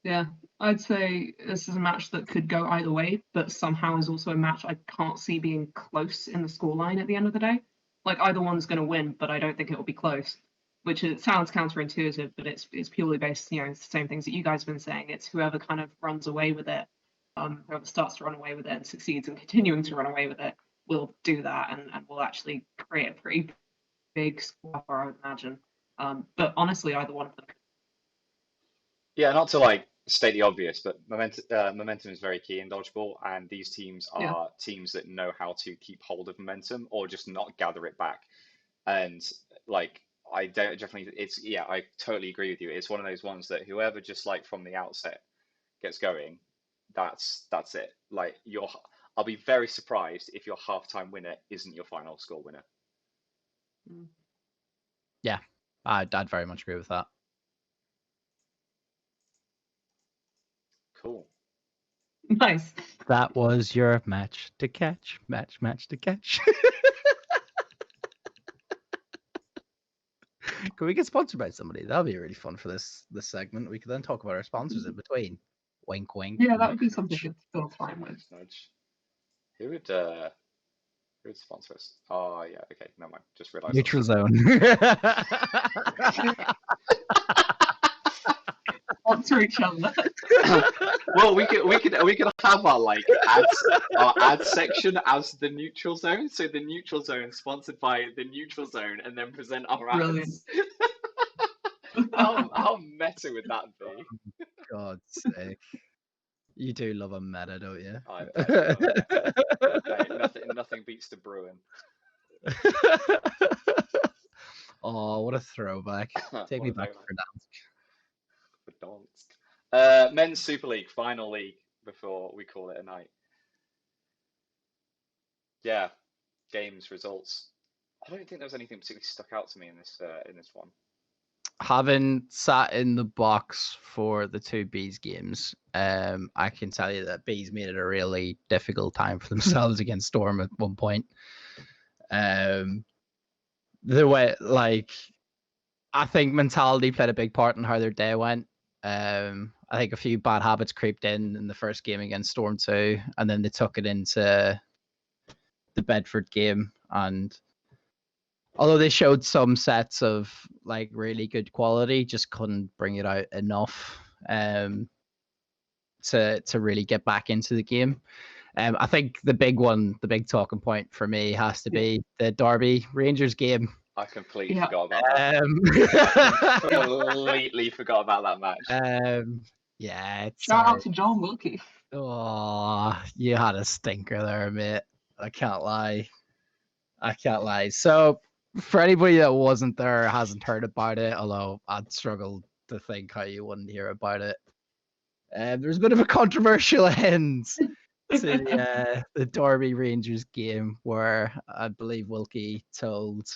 Yeah, I'd say this is a match that could go either way, but somehow is also a match I can't see being close in the scoreline at the end of the day. Like either one's going to win, but I don't think it will be close. Which it sounds counterintuitive, but it's purely based, you know, it's the same things that you guys have been saying. It's whoever kind of runs away with it, whoever starts to run away with it and succeeds in continuing to run away with it, will do that and will actually create a pretty big score, I would imagine. But honestly, either one of them. Yeah, not to state the obvious, but momentum is very key in dodgeball, and these teams Yeah. are teams that know how to keep hold of momentum or just not gather it back. And like I don't definitely it's yeah, I totally agree with you. It's one of those ones that whoever just from the outset gets going, that's it. Like I'll be very surprised if your halftime winner isn't your final score winner. Yeah, I'd very much agree with that. Cool. Nice. That was your match to catch. Match to catch. Can we get sponsored by somebody? That'll be really fun for this segment. We could then talk about our sponsors in between. Wink, wink. Yeah, that would be something to fill time with. Nudge. Who would sponsor us? Oh yeah, okay, never mind. Just realised. Neutral zone. Sponsor each other. Well, we could have our ad section as the neutral zone. So the neutral zone sponsored by the neutral zone, and then present our ads. Brilliant. How meta would that be? God's sake. You do love a meta, don't you? I bet you love it. Hey, nothing beats the Bruin. Oh, what a throwback. Take me back for Verdansk. Men's Super League, final league before we call it a night. Yeah, games, results. I don't think there was anything particularly stuck out to me in this one. Having sat in the box for the two Bees games, I can tell you that Bees made it a really difficult time for themselves against Storm at one point. The way, I think mentality played a big part in how their day went. I think a few bad habits creeped in the first game against Storm 2, and then they took it into the Bedford game. And although they showed some sets of really good quality, just couldn't bring it out enough to really get back into the game. I think the big talking point for me has to be the Derby Rangers game. I completely forgot about that. Completely forgot about that match. Yeah. Shout out to John Wilkie. Oh, you had a stinker there, mate. I can't lie. So for anybody that wasn't there or hasn't heard about it, although I'd struggle to think how you wouldn't hear about it. There's a bit of a controversial end to the Derby Rangers game where I believe Wilkie told.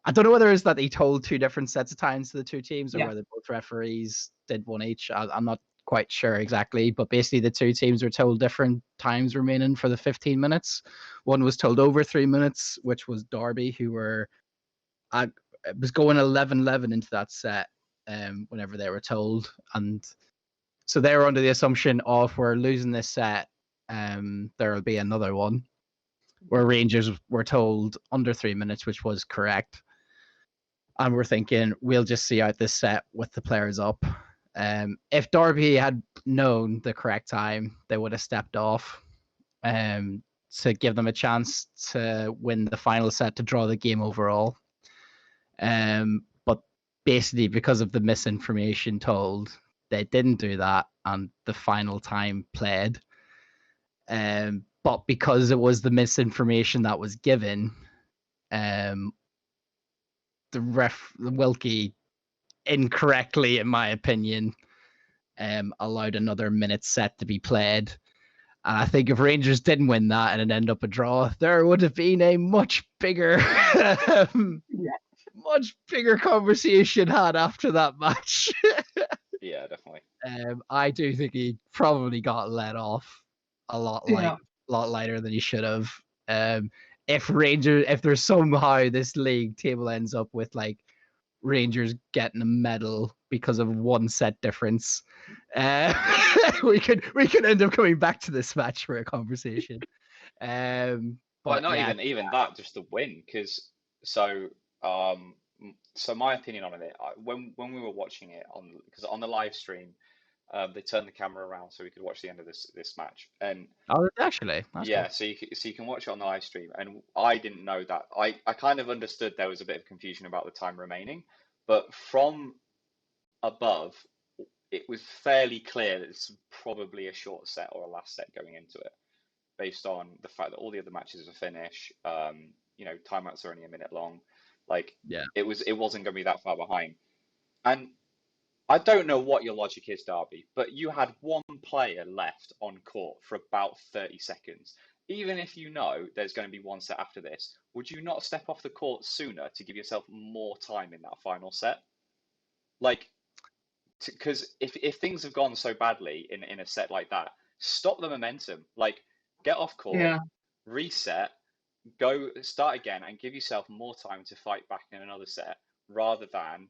I don't know whether it's that he told two different sets of times to the two teams or Yeah. whether both referees did one each. I'm not quite sure exactly, but basically the two teams were told different times remaining for the 15 minutes. One was told over 3 minutes, which was Derby, who were it was going 11-11 into that set whenever they were told. And so they were under the assumption of we're losing this set, there will be another one. Where Rangers were told under 3 minutes, which was correct. And we're thinking we'll just see out this set with the players up. If Derby had known the correct time, they would have stepped off to give them a chance to win the final set to draw the game overall. But basically, because of the misinformation told, they didn't do that, and the final time played. But because it was the misinformation that was given, the Wilkie incorrectly, in my opinion, allowed another minute set to be played. And I think if Rangers didn't win that and it ended up a draw, there would have been a much bigger, much bigger conversation had after that match. Yeah, definitely. I do think he probably got let off a lot lighter than he should have. If there's somehow this league table ends up with like Rangers getting a medal because of one set difference, we could end up coming back to this match for a conversation. But not even that, just the win. Because so my opinion on it, when we were watching it because on the live stream, they turned the camera around so we could watch the end of this match. And actually, yeah, cool. So you can watch it on the live stream. And I didn't know that. I kind of understood there was a bit of confusion about the time remaining, but from above, it was fairly clear that it's probably a short set or a last set going into it, based on the fact that all the other matches are finished. Timeouts are only a minute long. It wasn't going to be that far behind. And I don't know what your logic is, Darby, but you had one player left on court for about 30 seconds. Even if you know there's going to be one set after this, would you not step off the court sooner to give yourself more time in that final set? Because if things have gone so badly in a set like that, stop the momentum. Get off court, reset, go start again, and give yourself more time to fight back in another set, rather than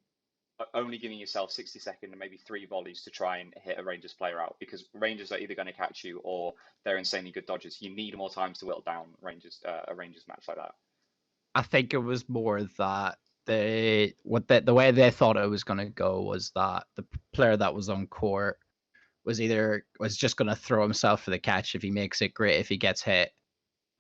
only giving yourself 60 seconds and maybe 3 volleys to try and hit a Rangers player out, because Rangers are either going to catch you or they're insanely good dodgers. You need more time to whittle down a Rangers match like that. I think it was more that the way they thought it was going to go was that the player that was on court was just going to throw himself for the catch. If he makes it, great. If he gets hit,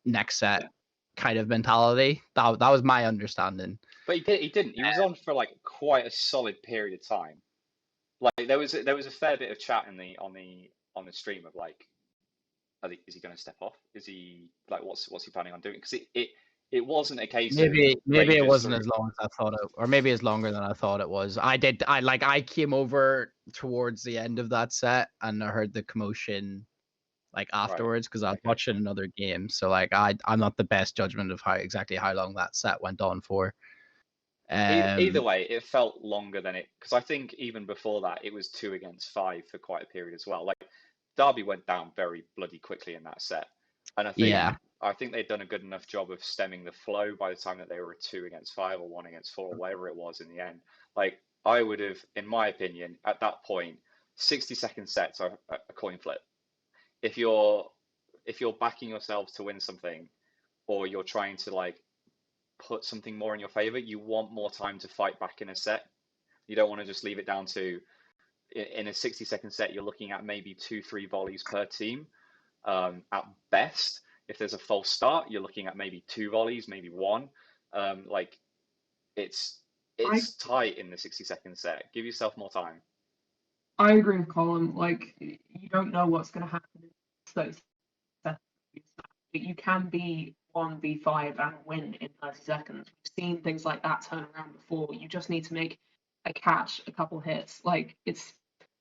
next set kind of mentality. That was my understanding. But he didn't. He was on for quite a solid period of time. There was a fair bit of chat on the stream of is he going to step off? Is he what's he planning on doing? Because it wasn't a case maybe it wasn't as long as I thought it, or maybe it's longer than I thought it was. I came over towards the end of that set and I heard the commotion afterwards, because I was watching another game. So I'm not the best judgment of exactly how long that set went on for. Either way, it felt longer than because I think even before that it was 2 against 5 for quite a period as well. Derby went down very bloody quickly in that set, and I think they'd done a good enough job of stemming the flow by the time that they were 2 against 5 or 1 against 4 or whatever it was in the end. I would have, in my opinion, at that point, 60-second sets are a coin flip. If you're backing yourselves to win something, or you're trying to put something more in your favor, you want more time to fight back in a set. You don't want to just leave it down to, in a 60-second set, you're looking at maybe 2-3 volleys per team at best. If there's a false start, you're looking at maybe 2 volleys, maybe 1. It's tight in the 60-second set. Give yourself more time. I agree with Colin. You don't know what's going to happen in those sets. You can be 1v5 and win in 30 seconds. We've seen things like that turn around before. You just need to make a catch, a couple hits. Like, it's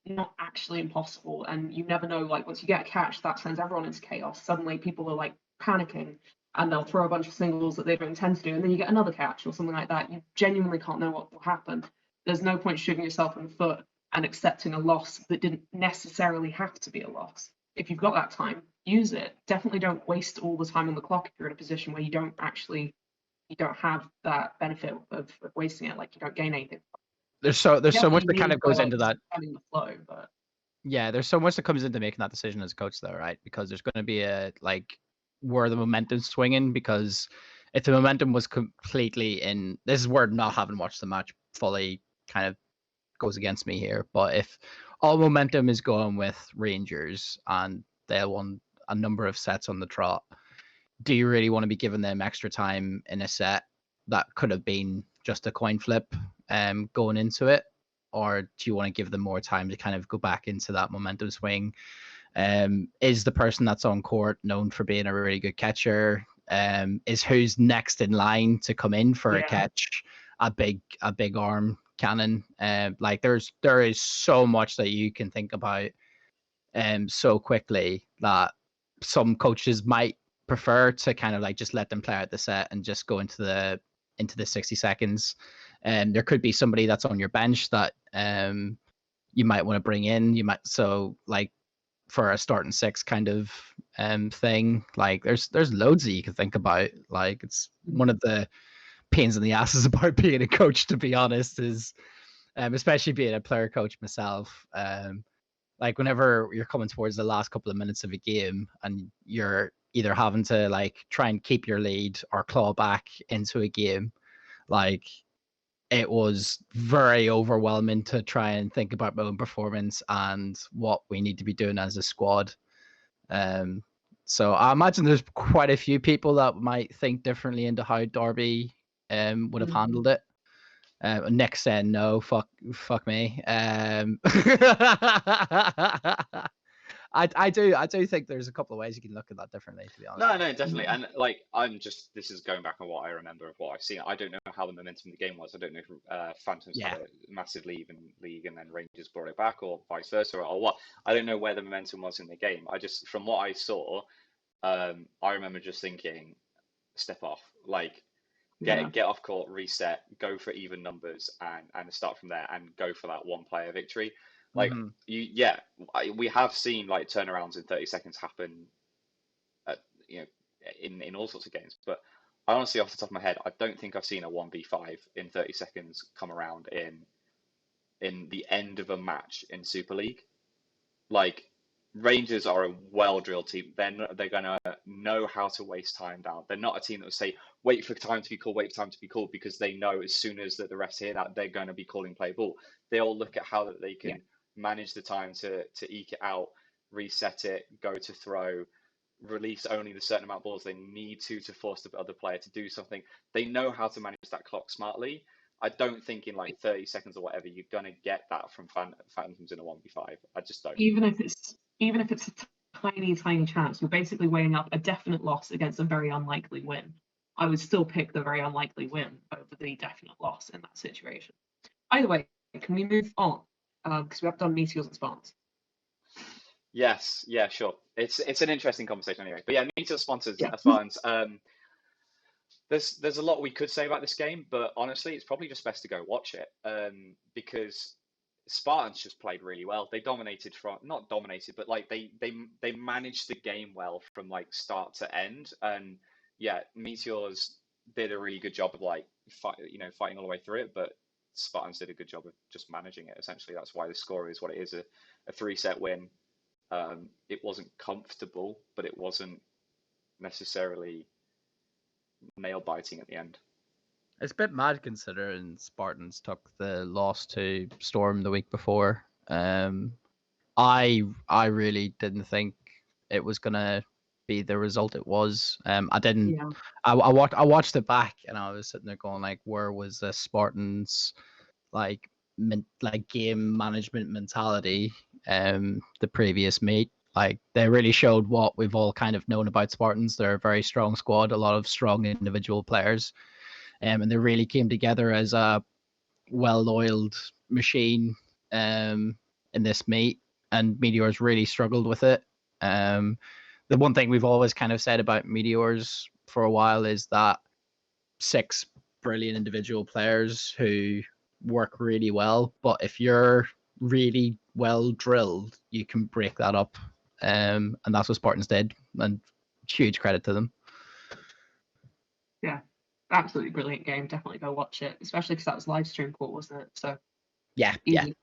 not actually impossible, and you never know. Like, once you get a catch, that sends everyone into chaos. Suddenly people are like panicking and they'll throw a bunch of singles that they don't intend to do, and then you get another catch or something like that. You genuinely can't know what will happen. There's no point shooting yourself in the foot and accepting a loss that didn't necessarily have to be a loss. If you've got that time, use it. Definitely don't waste all the time on the clock if you're in a position where you don't have that benefit of wasting it. Like, you don't gain anything. There's so much Definitely that kind need of goes to, into that. stemming the flow, but Yeah, there's so much that comes into making that decision as a coach, though, right? Because there's going to be a where the momentum's swinging. Because if the momentum was completely in, this is where not having watched the match fully kind of goes against me here. But if all momentum is going with Rangers and they won a number of sets on the trot, do you really want to be giving them extra time in a set that could have been just a coin flip going into it? Or do you want to give them more time to kind of go back into that momentum swing? Is the person that's on court known for being a really good catcher? Is who's next in line to come in for a catch a big arm cannon? There is so much that you can think about so quickly that some coaches might prefer to kind of just let them play out the set and just go into the 60 seconds. And there could be somebody that's on your bench that you might want to bring in. For a starting six kind of thing. There's loads that you can think about. It's one of the pains in the asses about being a coach, to be honest, is especially being a player coach myself. Whenever you're coming towards the last couple of minutes of a game and you're either having to try and keep your lead or claw back into a game, it was very overwhelming to try and think about my own performance and what we need to be doing as a squad. So I imagine there's quite a few people that might think differently into how Derby would have handled it. Nick saying no, fuck me. I do think there's a couple of ways you can look at that differently, to be honest. No, definitely. And this is going back on what I remember of what I've seen. I don't know how the momentum of the game was. I don't know if Phantoms had a massive lead and then Rangers brought it back, or vice versa, or what. I don't know where the momentum was in the game. From what I saw, I remember just thinking, step off, get off court, reset, go for even numbers, and start from there, and go for that one player victory. We have seen turnarounds in 30 seconds happen, in all sorts of games. But I honestly, off the top of my head, I don't think I've seen a 1v5 in 30 seconds come around in the end of a match in Super League. Rangers are a well-drilled team. They're going to know how to waste time down. They're not a team that will say, wait for time to be called, because they know as soon as the refs hear that, they're going to be calling play ball. They'll look at how that they can manage the time to eke it out, reset it, go to throw, release only the certain amount of balls they need to force the other player to do something. They know how to manage that clock smartly. I don't think in 30 seconds or whatever you're gonna get that from Phantoms in a 1v5. I just don't. Even if it's a tiny chance, you're basically weighing up a definite loss against a very unlikely win. I would still pick the very unlikely win over the definite loss in that situation. Either way, can we move on? Because we have done Meteors and Spartans. Yes, yeah, sure. It's an interesting conversation anyway. But yeah, Meteors, Spartans, Spartans. There's a lot we could say about this game, but honestly, it's probably just best to go watch it. Because Spartans just played really well. They dominated not dominated, but they managed the game well from start to end. And yeah, Meteors did a really good job of fighting all the way through it, but Spartans did a good job of just managing it. Essentially, that's why the score is what it is, a 3-set win. It wasn't comfortable, but it wasn't necessarily nail-biting at the end. It's a bit mad considering Spartans took the loss to Storm the week before. I really didn't think it was gonna be the result it was. I didn't. Yeah. I watched it back and I was sitting there going where was the Spartans game management mentality the previous meet? Like, they really showed what we've all kind of known about Spartans. They're a very strong squad, a lot of strong individual players, and they really came together as a well-oiled machine in this meet. And Meteors really struggled with it. The one thing we've always kind of said about Meteors for a while is that 6 brilliant individual players who work really well, but if you're really well drilled, you can break that up. And that's what Spartans did, and huge credit to them. Yeah, absolutely brilliant game. Definitely go watch it, especially because that was live stream court, wasn't it? So Yeah. easy.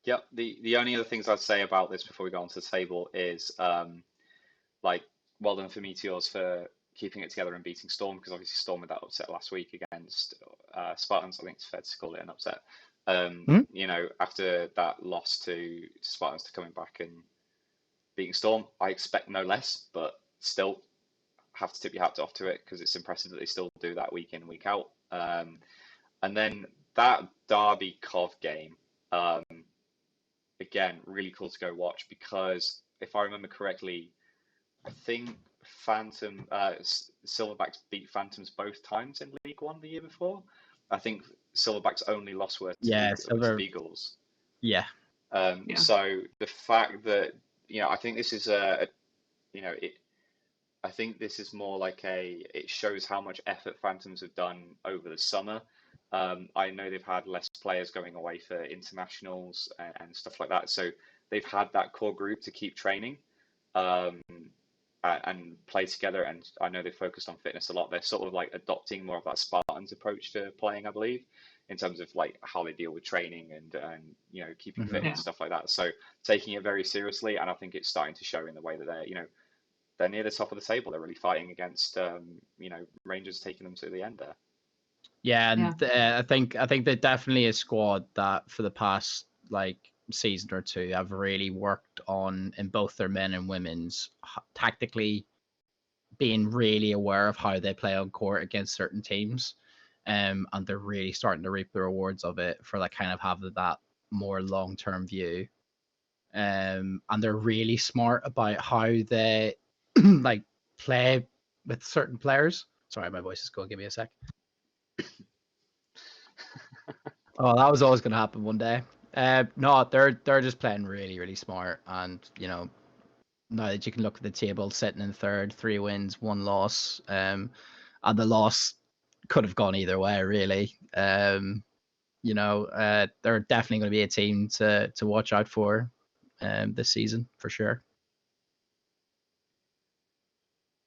Yep. The only other things I'd say about this before we go on to the table is like, well done for Meteors for keeping it together and beating Storm, because obviously Storm with that upset last week against Spartans. I think it's fair to call it an upset. You know, after that loss to Spartans, to coming back and beating Storm, I expect no less, but still have to tip your hat off to it, because it's impressive that they still do that week in, week out. And then that Derby Cov game, again, really cool to go watch, because if I remember correctly, I think Silverbacks beat Phantoms both times in League One the year before. I think Silverbacks' only loss were to Beagles. Yeah. So the fact that, you know, I think this is I think this is more like it shows how much effort Phantoms have done over the summer. I know they've had less players going away for internationals and stuff like that, so they've had that core group to keep training and play together. And I know they focused on fitness a lot. They're sort of like adopting more of that Spartans approach to playing, I believe, in terms of like how they deal with training and you know, keeping fit and stuff like that. So taking it very seriously, and I think it's starting to show in the way that they're, you know, they're near the top of the table. They're really fighting against you know, Rangers taking them to the end there. Yeah, and I think they're definitely a squad that for the past like season or two have really worked on, in both their men and women's, tactically being really aware of how they play on court against certain teams. And they're really starting to reap the rewards of it, for like kind of having that more long-term view. And they're really smart about how they like play with certain players. Sorry, my voice is going. Give me a sec. Oh, that was always going to happen one day. No, they're just playing really, really smart. And, you know, now that you can look at the table, sitting in third, 3 wins, 1 loss, and the loss could have gone either way, really. You know, they're definitely going to be a team to watch out for this season, for sure.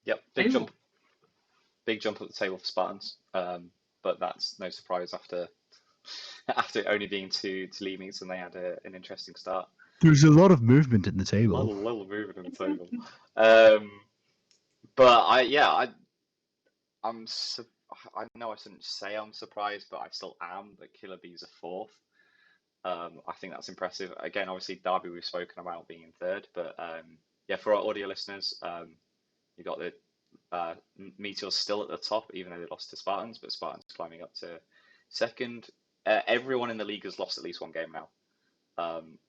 Yep, big jump at the table for Spartans, but that's no surprise after only being two league meets, and they had an interesting start. There's a lot of movement in the table. A lot of movement in the table. But I know I shouldn't say I'm surprised, but I still am that Killer Bees are 4th. I think that's impressive. Again, obviously Derby we've spoken about being in 3rd, but yeah, for our audio listeners, you got the Meteors still at the top, even though they lost to Spartans, but Spartans climbing up to 2nd. Everyone in the league has lost at least 1 game now,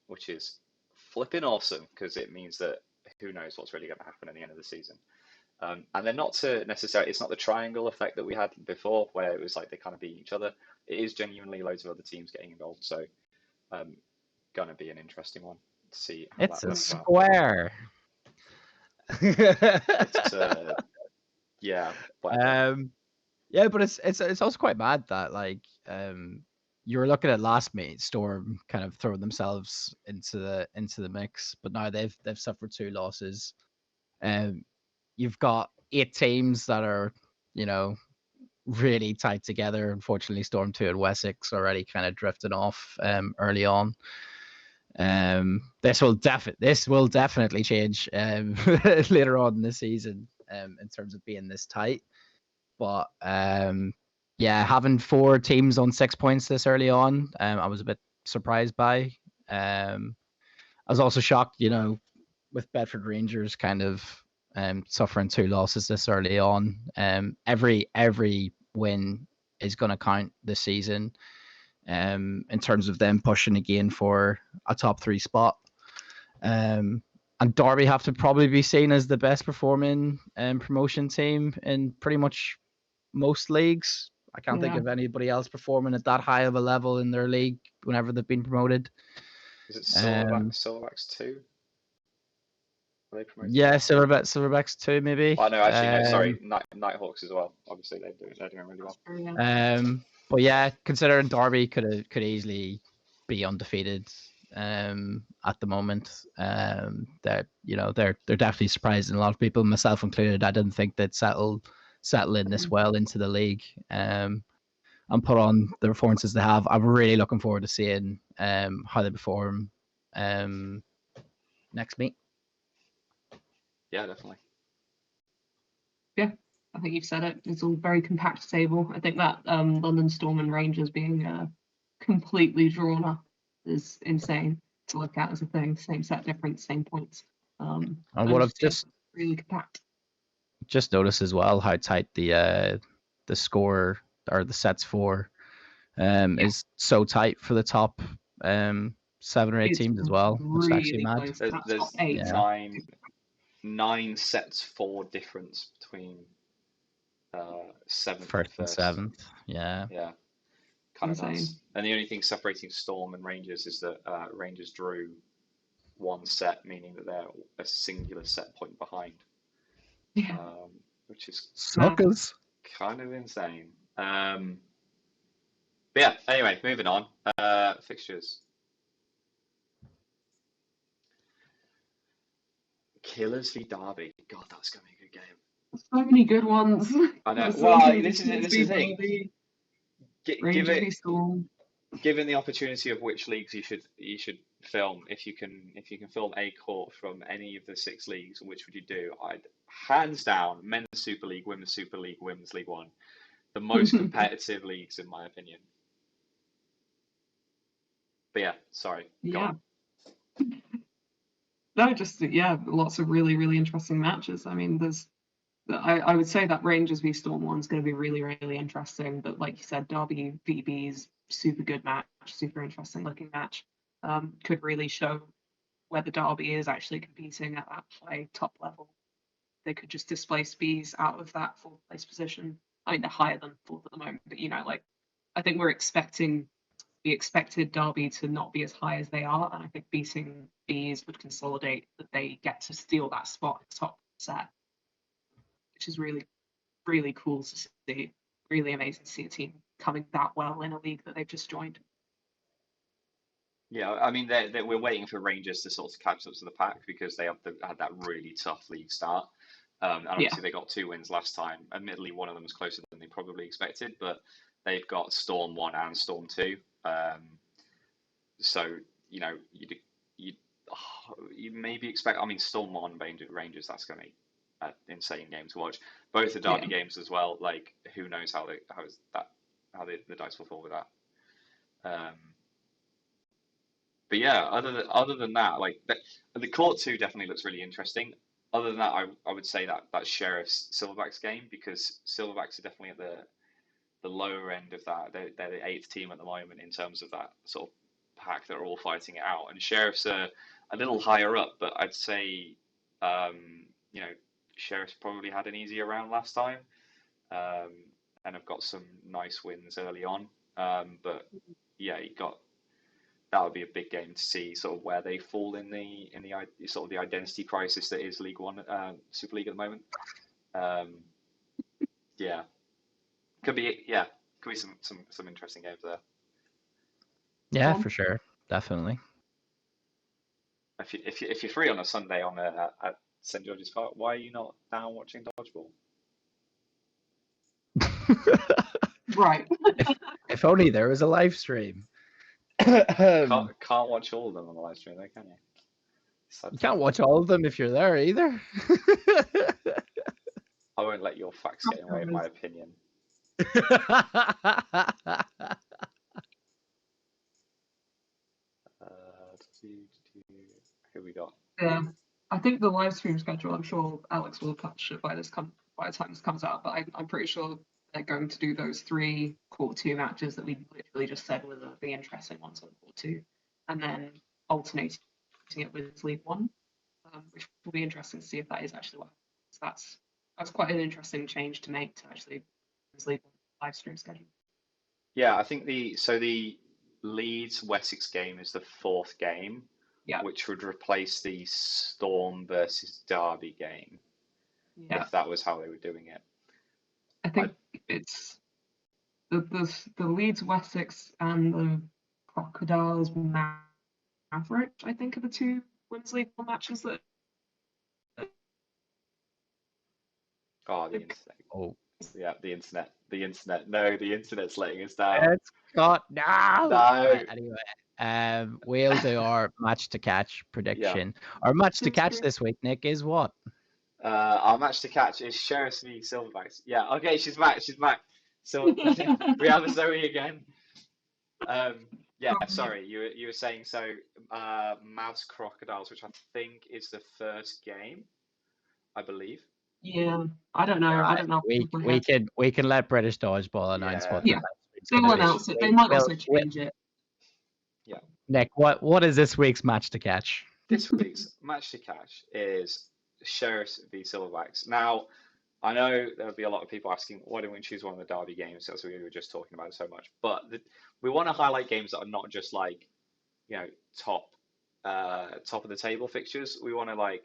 which is flipping awesome, because it means that who knows what's really going to happen at the end of the season. And they're not to necessarily, it's not the triangle effect that we had before, where it was like they kind of beat each other. It is genuinely loads of other teams getting involved, so gonna be an interesting one to see how it's that works a square. It's yeah, whatever. Yeah, but it's also quite mad that like you were looking at last meet, Storm kind of throwing themselves into the mix, but now they've suffered 2 losses. You've got 8 teams that are, you know, really tight together. Unfortunately, Storm 2 and Wessex already kind of drifting off early on. This will definitely change later on in the season in terms of being this tight. But yeah, having 4 teams on 6 points this early on, I was a bit surprised by. I was also shocked, you know, with Bedford Rangers kind of suffering 2 losses this early on. Every win is going to count this season in terms of them pushing again for a top 3 spot. And Derby have to probably be seen as the best performing promotion team in pretty much most leagues. I can't think Yeah. of anybody else performing at that high of a level in their league whenever they've been promoted. Is it Um, Silverbacks 2? Are they promoted? yeah, Silverbacks too, maybe. Oh no, actually no. Sorry, Nighthawks as well. Obviously they're doing really well. But yeah, considering Derby could easily be undefeated at the moment. That they're definitely surprising a lot of people, myself included. I didn't think they'd settle in this well into the league. And put on the performances they have. I'm really looking forward to seeing how they perform next meet. Yeah, definitely. Yeah, I think you've said it. It's all very compact table. I think that London Storm and Rangers being completely drawn up is insane to look at as a thing. Same set difference, same points. And what I've just really compact. Just noticed as well how tight the score or the sets for is so tight for the top 7 or 8 teams as well. It's actually Really mad. close. That top There's 8. Yeah. nine sets for difference between 7th and First and 1st. 7th. Yeah. Yeah, kind of Insane. nuts. And the only thing separating Storm and Rangers is that Rangers drew one set, meaning that they're a singular set point behind. Yeah. Which is Suckers. kind of insane. But yeah, anyway, moving on. Fixtures. Killers v Derby. God, that's going to be a good game. So many good ones. I know. So Well, many this is the thing. Given the opportunity of which leagues you should film, if you can film a court from any of the 6 leagues, which would you do? I'd hands down Men's Super League, Women's Super League, Women's League One, the most competitive leagues in my opinion. But yeah, sorry. Yeah. No, just lots of really, really interesting matches. I mean, I would say that Rangers v Storm one's going to be really, really interesting. But like you said, Derby VB's super good match, super interesting looking match. Could really show whether Derby is actually competing at that high top level. They could just displace Bees out of that 4th place position. I mean, they're higher than 4th at the moment, but I think we expected Derby to not be as high as they are, and I think beating Bees would consolidate that they get to steal that spot at the top set, which is really, really cool to see. Really amazing to see a team coming that well in a league that they've just joined. Yeah, I mean, we're waiting for Rangers to sort of catch up to the pack because they had that really tough league start. And obviously they got 2 wins last time. Admittedly, one of them was closer than they probably expected, but they've got Storm 1 and Storm 2. So, you maybe expect, I mean, Storm 1 Rangers, that's going to be an insane game to watch. Both the Derby games as well, like, who knows how the dice will fall with that. But yeah, other than that, like the Court 2 definitely looks really interesting. Other than that, I would say that Sheriff's Silverbacks game, because Silverbacks are definitely at the lower end of that. They're the 8th team at the moment in terms of that sort of pack that are all fighting it out. And Sheriffs are a little higher up, but I'd say Sheriffs probably had an easier round last time, and have got some nice wins early on. But yeah, that would be a big game to see sort of where they fall in the sort of the identity crisis that is League One, Super League at the moment. Yeah, could be some interesting games there. Yeah, for sure, definitely. If you're free on a Sunday at St George's Park, why are you not down watching dodgeball? Right. if only there was a live stream. Can't watch all of them on the live stream, though, can you? You can't watch all of them if you're there either. I won't let your facts get in the way of my opinion. Who we got? Yeah, I think the live stream schedule, I'm sure Alex will catch it by the time this comes out, but I'm pretty sure they're going to do those 3 Court 2 matches that we literally just said were the interesting ones on Court 2, and then alternating it with League One, which will be interesting to see if that is actually what happens. That's quite an interesting change to make to actually League One live stream schedule. Yeah, I think the Leeds Wessex game is the fourth game, which would replace the Storm versus Derby game, if that was how they were doing it. I think it's the Leeds Wessex and the Crocodiles Maverick, I think, are the two Women's League One matches that. Oh, the internet. Oh. Yeah, the internet. The internet. No, the internet's letting us down. It's got no. Right, anyway, we'll do our match to catch prediction. Our match to catch this week, Nick, is what? Our match to catch is Sheriffs v Silverbacks. Yeah, okay, she's back. So we have a Zoe again. Yeah, sorry, you were saying so. Mavs Crocodiles, which I think is the first game, I believe. Yeah, I don't know. I don't know. We can let British Dodgeball announce what. Yeah, they'll announce it. They might also change it. Yeah. Nick, what is this week's match to catch? This week's match to catch is Sheriffs v Silverbacks. Now, I know there'll be a lot of people asking, why don't we choose one of the Derby games, as we were just talking about so much? But we want to highlight games that are not just like, top of the table fixtures. We want to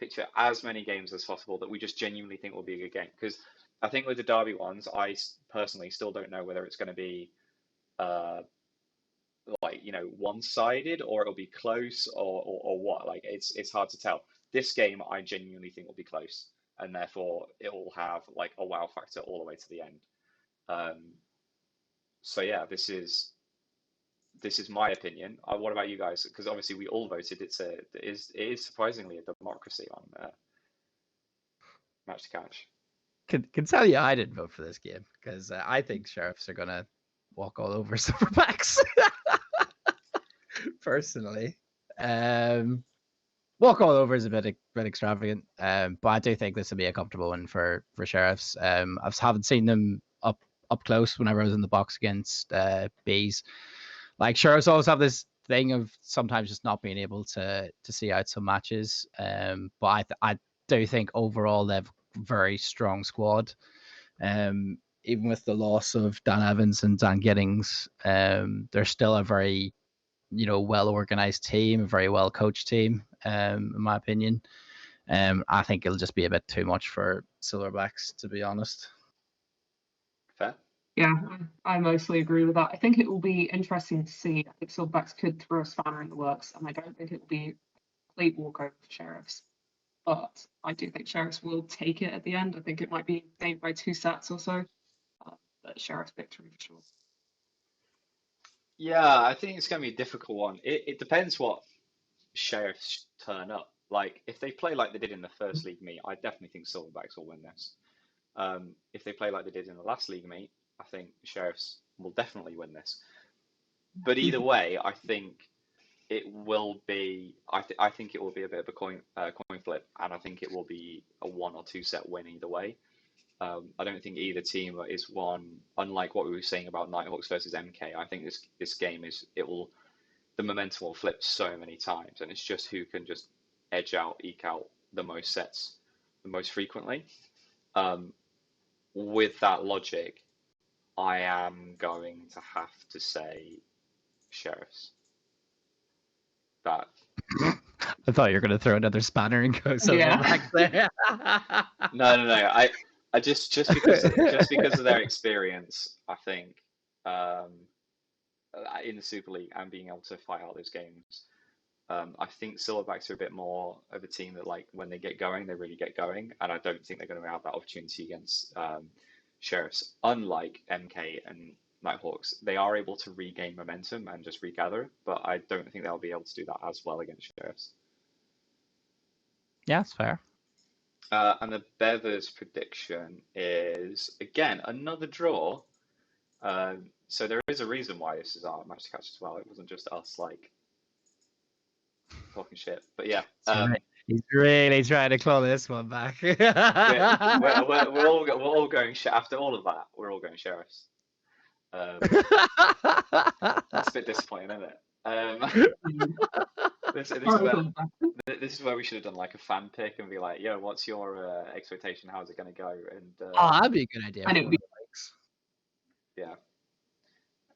picture as many games as possible that we just genuinely think will be a good game. Because I think with the Derby ones, I personally still don't know whether it's going to be one-sided or it'll be close or what. It's hard to tell. This game I genuinely think will be close, and therefore it will have a wow factor all the way to the end. So yeah, this is my opinion. What about you guys? Because obviously we all voted. It is surprisingly a democracy on match to catch. Can tell you I didn't vote for this game because I think Sheriffs are gonna walk all over Silverbacks. Personally, walk all over is a bit extravagant, but I do think this will be a comfortable one for Sheriffs. I haven't seen them up close whenever I was in the box against Bees. Sheriffs always have this thing of sometimes just not being able to see out some matches, but I do think overall they've a very strong squad. Even with the loss of Dan Evans and Dan Giddings, they're still a very well organized team, a very well coached team, in my opinion. I think it'll just be a bit too much for Silverbacks, to be honest. Fair. Yeah, I mostly agree with that. I think it will be interesting to see. I think Silverbacks could throw a spanner in the works, and I don't think it will be a complete walkover for Sheriffs. But I do think Sheriffs will take it at the end. I think it might be named by 2 sets or so. But Sheriffs victory for sure. Yeah, I think it's going to be a difficult one. It depends what Sheriffs turn up. If they play like they did in the first league meet, I definitely think Silverbacks will win this. If they play like they did in the last league meet, I think Sheriffs will definitely win this. But either way, I think it will be. I think it will be a bit of a coin flip, and I think it will be a 1 or 2 set win either way. I don't think either team is one. Unlike what we were saying about Nighthawks versus MK, I think this game the momentum will flip so many times, and it's just who can just eke out the most sets the most frequently. With that logic, I am going to have to say Sheriffs. That. I thought you were going to throw another spanner and go back there. No. I just because of their experience, I think in the Super League and being able to fight out those games, I think Silverbacks are a bit more of a team that when they get going, they really get going, and I don't think they're going to have that opportunity against Sheriffs. Unlike MK and Nighthawks, they are able to regain momentum and just regather, but I don't think they'll be able to do that as well against Sheriffs. Yeah, that's fair. And the Bevers prediction is, again, another draw. So there is a reason why this is our match to catch as well. It wasn't just us talking shit. But yeah. He's really trying to claw this one back. we're all going after all of that. We're all going Sheriffs. That's a bit disappointing, isn't it? This is Alright, where cool. this is where we should have done like a fan pick and be like, yo, what's your expectation? How's it gonna go? And Oh, that'd be a good idea. And for it would one be of the likes. yeah,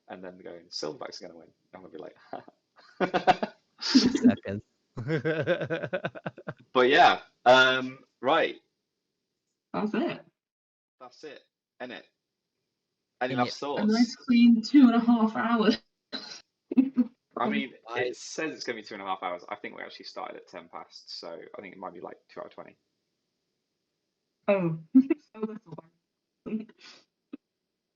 and then going Silverback's gonna win. I'm gonna be like, Second. but yeah, right, that's it. that's it, innit? Any And last A thoughts? nice clean 2.5 hours. I mean, I- it says it's gonna be 2.5 hours. I think we actually started at 10 past, so I think it might be like 2 hour 20. Oh, so little.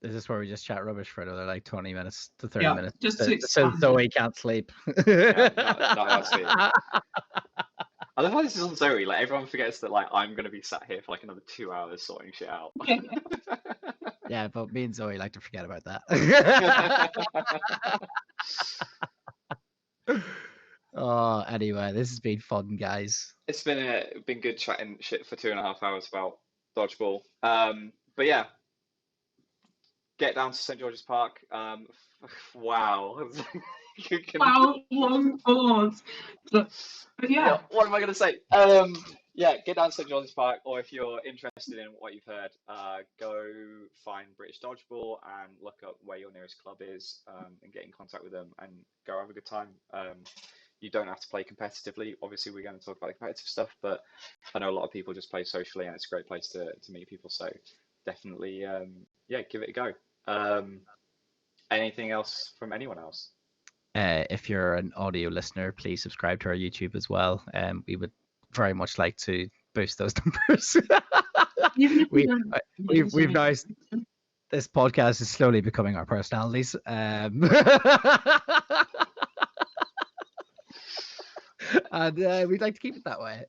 Is this where we just chat rubbish for another like 20 minutes to 30 Yeah, minutes? just So, to so expand. Zoe can't sleep. Yeah, that's it. I love how this is on Zoe. Like everyone forgets that like I'm gonna be sat here for like another 2 hours sorting shit out. Yeah, but me and Zoe like to forget about that. Oh, anyway, this has been fun, guys. It's been good chatting shit for 2.5 hours about dodgeball. But yeah, get down to St George's Park. Wow. You can- Wow, long pause. But yeah, what am I gonna say? Yeah, get down to St George's Park, or if you're interested in what you've heard, go find British Dodgeball and look up where your nearest club is, and get in contact with them and go have a good time. You don't have to play competitively. Obviously, we're going to talk about the competitive stuff, but I know a lot of people just play socially, and it's a great place to meet people. So definitely, yeah, give it a go. Anything else from anyone else? If you're an audio listener, please subscribe to our YouTube as well. We would very much like to boost those numbers. even if we, you don't we've now, use this podcast is slowly becoming our personalities. And we'd like to keep it that way.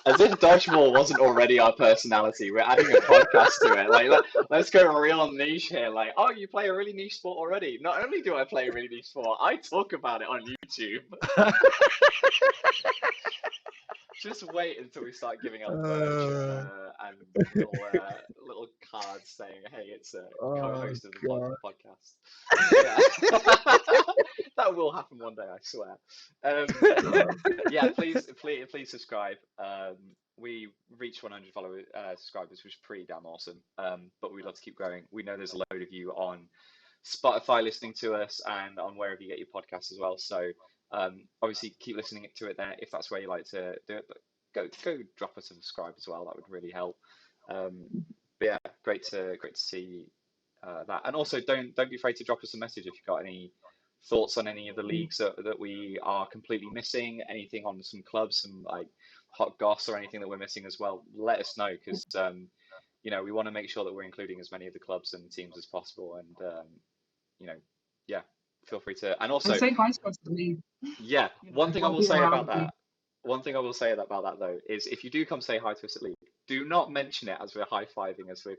As if dodgeball wasn't already our personality, we're adding a podcast to it. Like, let's go real niche here. Like, oh, you play a really niche sport already. Not only do I play a really niche sport, I talk about it on YouTube. Just wait until we start giving out merch and little cards saying, "Hey, it's a co-host of the podcast." Yeah. That will happen one day, I swear. Yeah, please subscribe. We reached 100 subscribers, which is pretty damn awesome. But we'd love to keep growing. We know there's a load of you on Spotify listening to us and on wherever you get your podcasts as well. So obviously keep listening to it there if that's where you like to do it. But go drop us a subscribe as well. That would really help. But yeah, great to see that. And also don't be afraid to drop us a message if you've got any thoughts on any of the leagues that we are completely missing, anything on some clubs, some like hot goss or anything that we're missing as well. Let us know, because you know, we want to make sure that we're including as many of the clubs and teams as possible. And you know, yeah, feel free to. And also, say hi to us at the league. yeah, one thing I we'll will be say around about the league. that. One thing I will say about that though is if you do come say hi to us at league, do not mention it as we're high-fiving as we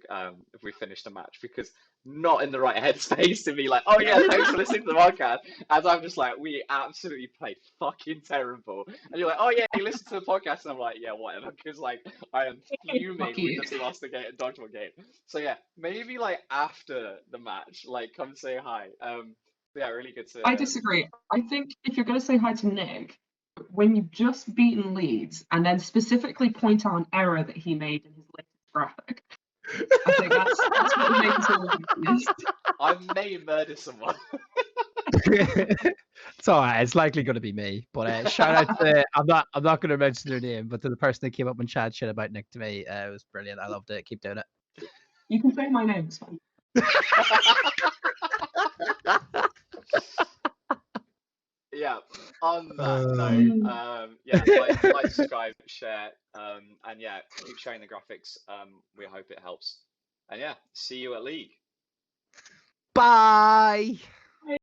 if we finish the match, because not in the right headspace to be like, oh yeah, thanks for listening to the podcast. As I'm just like, we absolutely played fucking terrible, and you're like, oh yeah, you listen to the podcast, and I'm like, yeah, whatever, because like I am fuming we just lost the game, dodgeball game. So yeah, maybe like after the match, like come say hi. Yeah, really good to. I disagree. I think if you're going to say hi to Nick, when you've just beaten Leeds and then specifically point out an error that he made in his latest graphic, I think that's what would make us all confused. I may murder someone. It's all right. It's likely going to be me. But shout out to I'm not going to mention their name, but to the person that came up and chatted shit about Nick to me, it was brilliant. I loved it. Keep doing it. You can say my name, it's fine. Yeah, on that note, yeah, like, subscribe, share, and yeah, keep sharing the graphics. We hope it helps. And yeah, see you at League. Bye.